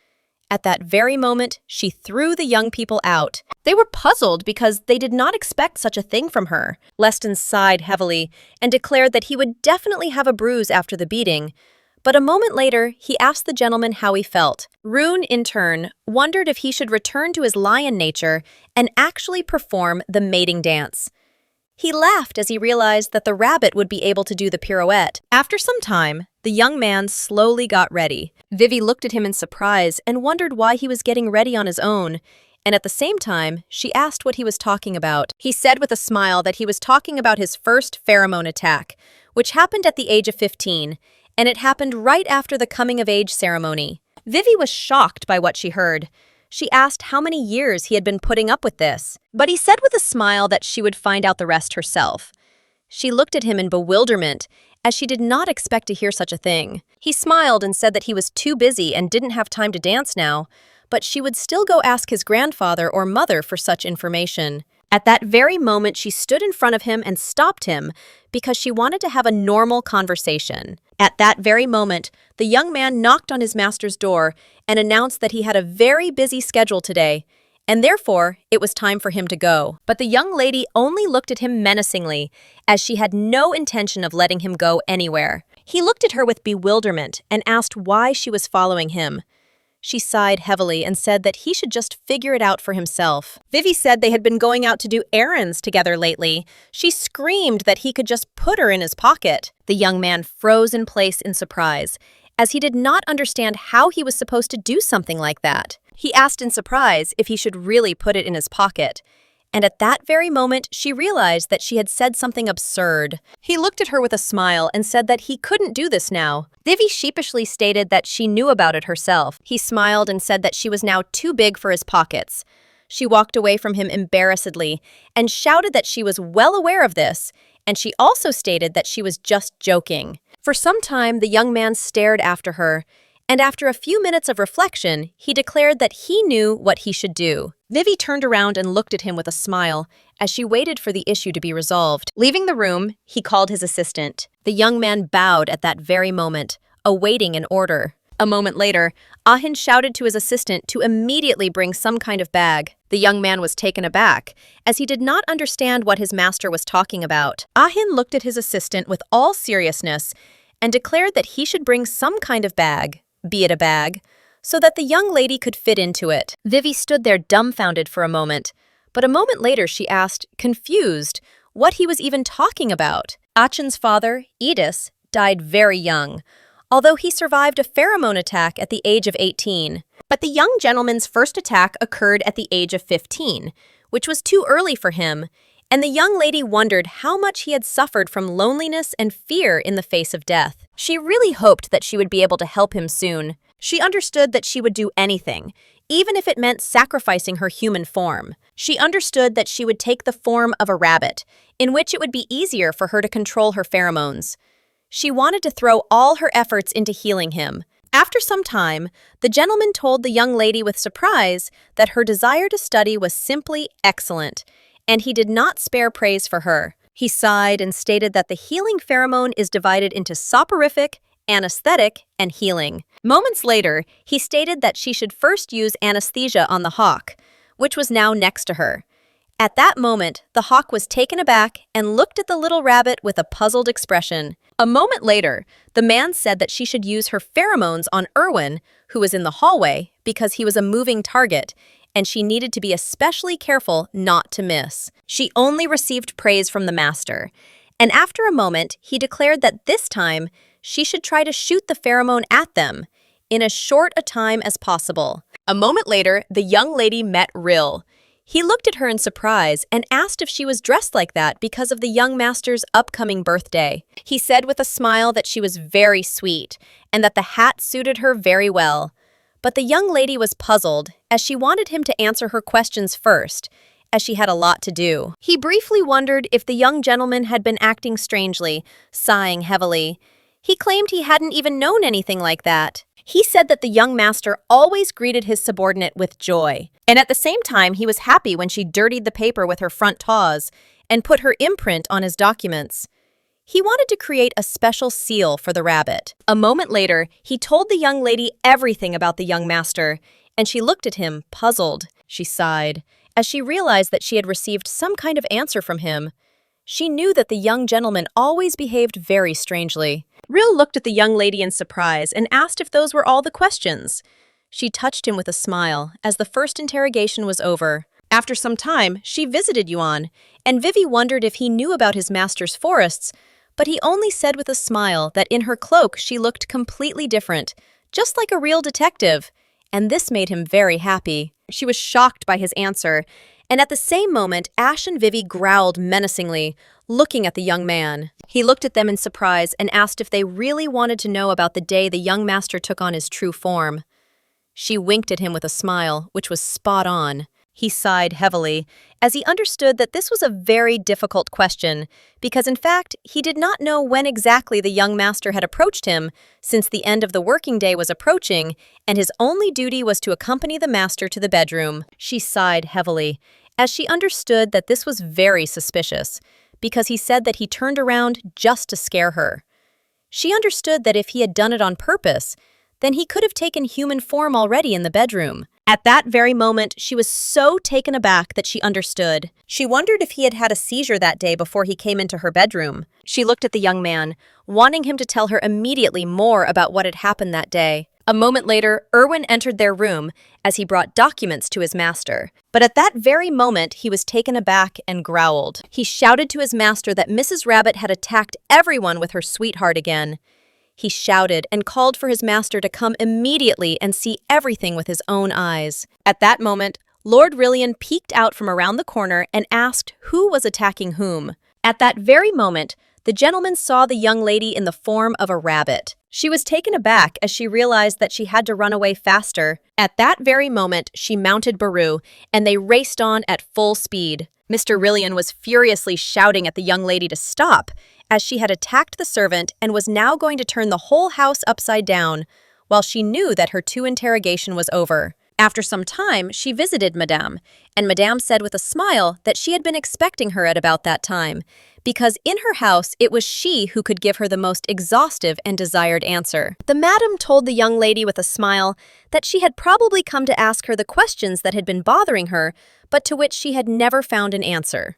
At that very moment, she threw the young people out. They were puzzled because they did not expect such a thing from her. Leston sighed heavily and declared that he would definitely have a bruise after the beating, but a moment later, he asked the gentleman how he felt. Rune, in turn, wondered if he should return to his lion nature and actually perform the mating dance. He laughed as he realized that the rabbit would be able to do the pirouette. After some time, the young man slowly got ready. Vivi looked at him in surprise and wondered why he was getting ready on his own, and at the same time, she asked what he was talking about. He said with a smile that he was talking about his first pheromone attack, which happened at the age of 15, and it happened right after the coming-of-age ceremony. Vivi was shocked by what she heard. She asked how many years he had been putting up with this, but he said with a smile that she would find out the rest herself. She looked at him in bewilderment, as she did not expect to hear such a thing. He smiled and said that he was too busy and didn't have time to dance now, but she would still go ask his grandfather or mother for such information. At that very moment, she stood in front of him and stopped him because she wanted to have a normal conversation. At that very moment, the young man knocked on his master's door and announced that he had a very busy schedule today, and therefore it was time for him to go. But the young lady only looked at him menacingly, as she had no intention of letting him go anywhere. He looked at her with bewilderment and asked why she was following him. She sighed heavily and said that he should just figure it out for himself. Vivi said they had been going out to do errands together lately. She screamed that he could just put her in his pocket. The young man froze in place in surprise, as he did not understand how he was supposed to do something like that. He asked in surprise if he should really put it in his pocket. And at that very moment, she realized that she had said something absurd. He looked at her with a smile and said that he couldn't do this now. Vivi sheepishly stated that she knew about it herself. He smiled and said that she was now too big for his pockets. She walked away from him embarrassedly and shouted that she was well aware of this, and she also stated that she was just joking. For some time, the young man stared after her, and after a few minutes of reflection, he declared that he knew what he should do. Vivi turned around and looked at him with a smile as she waited for the issue to be resolved. Leaving the room, he called his assistant. The young man bowed at that very moment, awaiting an order. A moment later, Ahin shouted to his assistant to immediately bring some kind of bag. The young man was taken aback, as he did not understand what his master was talking about. Ahin looked at his assistant with all seriousness and declared that he should bring some kind of bag, be it a bag, so that the young lady could fit into it. Vivi stood there dumbfounded for a moment, but a moment later she asked, confused, what he was even talking about. Achin's father, Edis, died very young, although he survived a pheromone attack at the age of 18. But the young gentleman's first attack occurred at the age of 15, which was too early for him, and the young lady wondered how much he had suffered from loneliness and fear in the face of death. She really hoped that she would be able to help him soon. She understood that she would do anything, even if it meant sacrificing her human form. She understood that she would take the form of a rabbit, in which it would be easier for her to control her pheromones. She wanted to throw all her efforts into healing him. After some time, the gentleman told the young lady with surprise that her desire to study was simply excellent, and he did not spare praise for her. He sighed and stated that the healing pheromone is divided into soporific, anesthetic, and healing. Moments later, he stated that she should first use anesthesia on the hawk, which was now next to her, At that moment, the hawk was taken aback and looked at the little rabbit with a puzzled expression. A moment later, the man said that she should use her pheromones on Erwin, who was in the hallway, because he was a moving target, and she needed to be especially careful not to miss. She only received praise from the master, and after a moment, he declared that this time, she should try to shoot the pheromone at them, in as short a time as possible. A moment later, the young lady met Rill. He looked at her in surprise and asked if she was dressed like that because of the young master's upcoming birthday. He said with a smile that she was very sweet and that the hat suited her very well. But the young lady was puzzled, as she wanted him to answer her questions first, as she had a lot to do. He briefly wondered if the young gentleman had been acting strangely, sighing heavily. He claimed he hadn't even known anything like that. He said that the young master always greeted his subordinate with joy, and at the same time he was happy when she dirtied the paper with her front paws and put her imprint on his documents. He wanted to create a special seal for the rabbit. A moment later, he told the young lady everything about the young master, and she looked at him, puzzled. She sighed, as she realized that she had received some kind of answer from him. She knew that the young gentleman always behaved very strangely. Rill looked at the young lady in surprise and asked if those were all the questions. She touched him with a smile as the first interrogation was over. After some time, she visited Yuan, and Vivi wondered if he knew about his master's forests, but he only said with a smile that in her cloak she looked completely different, just like a real detective, and this made him very happy. She was shocked by his answer, and at the same moment, Ash and Vivi growled menacingly, looking at the young man. He looked at them in surprise and asked if they really wanted to know about the day the young master took on his true form. She winked at him with a smile, which was spot on. He sighed heavily, as he understood that this was a very difficult question, because in fact, he did not know when exactly the young master had approached him, since the end of the working day was approaching, and his only duty was to accompany the master to the bedroom. She sighed heavily, as she understood that this was very suspicious, because he said that he turned around just to scare her. She understood that if he had done it on purpose, then he could have taken human form already in the bedroom. At that very moment, she was so taken aback that she understood. She wondered if he had had a seizure that day before he came into her bedroom. She looked at the young man, wanting him to tell her immediately more about what had happened that day. A moment later, Erwin entered their room as he brought documents to his master. But at that very moment, he was taken aback and growled. He shouted to his master that Mrs. Rabbit had attacked everyone with her sweetheart again. He shouted and called for his master to come immediately and see everything with his own eyes. At that moment, Lord Rillian peeked out from around the corner and asked who was attacking whom. At that very moment, the gentleman saw the young lady in the form of a rabbit. She was taken aback as she realized that she had to run away faster. At that very moment, she mounted Baru, and they raced on at full speed. Mr. Rillian was furiously shouting at the young lady to stop, as she had attacked the servant and was now going to turn the whole house upside down, while she knew that her interrogation was over. After some time, she visited Madame, and Madame said with a smile that she had been expecting her at about that time, because in her house it was she who could give her the most exhaustive and desired answer. The madam told the young lady with a smile that she had probably come to ask her the questions that had been bothering her, but to which she had never found an answer.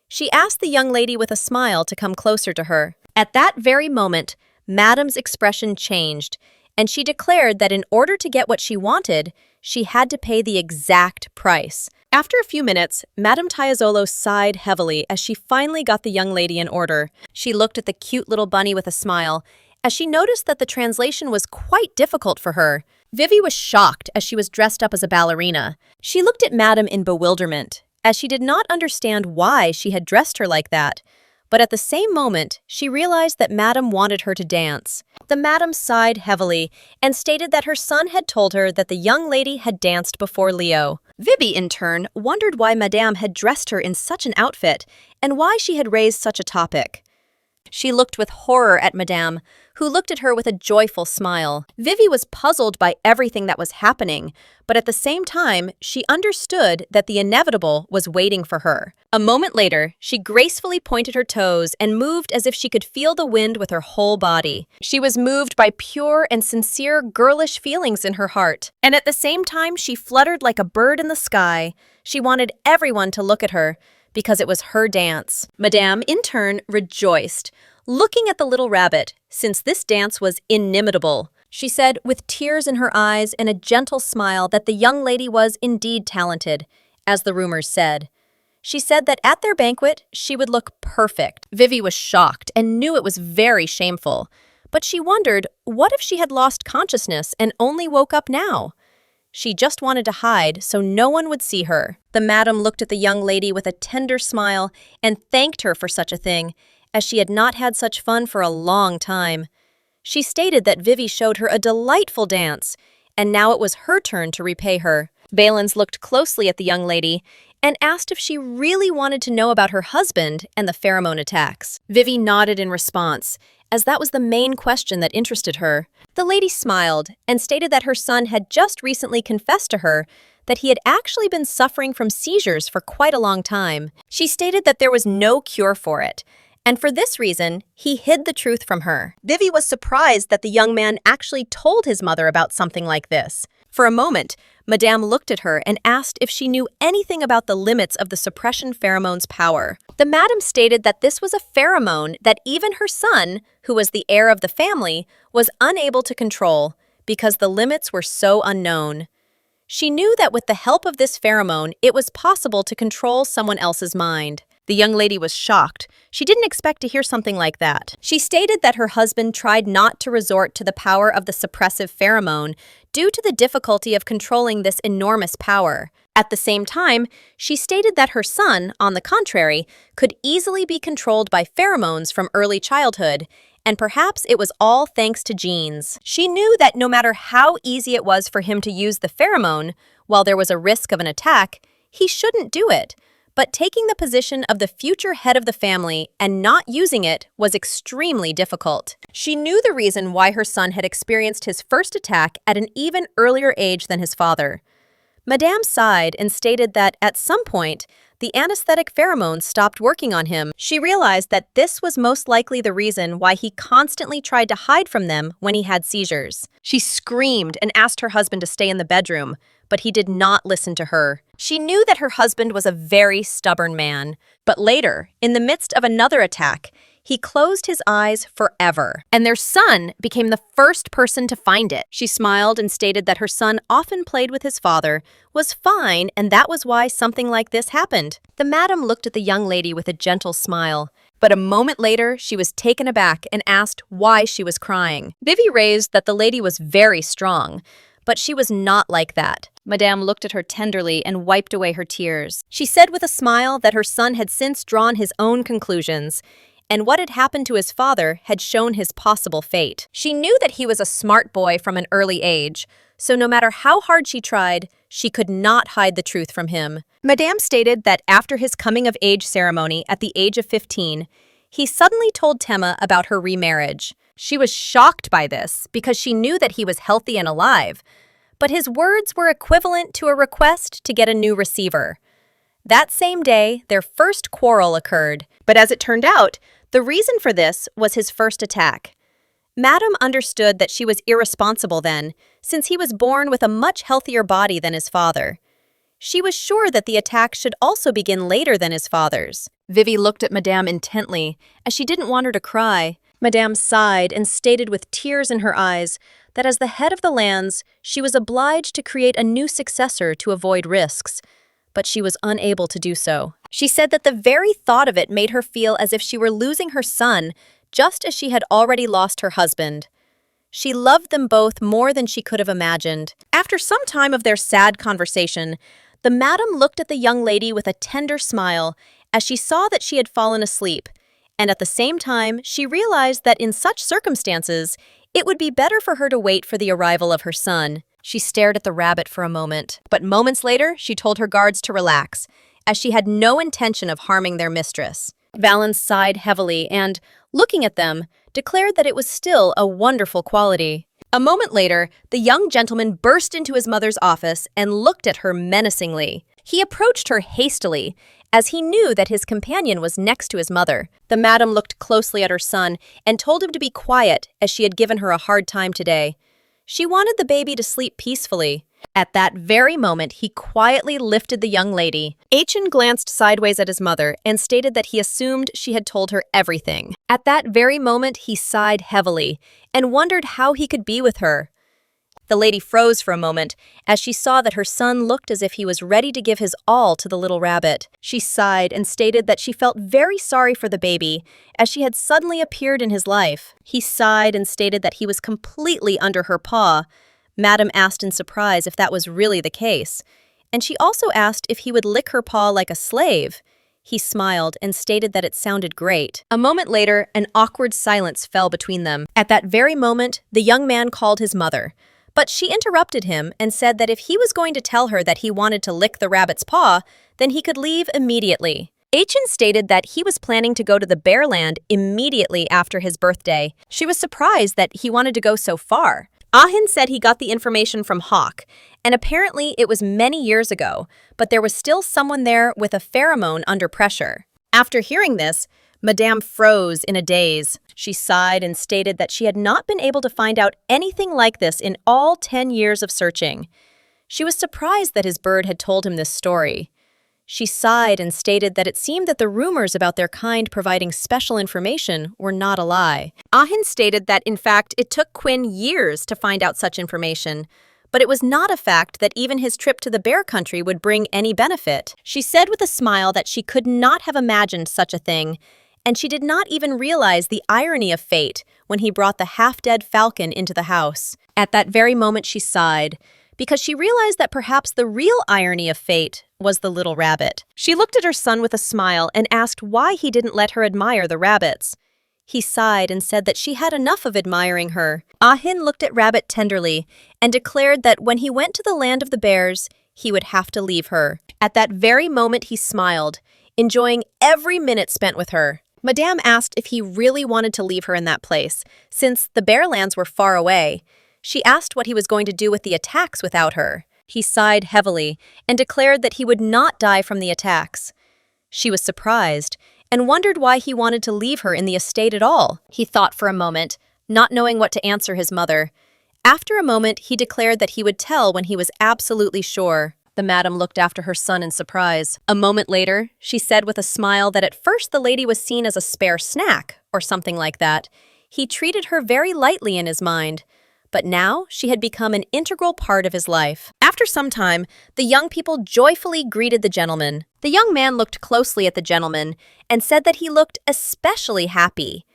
She asked the young lady with a smile to come closer to her. At that very moment, Madame's expression changed, and she declared that in order to get what she wanted, she had to pay the exact price. After a few minutes, Madame Tiazzolo sighed heavily as she finally got the young lady in order. She looked at the cute little bunny with a smile, as she noticed that the translation was quite difficult for her. Vivi was shocked as she was dressed up as a ballerina. She looked at Madame in bewilderment, as she did not understand why she had dressed her like that. But at the same moment, she realized that Madame wanted her to dance. The Madame sighed heavily and stated that her son had told her that the young lady had danced before Leo. Vivi, in turn, wondered why Madame had dressed her in such an outfit and why she had raised such a topic. She looked with horror at Madame, who looked at her with a joyful smile. Vivi was puzzled by everything that was happening, but at the same time, she understood that the inevitable was waiting for her. A moment later, she gracefully pointed her toes and moved as if she could feel the wind with her whole body. She was moved by pure and sincere girlish feelings in her heart, and at the same time she fluttered like a bird in the sky, She wanted everyone to look at her because it was her dance. Madame, in turn, rejoiced, looking at the little rabbit, since this dance was inimitable. She said, with tears in her eyes and a gentle smile, that the young lady was indeed talented, as the rumors said. She said that at their banquet, she would look perfect. Vivi was shocked and knew it was very shameful. But she wondered, what if she had lost consciousness and only woke up now? She just wanted to hide so no one would see her. The madam looked at the young lady with a tender smile and thanked her for such a thing, as she had not had such fun for a long time. She stated that Vivi showed her a delightful dance, and now it was her turn to repay her. Valens looked closely at the young lady and asked if she really wanted to know about her husband and the pheromone attacks. Vivi nodded in response, as that was the main question that interested her. The lady smiled and stated that her son had just recently confessed to her that he had actually been suffering from seizures for quite a long time. She stated that there was no cure for it, and for this reason, he hid the truth from her. Vivi was surprised that the young man actually told his mother about something like this. For a moment, Madame looked at her and asked if she knew anything about the limits of the suppression pheromone's power. The madam stated that this was a pheromone that even her son, who was the heir of the family, was unable to control because the limits were so unknown. She knew that with the help of this pheromone, it was possible to control someone else's mind. The young lady was shocked. She didn't expect to hear something like that. She stated that her husband tried not to resort to the power of the suppressive pheromone due to the difficulty of controlling this enormous power. At the same time, she stated that her son, on the contrary, could easily be controlled by pheromones from early childhood, and perhaps it was all thanks to genes. She knew that no matter how easy it was for him to use the pheromone, while there was a risk of an attack, he shouldn't do it. But taking the position of the future head of the family and not using it was extremely difficult. She knew the reason why her son had experienced his first attack at an even earlier age than his father. Madame sighed and stated that at some point, the anesthetic pheromones stopped working on him. She realized that this was most likely the reason why he constantly tried to hide from them when he had seizures. She screamed and asked her husband to stay in the bedroom, but he did not listen to her. She knew that her husband was a very stubborn man, but later, in the midst of another attack, he closed his eyes forever, and their son became the first person to find it. She smiled and stated that her son often played with his father, was fine, and that was why something like this happened. The madam looked at the young lady with a gentle smile, but a moment later, she was taken aback and asked why she was crying. Vivi raised that the lady was very strong, but she was not like that. Madame looked at her tenderly and wiped away her tears. She said with a smile that her son had since drawn his own conclusions, and what had happened to his father had shown his possible fate. She knew that he was a smart boy from an early age, so no matter how hard she tried, she could not hide the truth from him. Madame stated that after his coming-of-age ceremony at the age of 15, he suddenly told Tema about her remarriage. She was shocked by this because she knew that he was healthy and alive, but his words were equivalent to a request to get a new receiver. That same day, their first quarrel occurred, but as it turned out, the reason for this was his first attack. Madame understood that she was irresponsible then, since he was born with a much healthier body than his father. She was sure that the attack should also begin later than his father's. Vivi looked at Madame intently, as she didn't want her to cry. Madame sighed and stated with tears in her eyes that as the head of the lands, she was obliged to create a new successor to avoid risks, but she was unable to do so. She said that the very thought of it made her feel as if she were losing her son, just as she had already lost her husband. She loved them both more than she could have imagined. After some time of their sad conversation, the madam looked at the young lady with a tender smile as she saw that she had fallen asleep, and at the same time, she realized that in such circumstances, it would be better for her to wait for the arrival of her son. She stared at the rabbit for a moment, but moments later, she told her guards to relax, as she had no intention of harming their mistress. Valens sighed heavily and, looking at them, declared that it was still a wonderful quality. A moment later, the young gentleman burst into his mother's office and looked at her menacingly. He approached her hastily, as he knew that his companion was next to his mother. The madam looked closely at her son and told him to be quiet, as she had given her a hard time today. She wanted the baby to sleep peacefully. At that very moment, he quietly lifted the young lady. Achin glanced sideways at his mother and stated that he assumed she had told her everything. At that very moment, he sighed heavily and wondered how he could be with her. The lady froze for a moment as she saw that her son looked as if he was ready to give his all to the little rabbit. She sighed and stated that she felt very sorry for the baby as she had suddenly appeared in his life. He sighed and stated that he was completely under her paw. Madam asked in surprise if that was really the case, and she also asked if he would lick her paw like a slave. He smiled and stated that it sounded great. A moment later, an awkward silence fell between them. At that very moment, the young man called his mother. But she interrupted him and said that if he was going to tell her that he wanted to lick the rabbit's paw, then he could leave immediately. Achin stated that he was planning to go to the Bearland immediately after his birthday. She was surprised that he wanted to go so far. Ahin said he got the information from Hawk, and apparently it was many years ago, but there was still someone there with a pheromone under pressure. After hearing this, Madame froze in a daze. She sighed and stated that she had not been able to find out anything like this in all 10 years of searching. She was surprised that his bird had told him this story. She sighed and stated that it seemed that the rumors about their kind providing special information were not a lie. Ahin stated that, in fact, it took Quinn years to find out such information, but it was not a fact that even his trip to the bear country would bring any benefit. She said with a smile that she could not have imagined such a thing, and she did not even realize the irony of fate when he brought the half-dead falcon into the house. At that very moment she sighed, because she realized that perhaps the real irony of fate was the little rabbit. She looked at her son with a smile and asked why he didn't let her admire the rabbits. He sighed and said that she had enough of admiring her. Ahin looked at Rabbit tenderly and declared that when he went to the land of the bears, he would have to leave her. At that very moment he smiled, enjoying every minute spent with her. Madame asked if he really wanted to leave her in that place, since the Bearlands were far away. She asked what he was going to do with the attacks without her. He sighed heavily and declared that he would not die from the attacks. She was surprised and wondered why he wanted to leave her in the estate at all. He thought for a moment, not knowing what to answer his mother. After a moment, he declared that he would tell when he was absolutely sure. The madam looked after her son in surprise. A moment later, she said with a smile that at first the lady was seen as a spare snack, or something like that. He treated her very lightly in his mind, but now she had become an integral part of his life. After some time, the young people joyfully greeted the gentleman. The young man looked closely at the gentleman and said that he looked especially happy.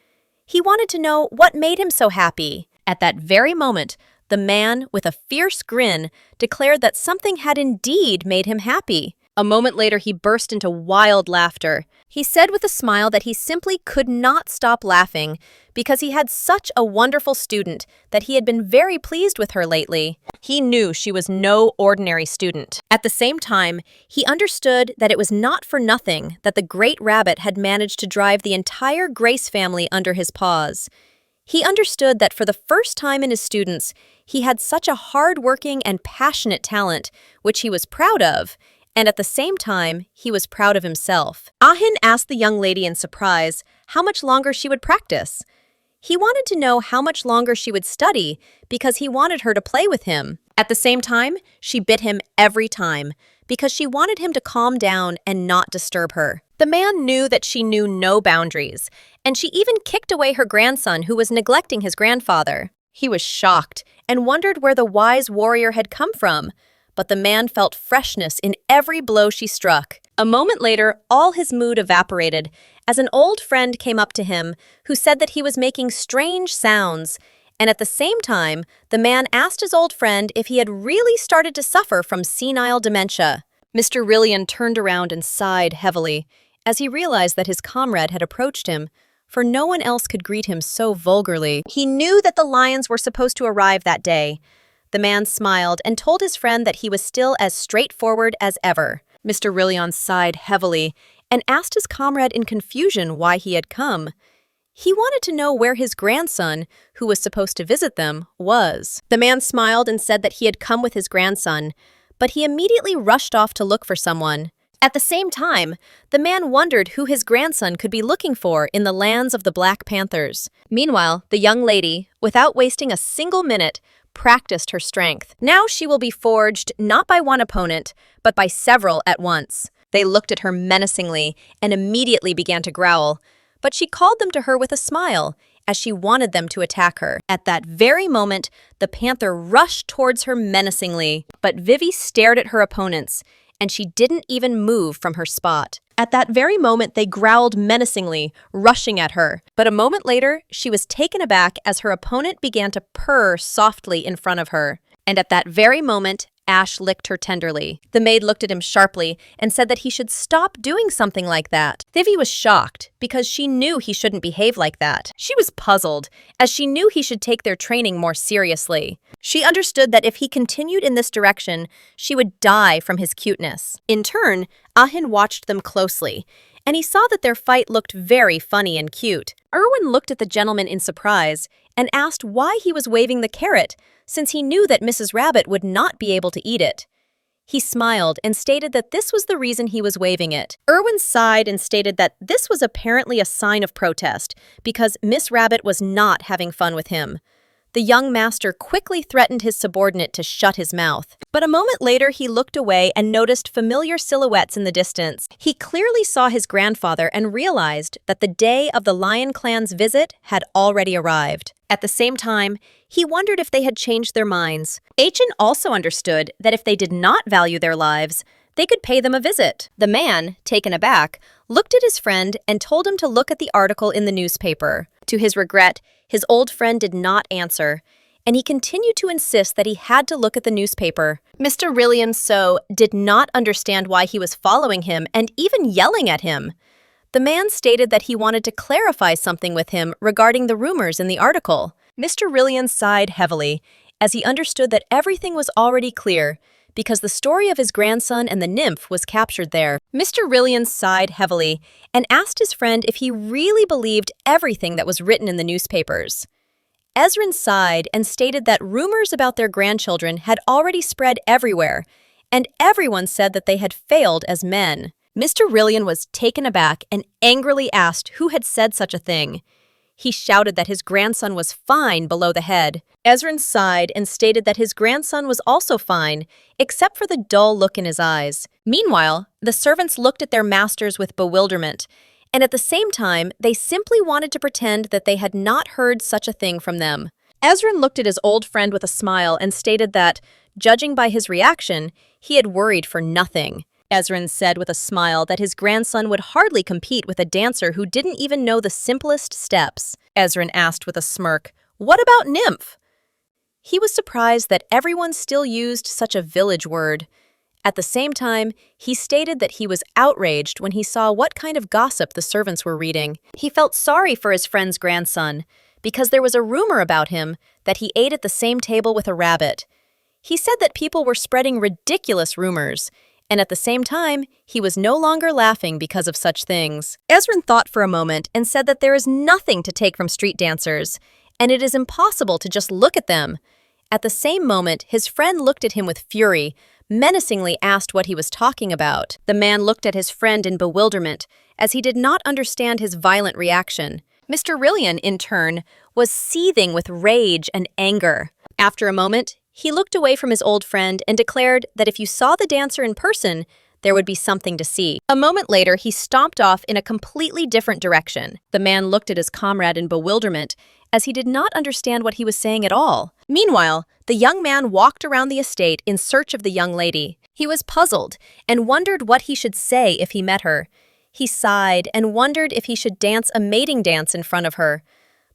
He wanted to know what made him so happy. At that very moment, the man, with a fierce grin, declared that something had indeed made him happy. A moment later, he burst into wild laughter. He said with a smile that he simply could not stop laughing because he had such a wonderful student that he had been very pleased with her lately. He knew she was no ordinary student. At the same time, he understood that it was not for nothing that the great rabbit had managed to drive the entire Grace family under his paws. He understood that for the first time in his students, he had such a hard-working and passionate talent, which he was proud of, and at the same time, he was proud of himself. Ahin asked the young lady in surprise how much longer she would practice. He wanted to know how much longer she would study because he wanted her to play with him. At the same time, she bit him every time because she wanted him to calm down and not disturb her. The man knew that she knew no boundaries, and she even kicked away her grandson who was neglecting his grandfather. He was shocked and wondered where the wise warrior had come from, but the man felt freshness in every blow she struck. A moment later, all his mood evaporated as an old friend came up to him who said that he was making strange sounds, and at the same time, the man asked his old friend if he had really started to suffer from senile dementia. Mr. Rillian turned around and sighed heavily as he realized that his comrade had approached him, for no one else could greet him so vulgarly. He knew that the lions were supposed to arrive that day. The man smiled and told his friend that he was still as straightforward as ever. Mr. Rillian sighed heavily and asked his comrade in confusion why he had come. He wanted to know where his grandson, who was supposed to visit them, was. The man smiled and said that he had come with his grandson, but he immediately rushed off to look for someone. At the same time, the man wondered who his grandson could be looking for in the lands of the Black Panthers. Meanwhile, the young lady, without wasting a single minute, practiced her strength. Now she will be forged not by one opponent, but by several at once. They looked at her menacingly and immediately began to growl, but she called them to her with a smile, as she wanted them to attack her. At that very moment, the panther rushed towards her menacingly, but Vivi stared at her opponents, and she didn't even move from her spot. At that very moment, they growled menacingly, rushing at her. But a moment later, she was taken aback as her opponent began to purr softly in front of her. And at that very moment, Ash licked her tenderly. The maid looked at him sharply and said that he should stop doing something like that. Vivi was shocked because she knew he shouldn't behave like that. She was puzzled, as she knew he should take their training more seriously. She understood that if he continued in this direction, she would die from his cuteness. In turn, Ahin watched them closely, and he saw that their fight looked very funny and cute. Erwin looked at the gentleman in surprise and asked why he was waving the carrot, since he knew that Mrs. Rabbit would not be able to eat it. He smiled and stated that this was the reason he was waving it. Erwin sighed and stated that this was apparently a sign of protest, because Miss Rabbit was not having fun with him. The young master quickly threatened his subordinate to shut his mouth. But a moment later, he looked away and noticed familiar silhouettes in the distance. He clearly saw his grandfather and realized that the day of the Lion Clan's visit had already arrived. At the same time, he wondered if they had changed their minds. Achin also understood that if they did not value their lives, they could pay them a visit. The man, taken aback, looked at his friend and told him to look at the article in the newspaper. To his regret, his old friend did not answer, and he continued to insist that he had to look at the newspaper. Mr. Rillian So did not understand why he was following him and even yelling at him. The man stated that he wanted to clarify something with him regarding the rumors in the article. Mr. Rillian sighed heavily, as he understood that everything was already clear, because the story of his grandson and the nymph was captured there. Mr. Rillian sighed heavily and asked his friend if he really believed everything that was written in the newspapers. Ezrin sighed and stated that rumors about their grandchildren had already spread everywhere, and everyone said that they had failed as men. Mr. Rillian was taken aback and angrily asked who had said such a thing. He shouted that his grandson was fine below the head. Ezrin sighed and stated that his grandson was also fine, except for the dull look in his eyes. Meanwhile, the servants looked at their masters with bewilderment, and at the same time, they simply wanted to pretend that they had not heard such a thing from them. Ezrin looked at his old friend with a smile and stated that, judging by his reaction, he had worried for nothing. Ezrin said with a smile that his grandson would hardly compete with a dancer who didn't even know the simplest steps. Ezrin asked with a smirk, "What about nymph?" He was surprised that everyone still used such a village word. At the same time, he stated that he was outraged when he saw what kind of gossip the servants were reading. He felt sorry for his friend's grandson, because there was a rumor about him that he ate at the same table with a rabbit. He said that people were spreading ridiculous rumors, and at the same time, he was no longer laughing because of such things. Ezrin thought for a moment and said that there is nothing to take from street dancers, and it is impossible to just look at them. At the same moment, his friend looked at him with fury, menacingly asked what he was talking about. The man looked at his friend in bewilderment, as he did not understand his violent reaction. Mr. Rillian, in turn, was seething with rage and anger. After a moment, he looked away from his old friend and declared that if you saw the dancer in person, there would be something to see. A moment later, he stomped off in a completely different direction. The man looked at his comrade in bewilderment, as he did not understand what he was saying at all. Meanwhile, the young man walked around the estate in search of the young lady. He was puzzled and wondered what he should say if he met her. He sighed and wondered if he should dance a mating dance in front of her.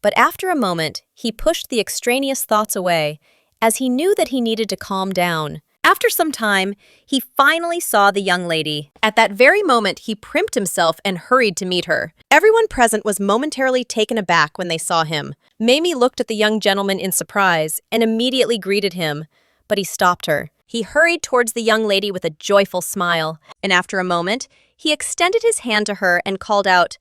But after a moment, he pushed the extraneous thoughts away, as he knew that he needed to calm down. After some time, he finally saw the young lady. At that very moment, he primped himself and hurried to meet her. Everyone present was momentarily taken aback when they saw him. Mamie looked at the young gentleman in surprise and immediately greeted him, but he stopped her. He hurried towards the young lady with a joyful smile, and after a moment, he extended his hand to her and called out.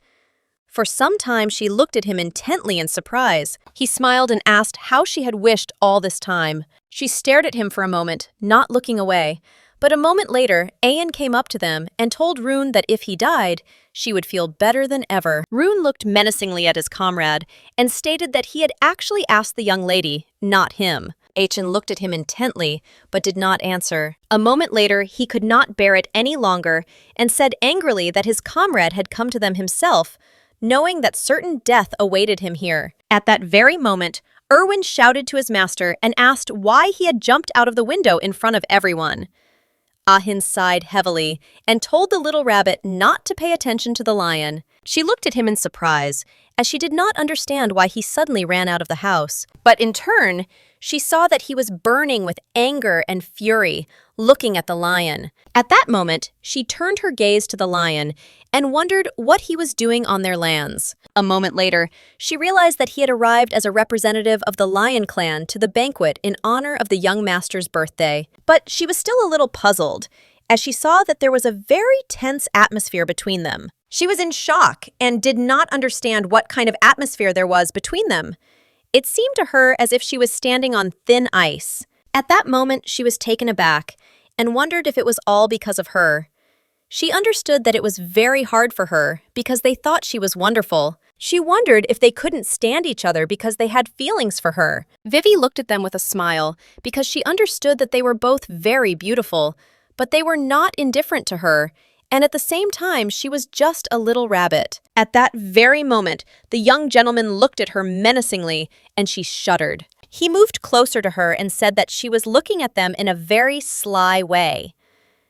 For some time, she looked at him intently in surprise. He smiled and asked how she had wished all this time. She stared at him for a moment, not looking away. But a moment later, Ayan came up to them and told Rune that if he died, she would feel better than ever. Rune looked menacingly at his comrade and stated that he had actually asked the young lady, not him. Achin looked at him intently, but did not answer. A moment later, he could not bear it any longer and said angrily that his comrade had come to them himself, knowing that certain death awaited him here. At that very moment, Erwin shouted to his master and asked why he had jumped out of the window in front of everyone. Ahin sighed heavily and told the little rabbit not to pay attention to the lion. She looked at him in surprise, as she did not understand why he suddenly ran out of the house. But in turn, she saw that he was burning with anger and fury, looking at the lion. At that moment, she turned her gaze to the lion and wondered what he was doing on their lands. A moment later, she realized that he had arrived as a representative of the lion clan to the banquet in honor of the young master's birthday. But she was still a little puzzled, as she saw that there was a very tense atmosphere between them. She was in shock and did not understand what kind of atmosphere there was between them. It seemed to her as if she was standing on thin ice. At that moment, she was taken aback and wondered if it was all because of her. She understood that it was very hard for her because they thought she was wonderful. She wondered if they couldn't stand each other because they had feelings for her. Vivi looked at them with a smile because she understood that they were both very beautiful, but they were not indifferent to her, and at the same time, she was just a little rabbit. At that very moment, the young gentleman looked at her menacingly, and she shuddered. He moved closer to her and said that she was looking at them in a very sly way.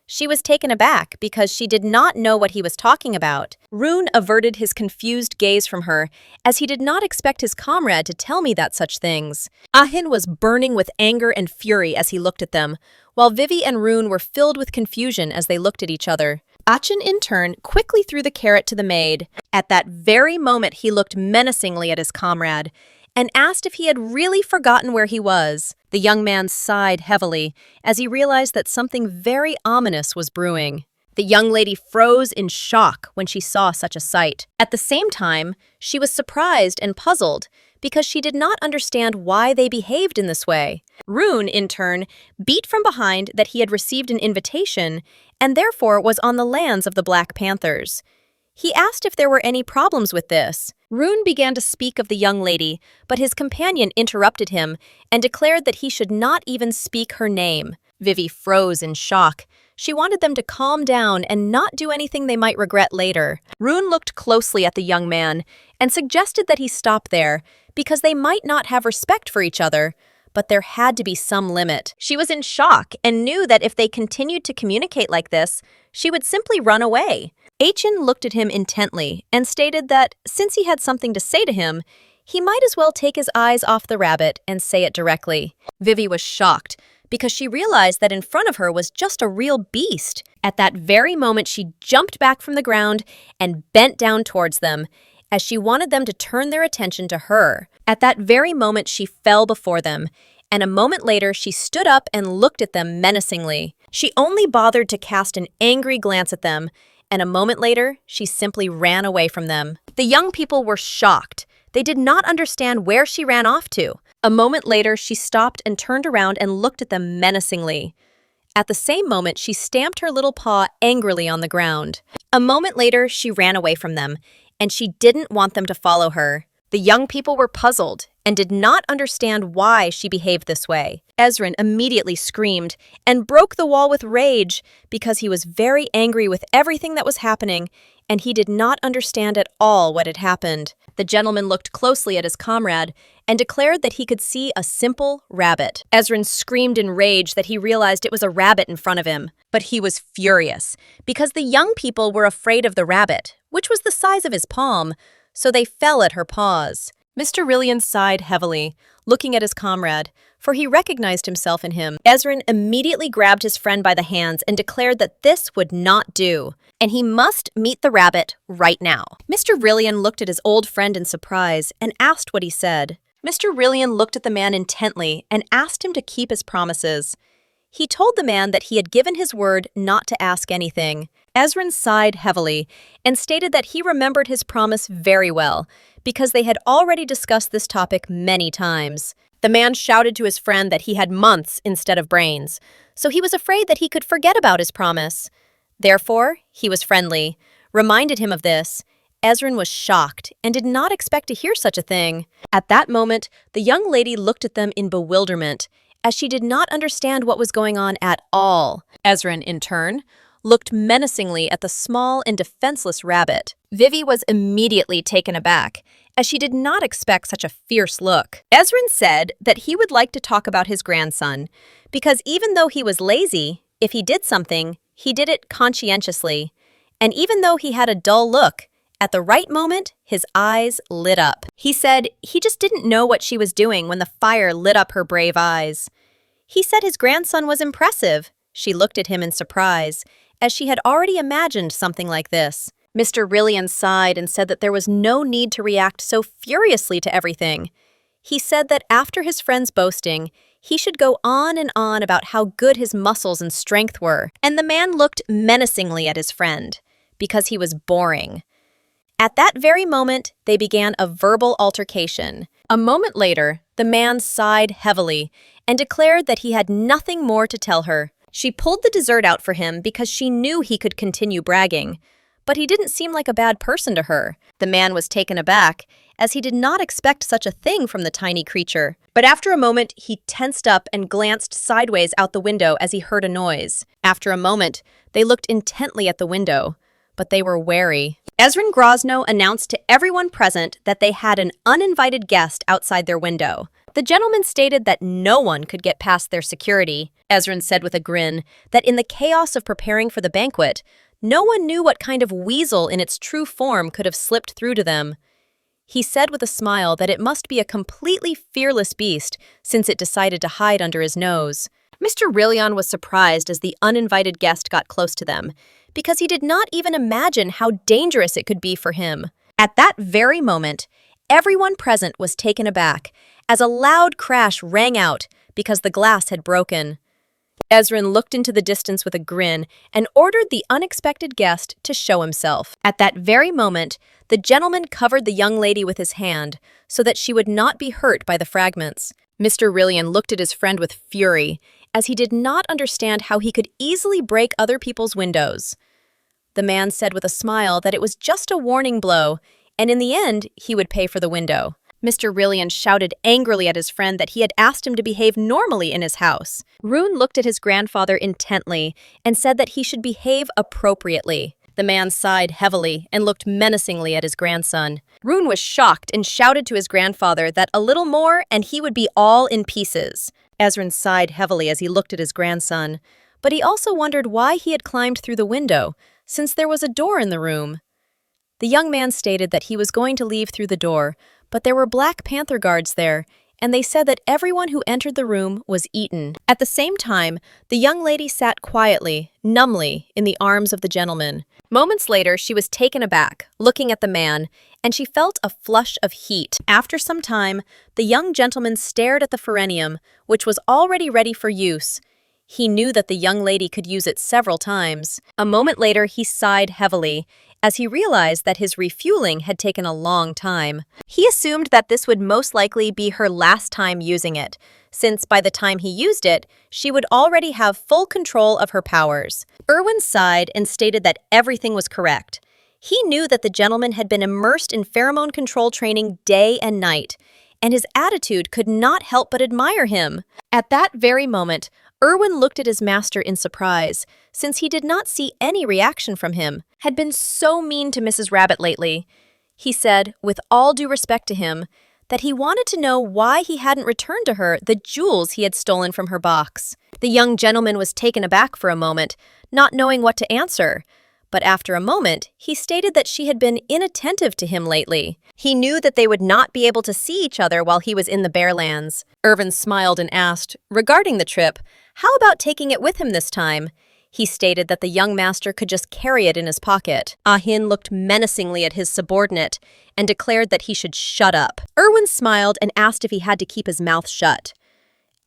She was taken aback because she did not know what he was talking about. Rune averted his confused gaze from her, as he did not expect his comrade to tell me that such things. Ahin was burning with anger and fury as he looked at them, while Vivi and Rune were filled with confusion as they looked at each other. Achin, in turn, quickly threw the carrot to the maid. At that very moment, he looked menacingly at his comrade and asked if he had really forgotten where he was. The young man sighed heavily as he realized that something very ominous was brewing. The young lady froze in shock when she saw such a sight. At the same time, she was surprised and puzzled because she did not understand why they behaved in this way. Rune, in turn, beat from behind that he had received an invitation and therefore was on the lands of the Black Panthers. He asked if there were any problems with this. Rune began to speak of the young lady, but his companion interrupted him and declared that he should not even speak her name. Vivi froze in shock. She wanted them to calm down and not do anything they might regret later. Rune looked closely at the young man and suggested that he stop there because they might not have respect for each other, but there had to be some limit. She was in shock and knew that if they continued to communicate like this, she would simply run away. Achin looked at him intently and stated that, since he had something to say to him, he might as well take his eyes off the rabbit and say it directly. Vivi was shocked because she realized that in front of her was just a real beast. At that very moment, she jumped back from the ground and bent down towards them, as she wanted them to turn their attention to her. At that very moment, she fell before them, and a moment later, she stood up and looked at them menacingly. She only bothered to cast an angry glance at them, and a moment later, she simply ran away from them. The young people were shocked. They did not understand where she ran off to. A moment later, she stopped and turned around and looked at them menacingly. At the same moment, she stamped her little paw angrily on the ground. A moment later, she ran away from them, and she didn't want them to follow her. The young people were puzzled and did not understand why she behaved this way. Ezrin immediately screamed and broke the wall with rage because he was very angry with everything that was happening, and he did not understand at all what had happened. The gentleman looked closely at his comrade and declared that he could see a simple rabbit. Ezrin screamed in rage that he realized it was a rabbit in front of him, but he was furious because the young people were afraid of the rabbit, which was the size of his palm, so they fell at her paws. Mr. Rillian sighed heavily, looking at his comrade, for he recognized himself in him. Ezrin immediately grabbed his friend by the hands and declared that this would not do, and he must meet the rabbit right now. Mr. Rillian looked at his old friend in surprise and asked what he said. Mr. Rillian looked at the man intently and asked him to keep his promises. He told the man that he had given his word not to ask anything. Ezrin sighed heavily and stated that he remembered his promise very well, because they had already discussed this topic many times. The man shouted to his friend that he had months instead of brains, so he was afraid that he could forget about his promise. Therefore, he was friendly, reminded him of this. Ezrin was shocked and did not expect to hear such a thing. At that moment, the young lady looked at them in bewilderment as she did not understand what was going on at all. Ezrin, in turn, looked menacingly at the small and defenseless rabbit. Vivi was immediately taken aback, as she did not expect such a fierce look. Ezrin said that he would like to talk about his grandson, because even though he was lazy, if he did something, he did it conscientiously. And even though he had a dull look, at the right moment, his eyes lit up. He said he just didn't know what she was doing when the fire lit up her brave eyes. He said his grandson was impressive. She looked at him in surprise, as she had already imagined something like this. Mr. Rillian sighed and said that there was no need to react so furiously to everything. He said that after his friend's boasting, he should go on and on about how good his muscles and strength were, and the man looked menacingly at his friend, because he was boring. At that very moment, they began a verbal altercation. A moment later, the man sighed heavily and declared that he had nothing more to tell her. She pulled the dessert out for him because she knew he could continue bragging, but he didn't seem like a bad person to her. The man was taken aback, as he did not expect such a thing from the tiny creature. But after a moment, he tensed up and glanced sideways out the window as he heard a noise. After a moment, they looked intently at the window, but they were wary. Ezrin Grosno announced to everyone present that they had an uninvited guest outside their window. The gentleman stated that no one could get past their security. Ezrin said with a grin that in the chaos of preparing for the banquet, no one knew what kind of weasel in its true form could have slipped through to them. He said with a smile that it must be a completely fearless beast since it decided to hide under his nose. Mr. Rillian was surprised as the uninvited guest got close to them, because he did not even imagine how dangerous it could be for him. At that very moment, everyone present was taken aback, as a loud crash rang out because the glass had broken. Ezrin looked into the distance with a grin and ordered the unexpected guest to show himself. At that very moment, the gentleman covered the young lady with his hand so that she would not be hurt by the fragments. Mr. Rillian looked at his friend with fury, as he did not understand how he could easily break other people's windows. The man said with a smile that it was just a warning blow, and in the end, he would pay for the window. Mr. Rillian shouted angrily at his friend that he had asked him to behave normally in his house. Rune looked at his grandfather intently and said that he should behave appropriately. The man sighed heavily and looked menacingly at his grandson. Rune was shocked and shouted to his grandfather that a little more and he would be all in pieces. Ezrin sighed heavily as he looked at his grandson, but he also wondered why he had climbed through the window, since there was a door in the room. The young man stated that he was going to leave through the door, but there were Black Panther guards there, and they said that everyone who entered the room was eaten. At the same time, the young lady sat quietly, numbly, in the arms of the gentleman. Moments later, she was taken aback, looking at the man, and she felt a flush of heat. After some time, the young gentleman stared at the pherenium, which was already ready for use. He knew that the young lady could use it several times. A moment later, he sighed heavily, as he realized that his refueling had taken a long time. He assumed that this would most likely be her last time using it, since by the time he used it, she would already have full control of her powers. Erwin sighed and stated that everything was correct. He knew that the gentleman had been immersed in pheromone control training day and night, and his attitude could not help but admire him. At that very moment, Erwin looked at his master in surprise, since he did not see any reaction from him. Had been so mean to Mrs. Rabbit lately. He said, with all due respect to him, that he wanted to know why he hadn't returned to her the jewels he had stolen from her box. The young gentleman was taken aback for a moment, not knowing what to answer. But after a moment, he stated that she had been inattentive to him lately. He knew that they would not be able to see each other while he was in the Bearlands. Erwin smiled and asked, regarding the trip, how about taking it with him this time? He stated that the young master could just carry it in his pocket. Ahin looked menacingly at his subordinate and declared that he should shut up. Erwin smiled and asked if he had to keep his mouth shut.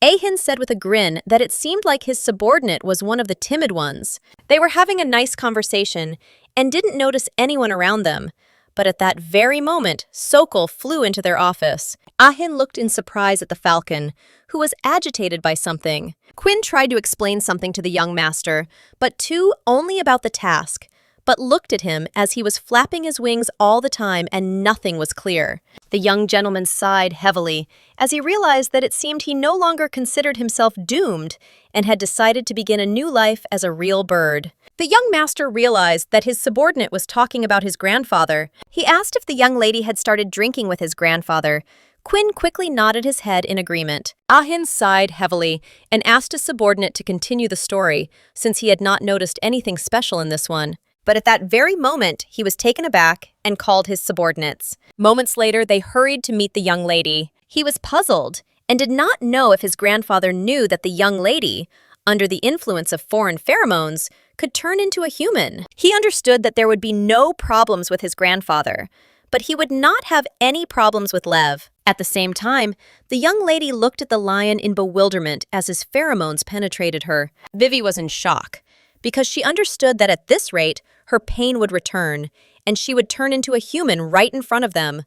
Ahin said with a grin that it seemed like his subordinate was one of the timid ones. They were having a nice conversation and didn't notice anyone around them. But at that very moment, Sokol flew into their office. Ahin looked in surprise at the falcon, who was agitated by something. Quinn tried to explain something to the young master, but only about the task. but looked at him as he was flapping his wings all the time and nothing was clear. The young gentleman sighed heavily as he realized that it seemed he no longer considered himself doomed and had decided to begin a new life as a real bird. The young master realized that his subordinate was talking about his grandfather. He asked if the young lady had started drinking with his grandfather. Quinn quickly nodded his head in agreement. Ahin sighed heavily and asked his subordinate to continue the story, since he had not noticed anything special in this one. But at that very moment, he was taken aback and called his subordinates. Moments later, they hurried to meet the young lady. He was puzzled and did not know if his grandfather knew that the young lady, under the influence of foreign pheromones, could turn into a human. He understood that there would be no problems with his grandfather, but he would not have any problems with Lev. At the same time, the young lady looked at the lion in bewilderment as his pheromones penetrated her. Vivi was in shock, because she understood that at this rate, her pain would return, and she would turn into a human right in front of them.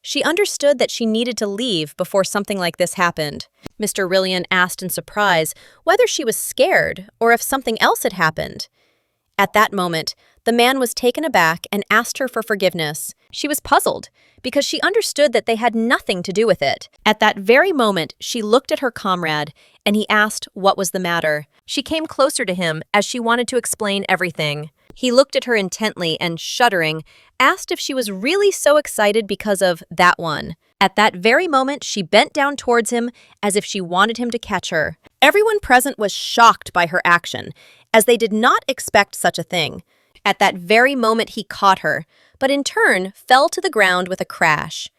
She understood that she needed to leave before something like this happened. Mr. Rillian asked in surprise whether she was scared or if something else had happened. At that moment, the man was taken aback and asked her for forgiveness. She was puzzled, because she understood that they had nothing to do with it. At that very moment, she looked at her comrade, and he asked what was the matter. She came closer to him as she wanted to explain everything. He looked at her intently and, shuddering, asked if she was really so excited because of that one. At that very moment, she bent down towards him as if she wanted him to catch her. Everyone present was shocked by her action, as they did not expect such a thing. At that very moment, he caught her, but in turn fell to the ground with a crash.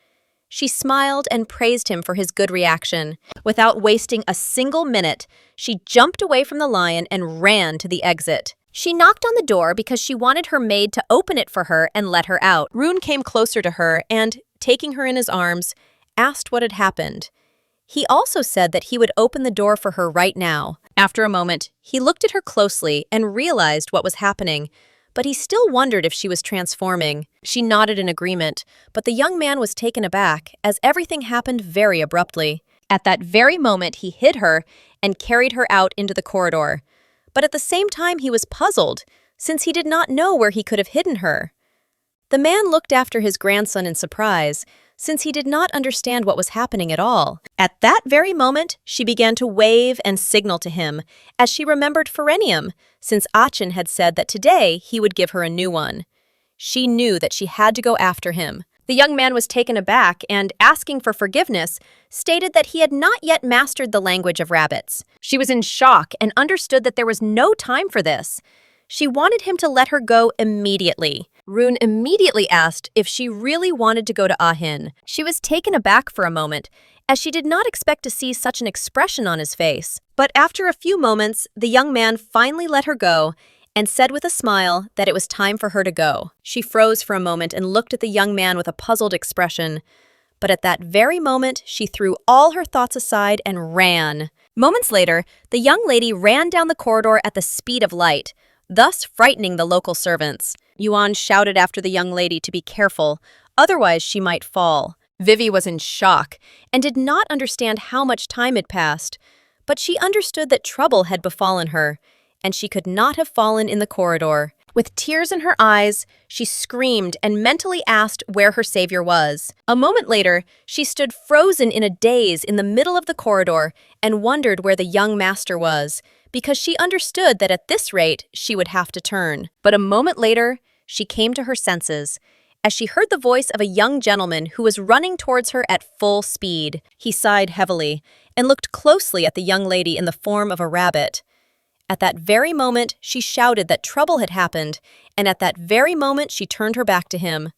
She smiled and praised him for his good reaction. Without wasting a single minute, she jumped away from the lion and ran to the exit. She knocked on the door because she wanted her maid to open it for her and let her out. Rune came closer to her and, taking her in his arms, asked what had happened. He also said that he would open the door for her right now. After a moment, he looked at her closely and realized what was happening, but he still wondered if she was transforming. She nodded in agreement, but the young man was taken aback as everything happened very abruptly. At that very moment, he hid her and carried her out into the corridor. But at the same time, he was puzzled, since he did not know where he could have hidden her. The man looked after his grandson in surprise, since he did not understand what was happening at all. At that very moment, she began to wave and signal to him, as she remembered Pherenium, since Achin had said that today he would give her a new one. She knew that she had to go after him. The young man was taken aback and, asking for forgiveness, stated that he had not yet mastered the language of rabbits. She was in shock and understood that there was no time for this. She wanted him to let her go immediately. Rune immediately asked if she really wanted to go to Ahin. She was taken aback for a moment, as she did not expect to see such an expression on his face. But after a few moments, the young man finally let her go and said with a smile that it was time for her to go. She froze for a moment and looked at the young man with a puzzled expression. But at that very moment, she threw all her thoughts aside and ran. Moments later, the young lady ran down the corridor at the speed of light, thus frightening the local servants. Yuan shouted after the young lady to be careful, otherwise she might fall. Vivi was in shock and did not understand how much time had passed, but she understood that trouble had befallen her, and she could not have fallen in the corridor. With tears in her eyes, she screamed and mentally asked where her savior was. A moment later, she stood frozen in a daze in the middle of the corridor and wondered where the young master was, because she understood that at this rate she would have to turn. But a moment later, she came to her senses, as she heard the voice of a young gentleman who was running towards her at full speed. He sighed heavily and looked closely at the young lady in the form of a rabbit. At that very moment, she shouted that trouble had happened, and at that very moment she turned her back to him.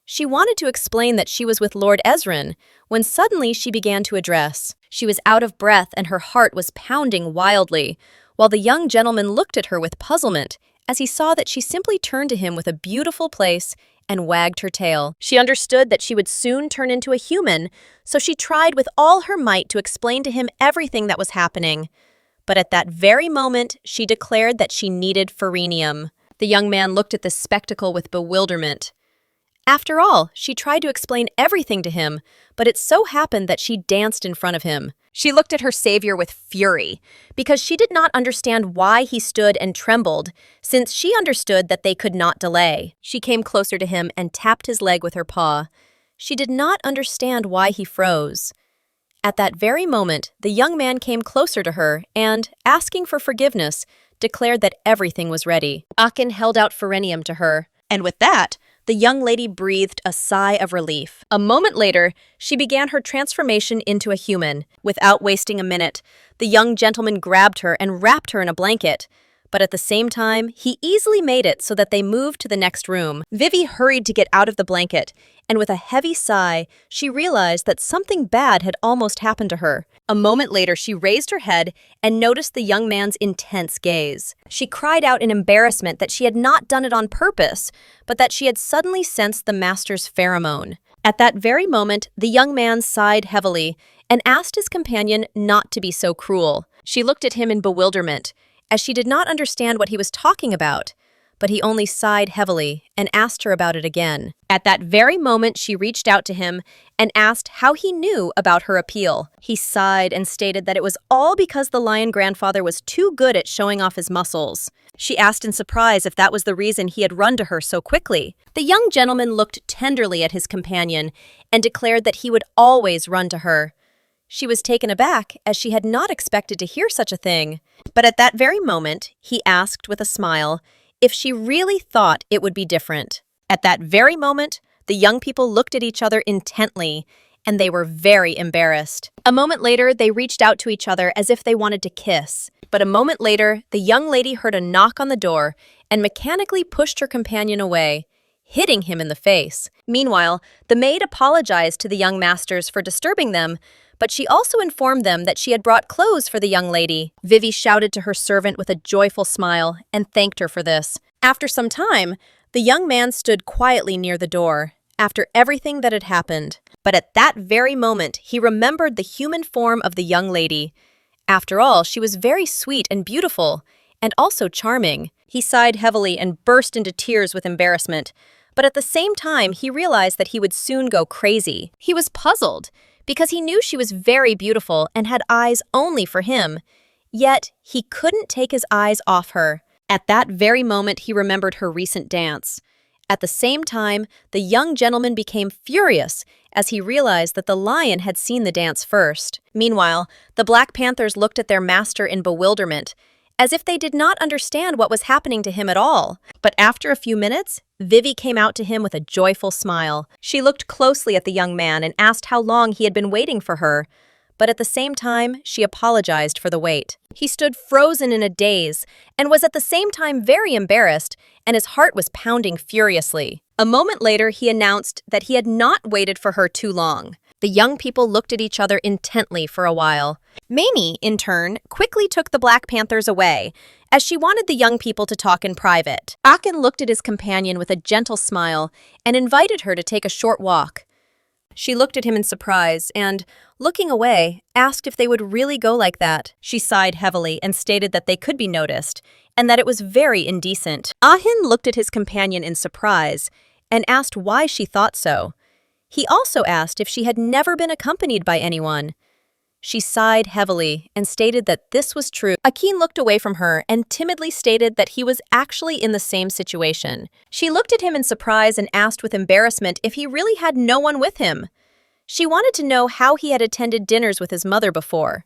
She wanted to explain that she was with Lord Ezrin, when suddenly she began to address. She was out of breath and her heart was pounding wildly, while the young gentleman looked at her with puzzlement, as he saw that she simply turned to him with a beautiful place and wagged her tail. She understood that she would soon turn into a human, so she tried with all her might to explain to him everything that was happening. But at that very moment, she declared that she needed Pherenium. The young man looked at this spectacle with bewilderment. After all, she tried to explain everything to him, but it so happened that she danced in front of him. She looked at her savior with fury, because she did not understand why he stood and trembled, since she understood that they could not delay. She came closer to him and tapped his leg with her paw. She did not understand why he froze. At that very moment, the young man came closer to her and, asking for forgiveness, declared that everything was ready. Akin held out Pherenium to her, and with that, the young lady breathed a sigh of relief. A moment later, she began her transformation into a human. Without wasting a minute, the young gentleman grabbed her and wrapped her in a blanket. But at the same time, he easily made it so that they moved to the next room. Vivi hurried to get out of the blanket, and with a heavy sigh, she realized that something bad had almost happened to her. A moment later, she raised her head and noticed the young man's intense gaze. She cried out in embarrassment that she had not done it on purpose, but that she had suddenly sensed the master's pheromone. At that very moment, the young man sighed heavily and asked his companion not to be so cruel. She looked at him in bewilderment, as she did not understand what he was talking about, but he only sighed heavily and asked her about it again. At that very moment, she reached out to him and asked how he knew about her appeal. He sighed and stated that it was all because the lion grandfather was too good at showing off his muscles. She asked in surprise if that was the reason he had run to her so quickly. The young gentleman looked tenderly at his companion and declared that he would always run to her. She was taken aback, as she had not expected to hear such a thing. But at that very moment, he asked with a smile if she really thought it would be different. At that very moment, the young people looked at each other intently, and they were very embarrassed. A moment later, they reached out to each other as if they wanted to kiss. But a moment later, the young lady heard a knock on the door and mechanically pushed her companion away, hitting him in the face. Meanwhile, the maid apologized to the young masters for disturbing them, but she also informed them that she had brought clothes for the young lady. Vivi shouted to her servant with a joyful smile and thanked her for this. After some time, the young man stood quietly near the door, after everything that had happened. But at that very moment, he remembered the human form of the young lady. After all, she was very sweet and beautiful, and also charming. He sighed heavily and burst into tears with embarrassment. But at the same time, he realized that he would soon go crazy. He was puzzled, because he knew she was very beautiful and had eyes only for him. Yet, he couldn't take his eyes off her. At that very moment, he remembered her recent dance. At the same time, the young gentleman became furious as he realized that the lion had seen the dance first. Meanwhile, the Black Panthers looked at their master in bewilderment, as if they did not understand what was happening to him at all. But after a few minutes, Vivi came out to him with a joyful smile. She looked closely at the young man and asked how long he had been waiting for her, but at the same time, she apologized for the wait. He stood frozen in a daze and was at the same time very embarrassed, and his heart was pounding furiously. A moment later, he announced that he had not waited for her too long. The young people looked at each other intently for a while. Mamie, in turn, quickly took the Black Panthers away, as she wanted the young people to talk in private. Akin looked at his companion with a gentle smile and invited her to take a short walk. She looked at him in surprise and, looking away, asked if they would really go like that. She sighed heavily and stated that they could be noticed, and that it was very indecent. Ahin looked at his companion in surprise and asked why she thought so. He also asked if she had never been accompanied by anyone. She sighed heavily and stated that this was true. Akin looked away from her and timidly stated that he was actually in the same situation. She looked at him in surprise and asked with embarrassment if he really had no one with him. She wanted to know how he had attended dinners with his mother before.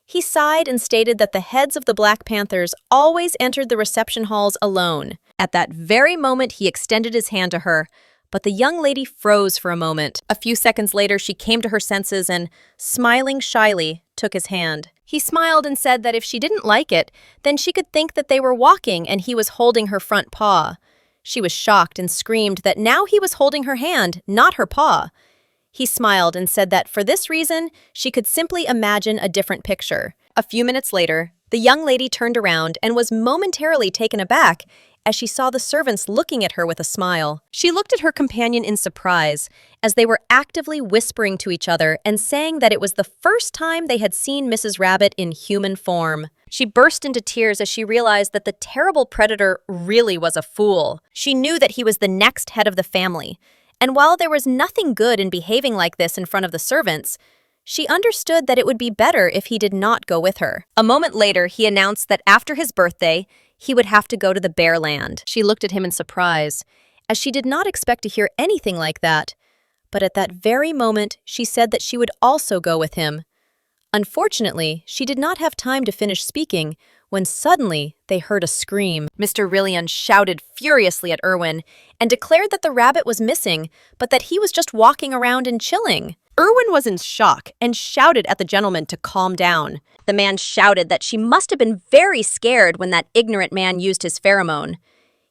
He sighed and stated that the heads of the Black Panthers always entered the reception halls alone. At that very moment, he extended his hand to her, but the young lady froze for a moment. A few seconds later, she came to her senses and, smiling shyly, took his hand. He smiled and said that if she didn't like it, then she could think that they were walking and he was holding her front paw. She was shocked and screamed that now he was holding her hand, not her paw. He smiled and said that for this reason, she could simply imagine a different picture. A few minutes later, the young lady turned around and was momentarily taken aback as she saw the servants looking at her with a smile. She looked at her companion in surprise, as they were actively whispering to each other and saying that it was the first time they had seen Mrs. Rabbit in human form. She burst into tears as she realized that the terrible predator really was a fool. She knew that he was the next head of the family, and while there was nothing good in behaving like this in front of the servants, She understood that it would be better if he did not go with her. A moment later, he announced that after his birthday, he would have to go to the Bear Land. She looked at him in surprise, as she did not expect to hear anything like that. But at that very moment, she said that she would also go with him. Unfortunately, she did not have time to finish speaking when suddenly they heard a scream. Mr. Rillian shouted furiously at Erwin and declared that the rabbit was missing, but that he was just walking around and chilling. Erwin was in shock and shouted at the gentleman to calm down. The man shouted that she must have been very scared when that ignorant man used his pheromone.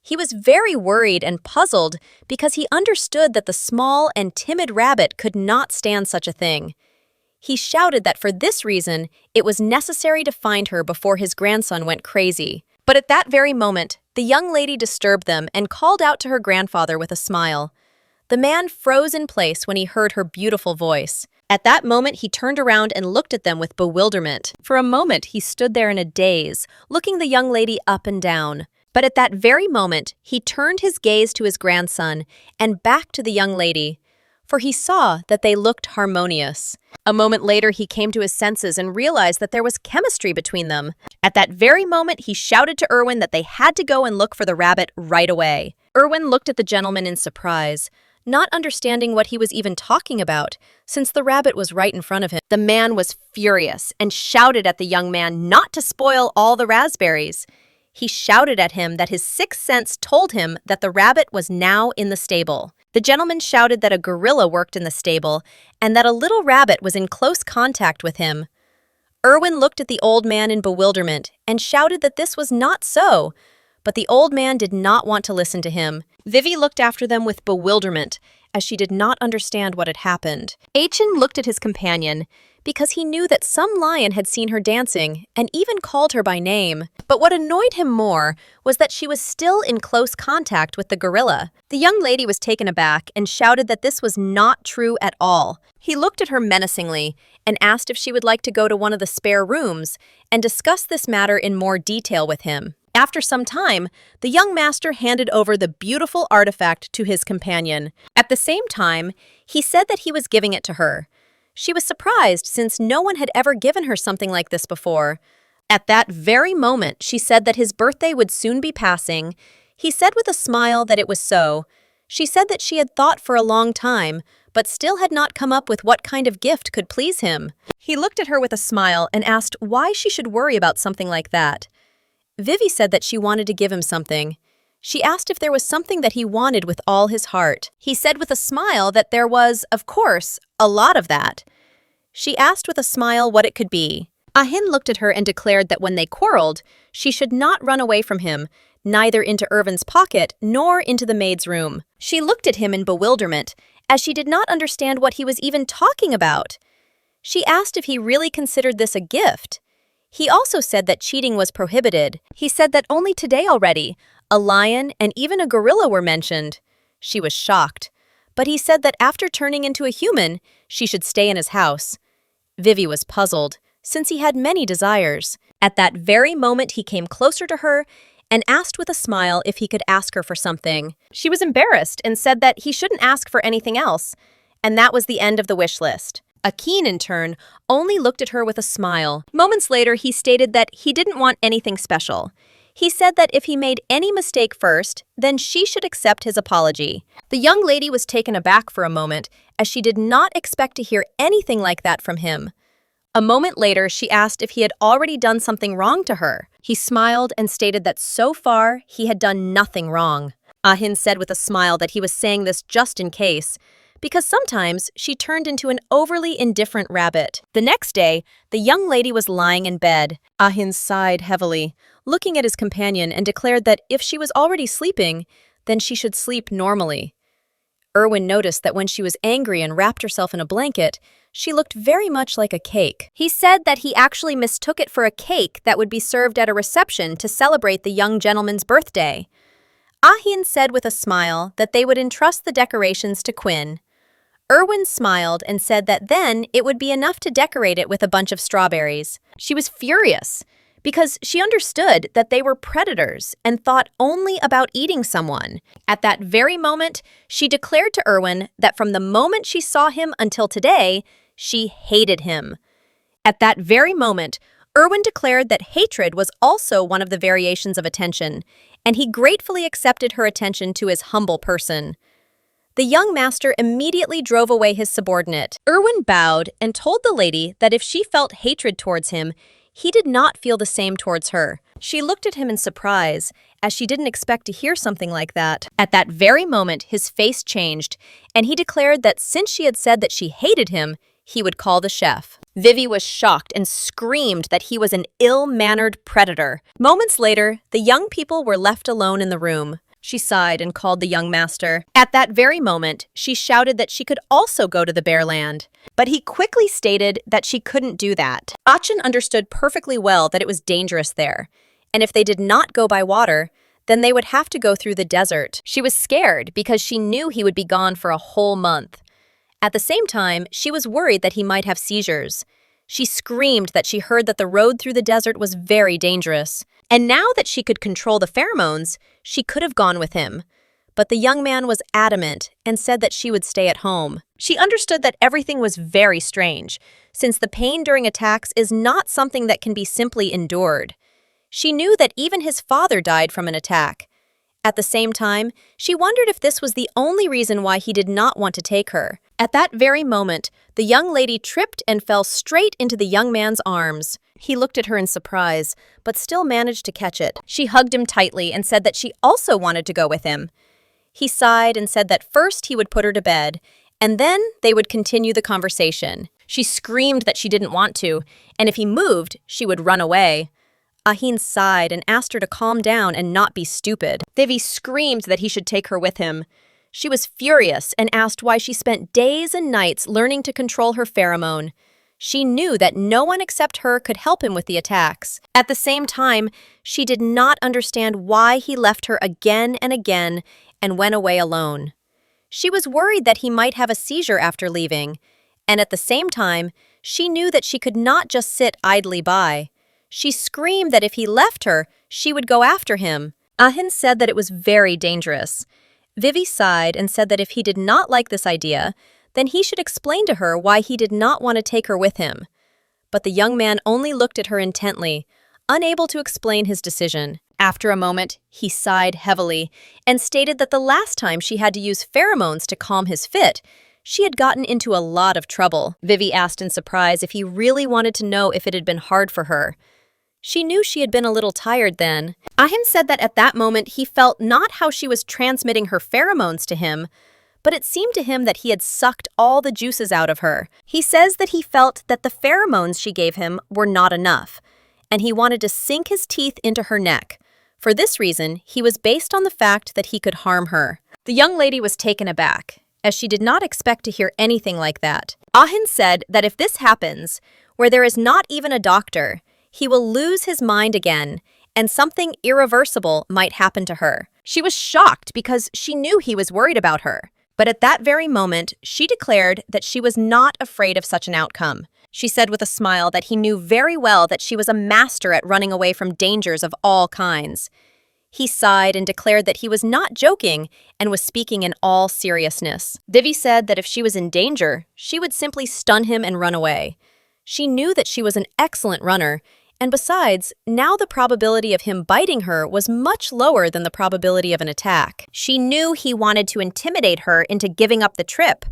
He was very worried and puzzled because he understood that the small and timid rabbit could not stand such a thing. He shouted that for this reason, it was necessary to find her before his grandson went crazy. But at that very moment, the young lady disturbed them and called out to her grandfather with a smile. The man froze in place when he heard her beautiful voice. At that moment, he turned around and looked at them with bewilderment. For a moment, he stood there in a daze, looking the young lady up and down. But at that very moment, he turned his gaze to his grandson and back to the young lady, for he saw that they looked harmonious. A moment later, he came to his senses and realized that there was chemistry between them. At that very moment, he shouted to Erwin that they had to go and look for the rabbit right away. Erwin looked at the gentleman in surprise, not understanding what he was even talking about, since the rabbit was right in front of him. The man was furious and shouted at the young man not to spoil all the raspberries. He shouted at him that his sixth sense told him that the rabbit was now in the stable. The gentleman shouted that a gorilla worked in the stable and that a little rabbit was in close contact with him. Erwin looked at the old man in bewilderment and shouted that this was not so, but the old man did not want to listen to him. Vivi looked after them with bewilderment, as she did not understand what had happened. Achin looked at his companion, because he knew that some lion had seen her dancing and even called her by name. But what annoyed him more was that she was still in close contact with the gorilla. The young lady was taken aback and shouted that this was not true at all. He looked at her menacingly and asked if she would like to go to one of the spare rooms and discuss this matter in more detail with him. After some time, the young master handed over the beautiful artifact to his companion. At the same time, he said that he was giving it to her. She was surprised since no one had ever given her something like this before. At that very moment, she said that his birthday would soon be passing. He said with a smile that it was so. She said that she had thought for a long time, but still had not come up with what kind of gift could please him. He looked at her with a smile and asked why she should worry about something like that. Vivi said that she wanted to give him something. She asked if there was something that he wanted with all his heart. He said with a smile that there was, of course, a lot of that. She asked with a smile what it could be. Ahin looked at her and declared that when they quarreled, she should not run away from him, neither into Irvin's pocket nor into the maid's room. She looked at him in bewilderment, as she did not understand what he was even talking about. She asked if he really considered this a gift. He also said that cheating was prohibited. He said that only today already, a lion and even a gorilla were mentioned. She was shocked, but he said that after turning into a human, she should stay in his house. Vivi was puzzled, since he had many desires. At that very moment, he came closer to her and asked with a smile if he could ask her for something. She was embarrassed and said that he shouldn't ask for anything else, and that was the end of the wish list. Akin, in turn, only looked at her with a smile. Moments later, he stated that he didn't want anything special. He said that if he made any mistake first, then she should accept his apology. The young lady was taken aback for a moment, as she did not expect to hear anything like that from him. A moment later, she asked if he had already done something wrong to her. He smiled and stated that so far, he had done nothing wrong. Ahin said with a smile that he was saying this just in case, because sometimes she turned into an overly indifferent rabbit. The next day, the young lady was lying in bed. Ahin sighed heavily, looking at his companion, and declared that if she was already sleeping, then she should sleep normally. Erwin noticed that when she was angry and wrapped herself in a blanket, she looked very much like a cake. He said that he actually mistook it for a cake that would be served at a reception to celebrate the young gentleman's birthday. Ahin said with a smile that they would entrust the decorations to Quinn. Erwin smiled and said that then it would be enough to decorate it with a bunch of strawberries. She was furious because she understood that they were predators and thought only about eating someone. At that very moment, she declared to Erwin that from the moment she saw him until today, She hated him. At that very moment, Irwin declared that hatred was also one of the variations of attention, and he gratefully accepted her attention to his humble person. The young master immediately drove away his subordinate. Irwin bowed and told the lady that if she felt hatred towards him, he did not feel the same towards her. She looked at him in surprise, as she didn't expect to hear something like that. At that very moment, his face changed, and he declared that since she had said that she hated him, he would call the chef. Vivi was shocked and screamed that he was an ill-mannered predator. Moments later, the young people were left alone in the room. She sighed and called the young master. At that very moment, she shouted that she could also go to the Bearland. But he quickly stated that she couldn't do that. Achin understood perfectly well that it was dangerous there, and if they did not go by water, then they would have to go through the desert. She was scared because she knew he would be gone for a whole month. At the same time, she was worried that he might have seizures. She screamed that she heard that the road through the desert was very dangerous. And now that she could control the pheromones, she could have gone with him. But the young man was adamant and said that she would stay at home. She understood that everything was very strange, since the pain during attacks is not something that can be simply endured. She knew that even his father died from an attack. At the same time, she wondered if this was the only reason why he did not want to take her. At that very moment, the young lady tripped and fell straight into the young man's arms. He looked at her in surprise, but still managed to catch it. She hugged him tightly and said that she also wanted to go with him. He sighed and said that first he would put her to bed, and then they would continue the conversation. She screamed that she didn't want to, and if he moved, she would run away. Ahin sighed and asked her to calm down and not be stupid. Vivi screamed that he should take her with him. She was furious and asked why she spent days and nights learning to control her pheromone. She knew that no one except her could help him with the attacks. At the same time, she did not understand why he left her again and again and went away alone. She was worried that he might have a seizure after leaving, and at the same time, she knew that she could not just sit idly by. She screamed that if he left her, she would go after him. Ahin said that it was very dangerous. Vivi sighed and said that if he did not like this idea, then he should explain to her why he did not want to take her with him. But the young man only looked at her intently, unable to explain his decision. After a moment, he sighed heavily and stated that the last time she had to use pheromones to calm his fit, she had gotten into a lot of trouble. Vivi asked in surprise if he really wanted to know if it had been hard for her. She knew she had been a little tired then. Ahin said that at that moment he felt not how she was transmitting her pheromones to him, but it seemed to him that he had sucked all the juices out of her. He says that he felt that the pheromones she gave him were not enough, and he wanted to sink his teeth into her neck. For this reason, he was based on the fact that he could harm her. The young lady was taken aback, as she did not expect to hear anything like that. Ahin said that if this happens, where there is not even a doctor, he will lose his mind again, and something irreversible might happen to her. She was shocked because she knew he was worried about her. But at that very moment, she declared that she was not afraid of such an outcome. She said with a smile that he knew very well that she was a master at running away from dangers of all kinds. He sighed and declared that he was not joking and was speaking in all seriousness. Vivi said that if she was in danger, she would simply stun him and run away. She knew that she was an excellent runner, and besides, now the probability of him biting her was much lower than the probability of an attack. She knew he wanted to intimidate her into giving up the trip,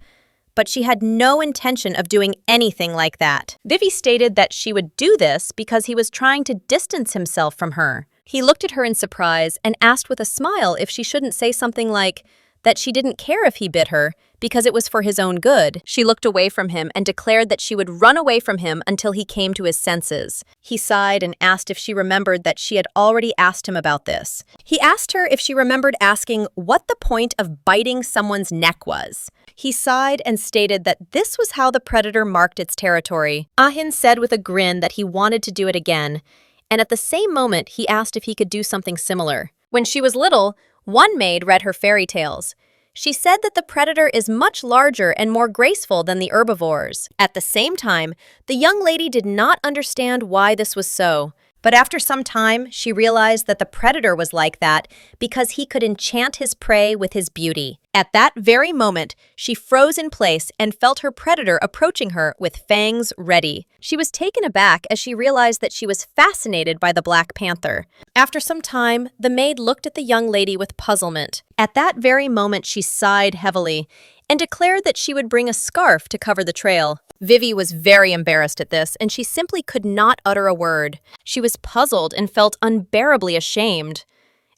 but she had no intention of doing anything like that. Vivi stated that she would do this because he was trying to distance himself from her. He looked at her in surprise and asked with a smile if she shouldn't say something like that she didn't care if he bit her because it was for his own good. She looked away from him and declared that she would run away from him until he came to his senses. He sighed and asked if she remembered that she had already asked him about this. He asked her if she remembered asking what the point of biting someone's neck was. He sighed and stated that this was how the predator marked its territory. Ahin said with a grin that he wanted to do it again, and at the same moment he asked if he could do something similar. When she was little, one maid read her fairy tales. She said that the predator is much larger and more graceful than the herbivores. At the same time, the young lady did not understand why this was so. But after some time, she realized that the predator was like that because he could enchant his prey with his beauty. At that very moment, she froze in place and felt her predator approaching her with fangs ready. She was taken aback as she realized that she was fascinated by the Black Panther. After some time, the maid looked at the young lady with puzzlement. At that very moment, she sighed heavily and declared that she would bring a scarf to cover the trail. Vivi was very embarrassed at this, and she simply could not utter a word. She was puzzled and felt unbearably ashamed.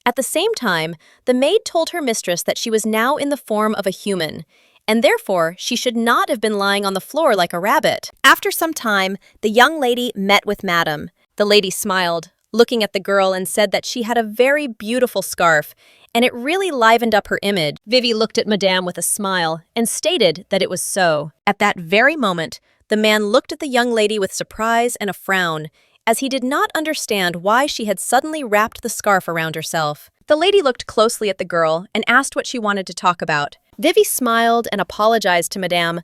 At the same time, the maid told her mistress that she was now in the form of a human, and therefore she should not have been lying on the floor like a rabbit. After some time, the young lady met with Madame. The lady smiled, looking at the girl, and said that she had a very beautiful scarf, and it really livened up her image. Vivi looked at Madame with a smile and stated that it was so. At that very moment, the man looked at the young lady with surprise and a frown, as he did not understand why she had suddenly wrapped the scarf around herself. The lady looked closely at the girl and asked what she wanted to talk about. Vivi smiled and apologized to Madame,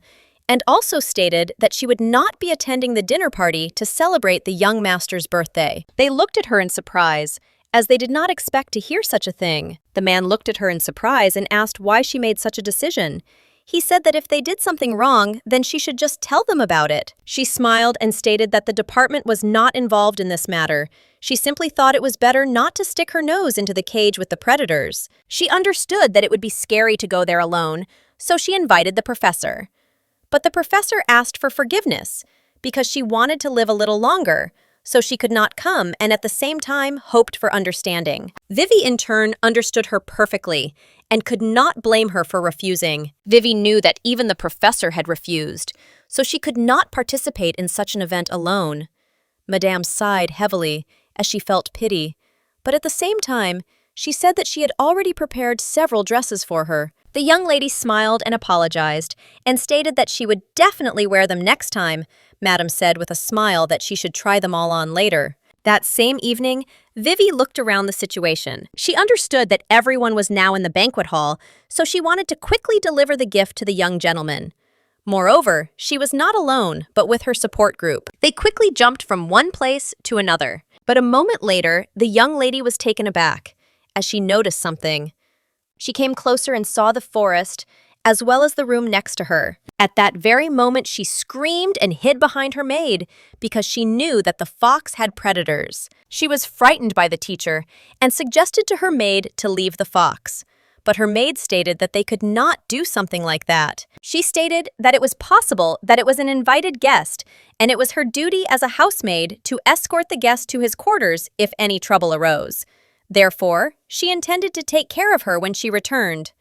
and also stated that she would not be attending the dinner party to celebrate the young master's birthday. They looked at her in surprise, as they did not expect to hear such a thing. The man looked at her in surprise and asked why she made such a decision. He said that if they did something wrong, then she should just tell them about it. She smiled and stated that the department was not involved in this matter. She simply thought it was better not to stick her nose into the cage with the predators. She understood that it would be scary to go there alone, so she invited the professor. But the professor asked for forgiveness because she wanted to live a little longer, so she could not come and at the same time hoped for understanding. Vivi in turn understood her perfectly and could not blame her for refusing. Vivi knew that even the professor had refused, so she could not participate in such an event alone. Madame sighed heavily as she felt pity, but at the same time, she said that she had already prepared several dresses for her. The young lady smiled and apologized and stated that she would definitely wear them next time. Madame said with a smile that she should try them all on later. That same evening, Vivi looked around the situation. She understood that everyone was now in the banquet hall, so she wanted to quickly deliver the gift to the young gentleman. Moreover, she was not alone, but with her support group. They quickly jumped from one place to another. But a moment later, the young lady was taken aback, as she noticed something. She came closer and saw the forest, as well as the room next to her. At that very moment, she screamed and hid behind her maid because she knew that the fox had predators. She was frightened by the teacher and suggested to her maid to leave the fox. But her maid stated that they could not do something like that. She stated that it was possible that it was an invited guest, and it was her duty as a housemaid to escort the guest to his quarters if any trouble arose. Therefore, she intended to take care of her when she returned.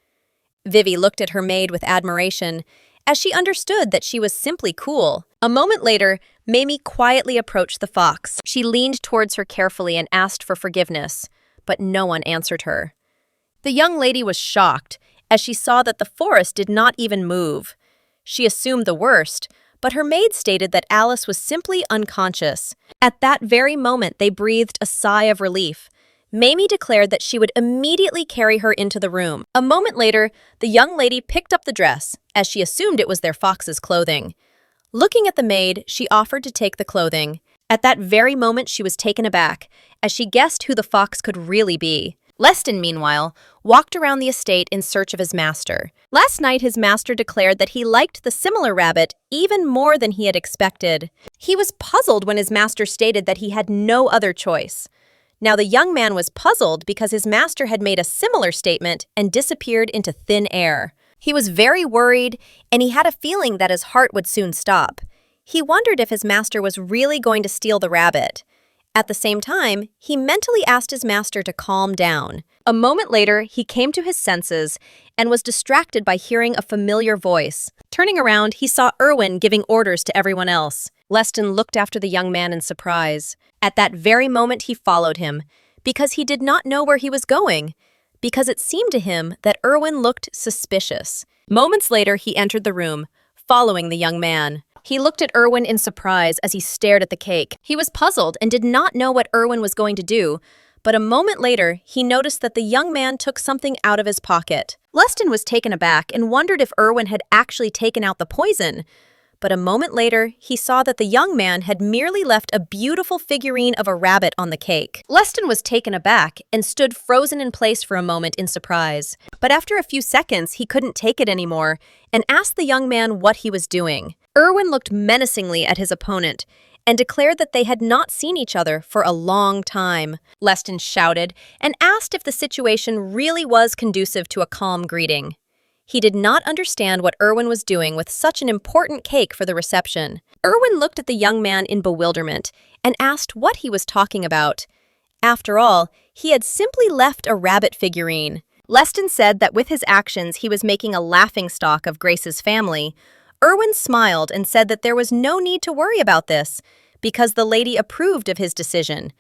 Vivi looked at her maid with admiration, as she understood that she was simply cool. A moment later, Mamie quietly approached the fox. She leaned towards her carefully and asked for forgiveness, but no one answered her. The young lady was shocked, as she saw that the forest did not even move. She assumed the worst, but her maid stated that Alice was simply unconscious. At that very moment, they breathed a sigh of relief. Mamie declared that she would immediately carry her into the room. A moment later, the young lady picked up the dress, as she assumed it was their fox's clothing. Looking at the maid, she offered to take the clothing. At that very moment, she was taken aback, as she guessed who the fox could really be. Leston, meanwhile, walked around the estate in search of his master. Last night, his master declared that he liked the similar rabbit even more than he had expected. He was puzzled when his master stated that he had no other choice. Now the young man was puzzled because his master had made a similar statement and disappeared into thin air. He was very worried, and he had a feeling that his heart would soon stop. He wondered if his master was really going to steal the rabbit. At the same time, he mentally asked his master to calm down. A moment later, he came to his senses and was distracted by hearing a familiar voice. Turning around, he saw Erwin giving orders to everyone else. Leston looked after the young man in surprise. At that very moment, he followed him, because he did not know where he was going, because it seemed to him that Erwin looked suspicious. Moments later, he entered the room, following the young man. He looked at Erwin in surprise as he stared at the cake. He was puzzled and did not know what Erwin was going to do, but a moment later, he noticed that the young man took something out of his pocket. Leston was taken aback and wondered if Erwin had actually taken out the poison, but a moment later, he saw that the young man had merely left a beautiful figurine of a rabbit on the cake. Leston was taken aback and stood frozen in place for a moment in surprise. But after a few seconds, he couldn't take it anymore and asked the young man what he was doing. Erwin looked menacingly at his opponent and declared that they had not seen each other for a long time. Leston shouted and asked if the situation really was conducive to a calm greeting. He did not understand what Erwin was doing with such an important cake for the reception. Erwin looked at the young man in bewilderment and asked what he was talking about. After all, he had simply left a rabbit figurine. Leston said that with his actions he was making a laughingstock of Grace's family. Erwin smiled and said that there was no need to worry about this, because the lady approved of his decision.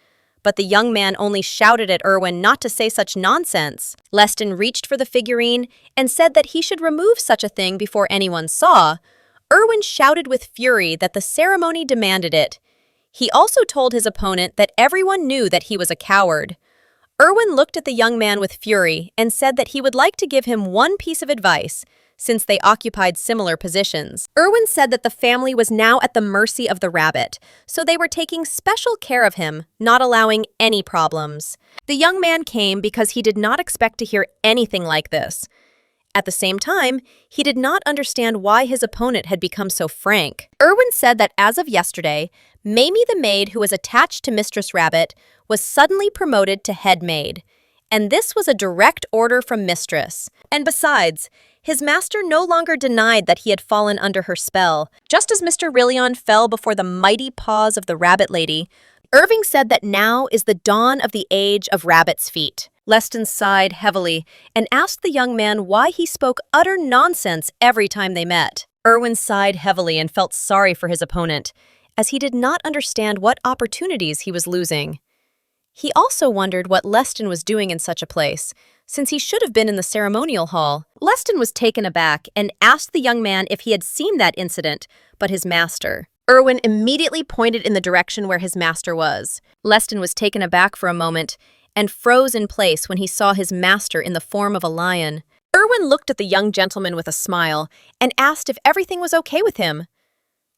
But the young man only shouted at Erwin not to say such nonsense. Leston reached for the figurine and said that he should remove such a thing before anyone saw. Erwin shouted with fury that the ceremony demanded it. He also told his opponent that everyone knew that he was a coward. Erwin looked at the young man with fury and said that he would like to give him one piece of advice, since they occupied similar positions. Erwin said that the family was now at the mercy of the rabbit, so they were taking special care of him, not allowing any problems. The young man came because he did not expect to hear anything like this. At the same time, he did not understand why his opponent had become so frank. Erwin said that as of yesterday, Mamie the maid who was attached to Mistress Rabbit was suddenly promoted to head maid, and this was a direct order from Mistress. And besides, his master no longer denied that he had fallen under her spell. Just as Mr. Rillion fell before the mighty paws of the rabbit lady, Irving said that now is the dawn of the age of rabbit's feet. Leston sighed heavily and asked the young man why he spoke utter nonsense every time they met. Erwin sighed heavily and felt sorry for his opponent, as he did not understand what opportunities he was losing. He also wondered what Leston was doing in such a place, since he should have been in the ceremonial hall. Leston was taken aback and asked the young man if he had seen that incident, but his master. Erwin immediately pointed in the direction where his master was. Leston was taken aback for a moment and froze in place when he saw his master in the form of a lion. Erwin looked at the young gentleman with a smile and asked if everything was okay with him.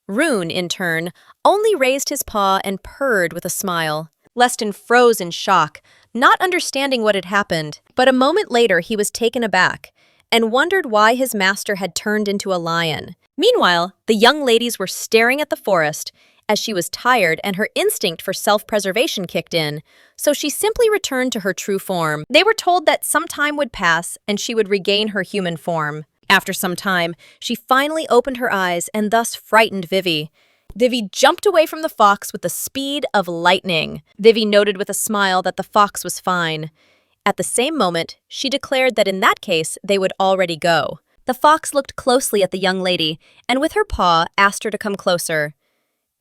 Rune, in turn, only raised his paw and purred with a smile. Leston froze in shock, not understanding what had happened. But a moment later he was taken aback and wondered why his master had turned into a lion. Meanwhile, the young ladies were staring at the forest, as she was tired and her instinct for self-preservation kicked in, so she simply returned to her true form. They were told that some time would pass and she would regain her human form. After some time, she finally opened her eyes and thus frightened Vivi. Vivi jumped away from the fox with the speed of lightning. Vivi noted with a smile that the fox was fine. At the same moment, she declared that in that case, they would already go. The fox looked closely at the young lady and with her paw asked her to come closer.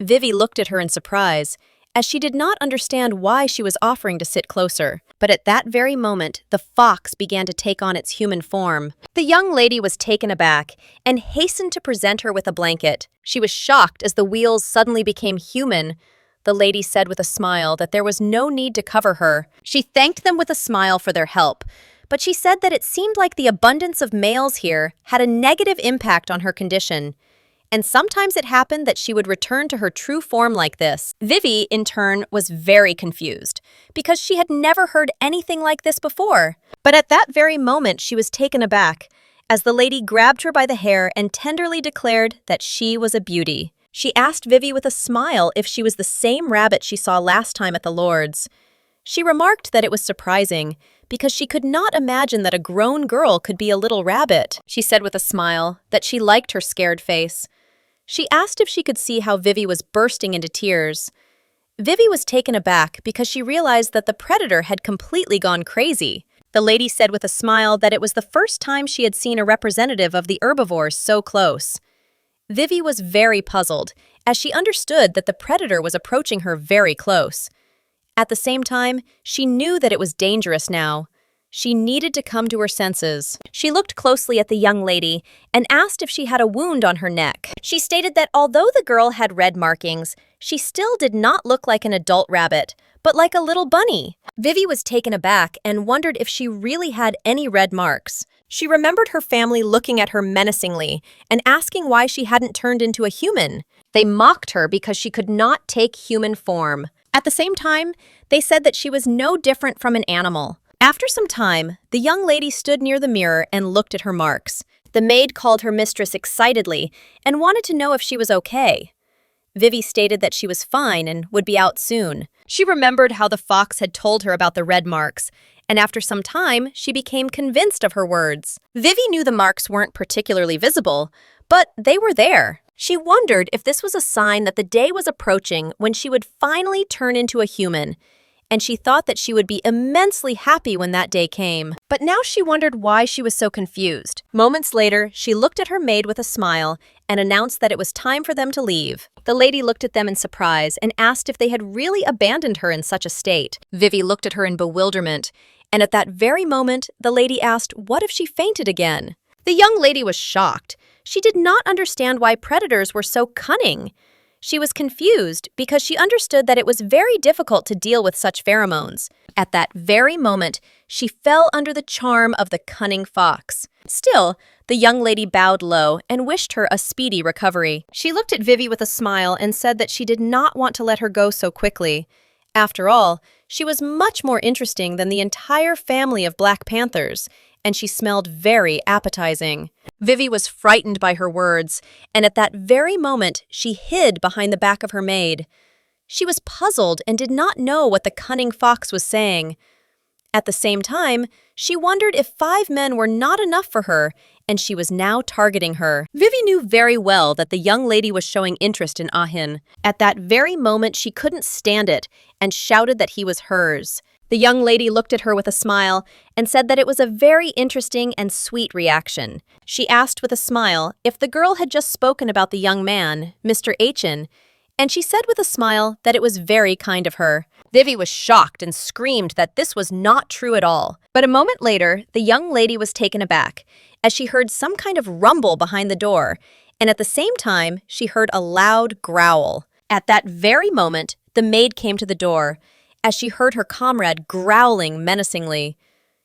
Vivi looked at her in surprise, as she did not understand why she was offering to sit closer. But at that very moment, the fox began to take on its human form. The young lady was taken aback and hastened to present her with a blanket. She was shocked as the wheels suddenly became human. The lady said with a smile that there was no need to cover her. She thanked them with a smile for their help, but she said that it seemed like the abundance of males here had a negative impact on her condition. And sometimes it happened that she would return to her true form like this. Vivi, in turn, was very confused, because she had never heard anything like this before. But at that very moment, she was taken aback, as the lady grabbed her by the hair and tenderly declared that she was a beauty. She asked Vivi with a smile if she was the same rabbit she saw last time at the Lord's. She remarked that it was surprising, because she could not imagine that a grown girl could be a little rabbit. She said with a smile that she liked her scared face. She asked if she could see how Vivi was bursting into tears. Vivi was taken aback because she realized that the predator had completely gone crazy. The lady said with a smile that it was the first time she had seen a representative of the herbivores so close. Vivi was very puzzled, as she understood that the predator was approaching her very close. At the same time, she knew that it was dangerous now. She needed to come to her senses. She looked closely at the young lady and asked if she had a wound on her neck. She stated that although the girl had red markings, she still did not look like an adult rabbit, but like a little bunny. Vivi was taken aback and wondered if she really had any red marks. She remembered her family looking at her menacingly and asking why she hadn't turned into a human. They mocked her because she could not take human form. At the same time, they said that she was no different from an animal. After some time, the young lady stood near the mirror and looked at her marks. The maid called her mistress excitedly and wanted to know if she was okay. Vivi stated that she was fine and would be out soon. She remembered how the fox had told her about the red marks, and after some time, she became convinced of her words. Vivi knew the marks weren't particularly visible, but they were there. She wondered if this was a sign that the day was approaching when she would finally turn into a human, and she thought that she would be immensely happy when that day came. But now she wondered why she was so confused. Moments later, she looked at her maid with a smile and announced that it was time for them to leave. The lady looked at them in surprise and asked if they had really abandoned her in such a state. Vivi looked at her in bewilderment, and at that very moment, the lady asked what if she fainted again. The young lady was shocked. She did not understand why predators were so cunning. She was confused because she understood that it was very difficult to deal with such pheromones. At that very moment, she fell under the charm of the cunning fox. Still, the young lady bowed low and wished her a speedy recovery. She looked at Vivi with a smile and said that she did not want to let her go so quickly. After all, she was much more interesting than the entire family of Black Panthers, and she smelled very appetizing. Vivi was frightened by her words, and at that very moment, she hid behind the back of her maid. She was puzzled and did not know what the cunning fox was saying. At the same time, she wondered if 5 men were not enough for her, and she was now targeting her. Vivi knew very well that the young lady was showing interest in Ahin. At that very moment, she couldn't stand it and shouted that he was hers. The young lady looked at her with a smile and said that it was a very interesting and sweet reaction. She asked with a smile if the girl had just spoken about the young man, Mr. Achin, and she said with a smile that it was very kind of her. Vivi was shocked and screamed that this was not true at all. But a moment later, the young lady was taken aback as she heard some kind of rumble behind the door, and at the same time, she heard a loud growl. At that very moment, the maid came to the door as she heard her comrade growling menacingly.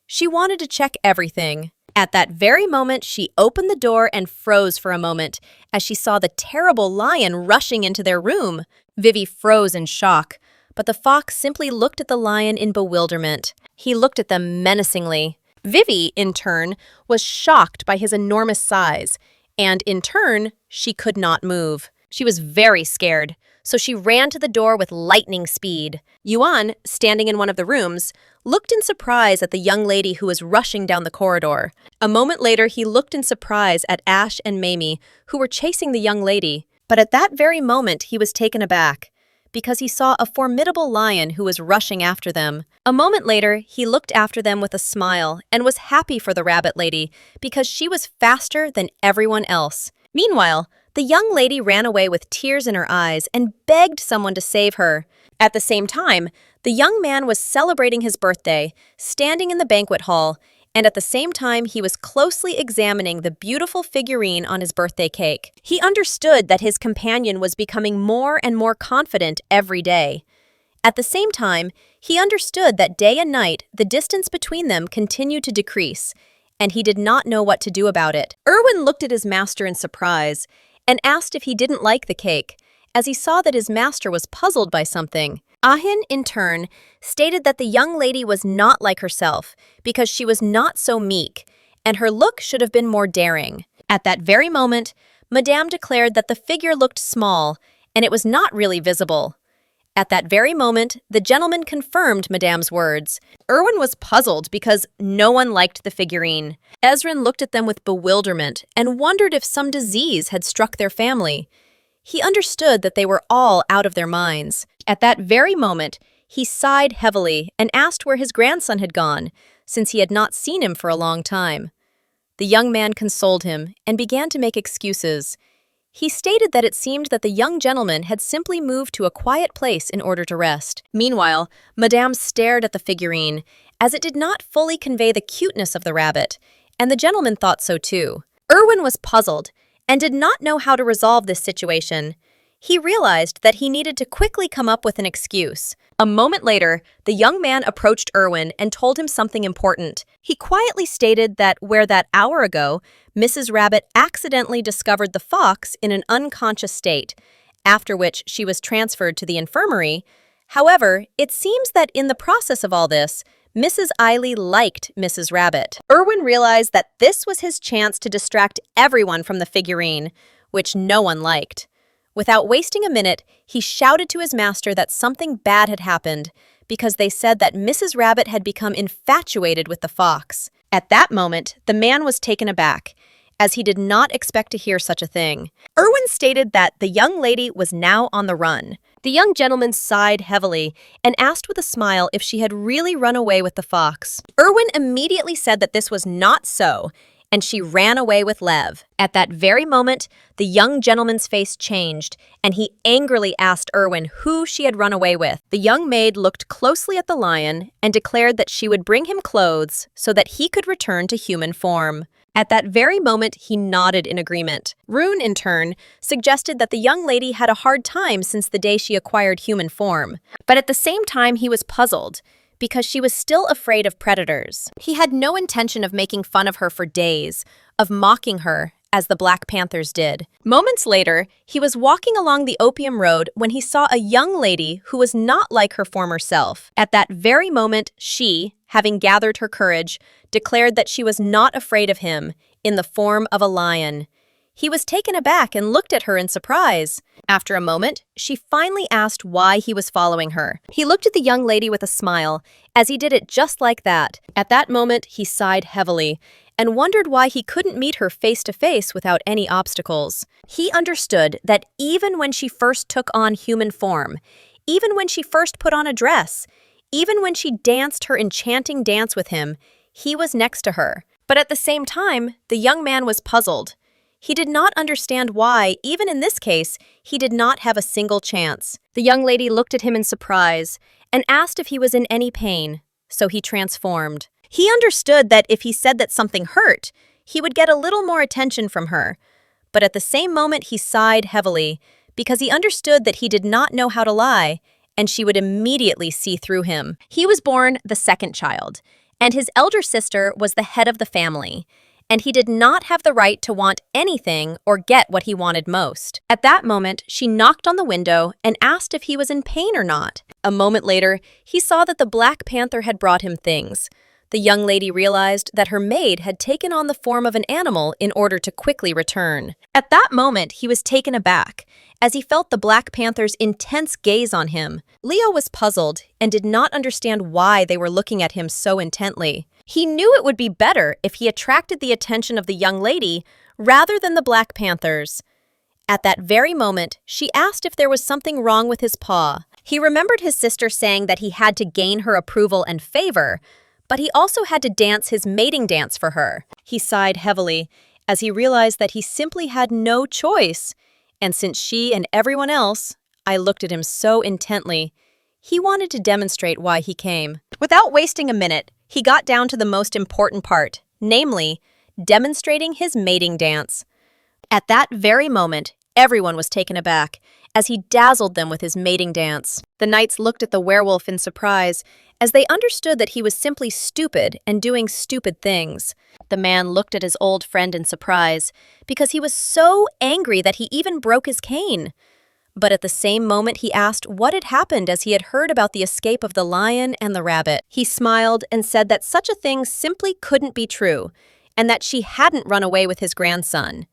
She wanted to check everything. At that very moment, she opened the door and froze for a moment as she saw the terrible lion rushing into their room. Vivi froze in shock, but the fox simply looked at the lion in bewilderment. He looked at them menacingly. Vivi, in turn, was shocked by his enormous size, and in turn, she could not move. She was very scared, so she ran to the door with lightning speed. Yuan, standing in one of the rooms, looked in surprise at the young lady who was rushing down the corridor. A moment later, he looked in surprise at Ash and Mamie, who were chasing the young lady. But at that very moment, he was taken aback, because he saw a formidable lion who was rushing after them. A moment later, he looked after them with a smile and was happy for the rabbit lady because she was faster than everyone else. Meanwhile, the young lady ran away with tears in her eyes and begged someone to save her. At the same time, the young man was celebrating his birthday, standing in the banquet hall, and at the same time he was closely examining the beautiful figurine on his birthday cake. He understood that his companion was becoming more and more confident every day. At the same time, he understood that day and night the distance between them continued to decrease, and he did not know what to do about it. Erwin looked at his master in surprise and asked if he didn't like the cake, as he saw that his master was puzzled by something. Ahin, in turn, stated that the young lady was not like herself because she was not so meek, and her look should have been more daring. At that very moment, Madame declared that the figure looked small, and it was not really visible. At that very moment, the gentleman confirmed Madame's words. Erwin was puzzled because no one liked the figurine. Ezrin looked at them with bewilderment and wondered if some disease had struck their family. He understood that they were all out of their minds. At that very moment, he sighed heavily and asked where his grandson had gone, since he had not seen him for a long time. The young man consoled him and began to make excuses. He stated that it seemed that the young gentleman had simply moved to a quiet place in order to rest. Meanwhile, Madame stared at the figurine, as it did not fully convey the cuteness of the rabbit, and the gentleman thought so too. Erwin was puzzled and did not know how to resolve this situation. He realized that he needed to quickly come up with an excuse. A moment later, the young man approached Irwin and told him something important. He quietly stated that where that hour ago, Mrs. Rabbit accidentally discovered the fox in an unconscious state, after which she was transferred to the infirmary. However, it seems that in the process of all this, Mrs. Eiley liked Mrs. Rabbit. Irwin realized that this was his chance to distract everyone from the figurine, which no one liked. Without wasting a minute, he shouted to his master that something bad had happened because they said that Mrs. Rabbit had become infatuated with the fox. At that moment, the man was taken aback, as he did not expect to hear such a thing. Irwin stated that the young lady was now on the run. The young gentleman sighed heavily and asked with a smile if she had really run away with the fox. Irwin immediately said that this was not so, and she ran away with Lev. At that very moment, the young gentleman's face changed, and he angrily asked Irwin who she had run away with. The young maid looked closely at the lion and declared that she would bring him clothes so that he could return to human form. At that very moment, he nodded in agreement. Rune, in turn, suggested that the young lady had a hard time since the day she acquired human form. But at the same time, he was puzzled, because she was still afraid of predators. He had no intention of making fun of her for days, of mocking her, as the Black Panthers did. Moments later, he was walking along the opium road when he saw a young lady who was not like her former self. At that very moment, she, having gathered her courage, declared that she was not afraid of him, in the form of a lion. He was taken aback and looked at her in surprise. After a moment, she finally asked why he was following her. He looked at the young lady with a smile, as he did it just like that. At that moment, he sighed heavily and wondered why he couldn't meet her face to face without any obstacles. He understood that even when she first took on human form, even when she first put on a dress, even when she danced her enchanting dance with him, he was next to her. But at the same time, the young man was puzzled. He did not understand why, even in this case, he did not have a single chance. The young lady looked at him in surprise and asked if he was in any pain, so he transformed. He understood that if he said that something hurt, he would get a little more attention from her. But at the same moment, he sighed heavily because he understood that he did not know how to lie, and she would immediately see through him. He was born the second child, and his elder sister was the head of the family, and he did not have the right to want anything or get what he wanted most. At that moment, she knocked on the window and asked if he was in pain or not. A moment later, he saw that the Black Panther had brought him things. The young lady realized that her maid had taken on the form of an animal in order to quickly return. At that moment, he was taken aback, as he felt the Black Panther's intense gaze on him. Leo was puzzled and did not understand why they were looking at him so intently. He knew it would be better if he attracted the attention of the young lady rather than the Black Panthers. At that very moment, she asked if there was something wrong with his paw. He remembered his sister saying that he had to gain her approval and favor, but he also had to dance his mating dance for her. He sighed heavily as he realized that he simply had no choice. And since she and everyone else, I looked at him so intently, he wanted to demonstrate why he came. Without wasting a minute, he got down to the most important part, namely, demonstrating his mating dance. At that very moment, everyone was taken aback, as he dazzled them with his mating dance. The knights looked at the werewolf in surprise, as they understood that he was simply stupid and doing stupid things. The man looked at his old friend in surprise, because he was so angry that he even broke his cane. But at the same moment, he asked what had happened as he had heard about the escape of the lion and the rabbit. He smiled and said that such a thing simply couldn't be true, and that she hadn't run away with his grandson.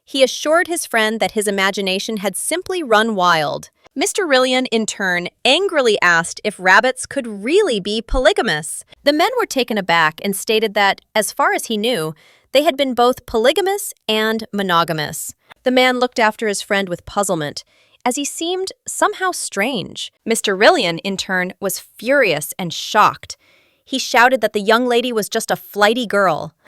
He assured his friend that his imagination had simply run wild. Mr. Rillian, in turn, angrily asked if rabbits could really be polygamous. The men were taken aback and stated that, as far as he knew, they had been both polygamous and monogamous. The man looked after his friend with puzzlement, as he seemed somehow strange. Mr. Rillian, in turn, was furious and shocked. He shouted that the young lady was just a flighty girl.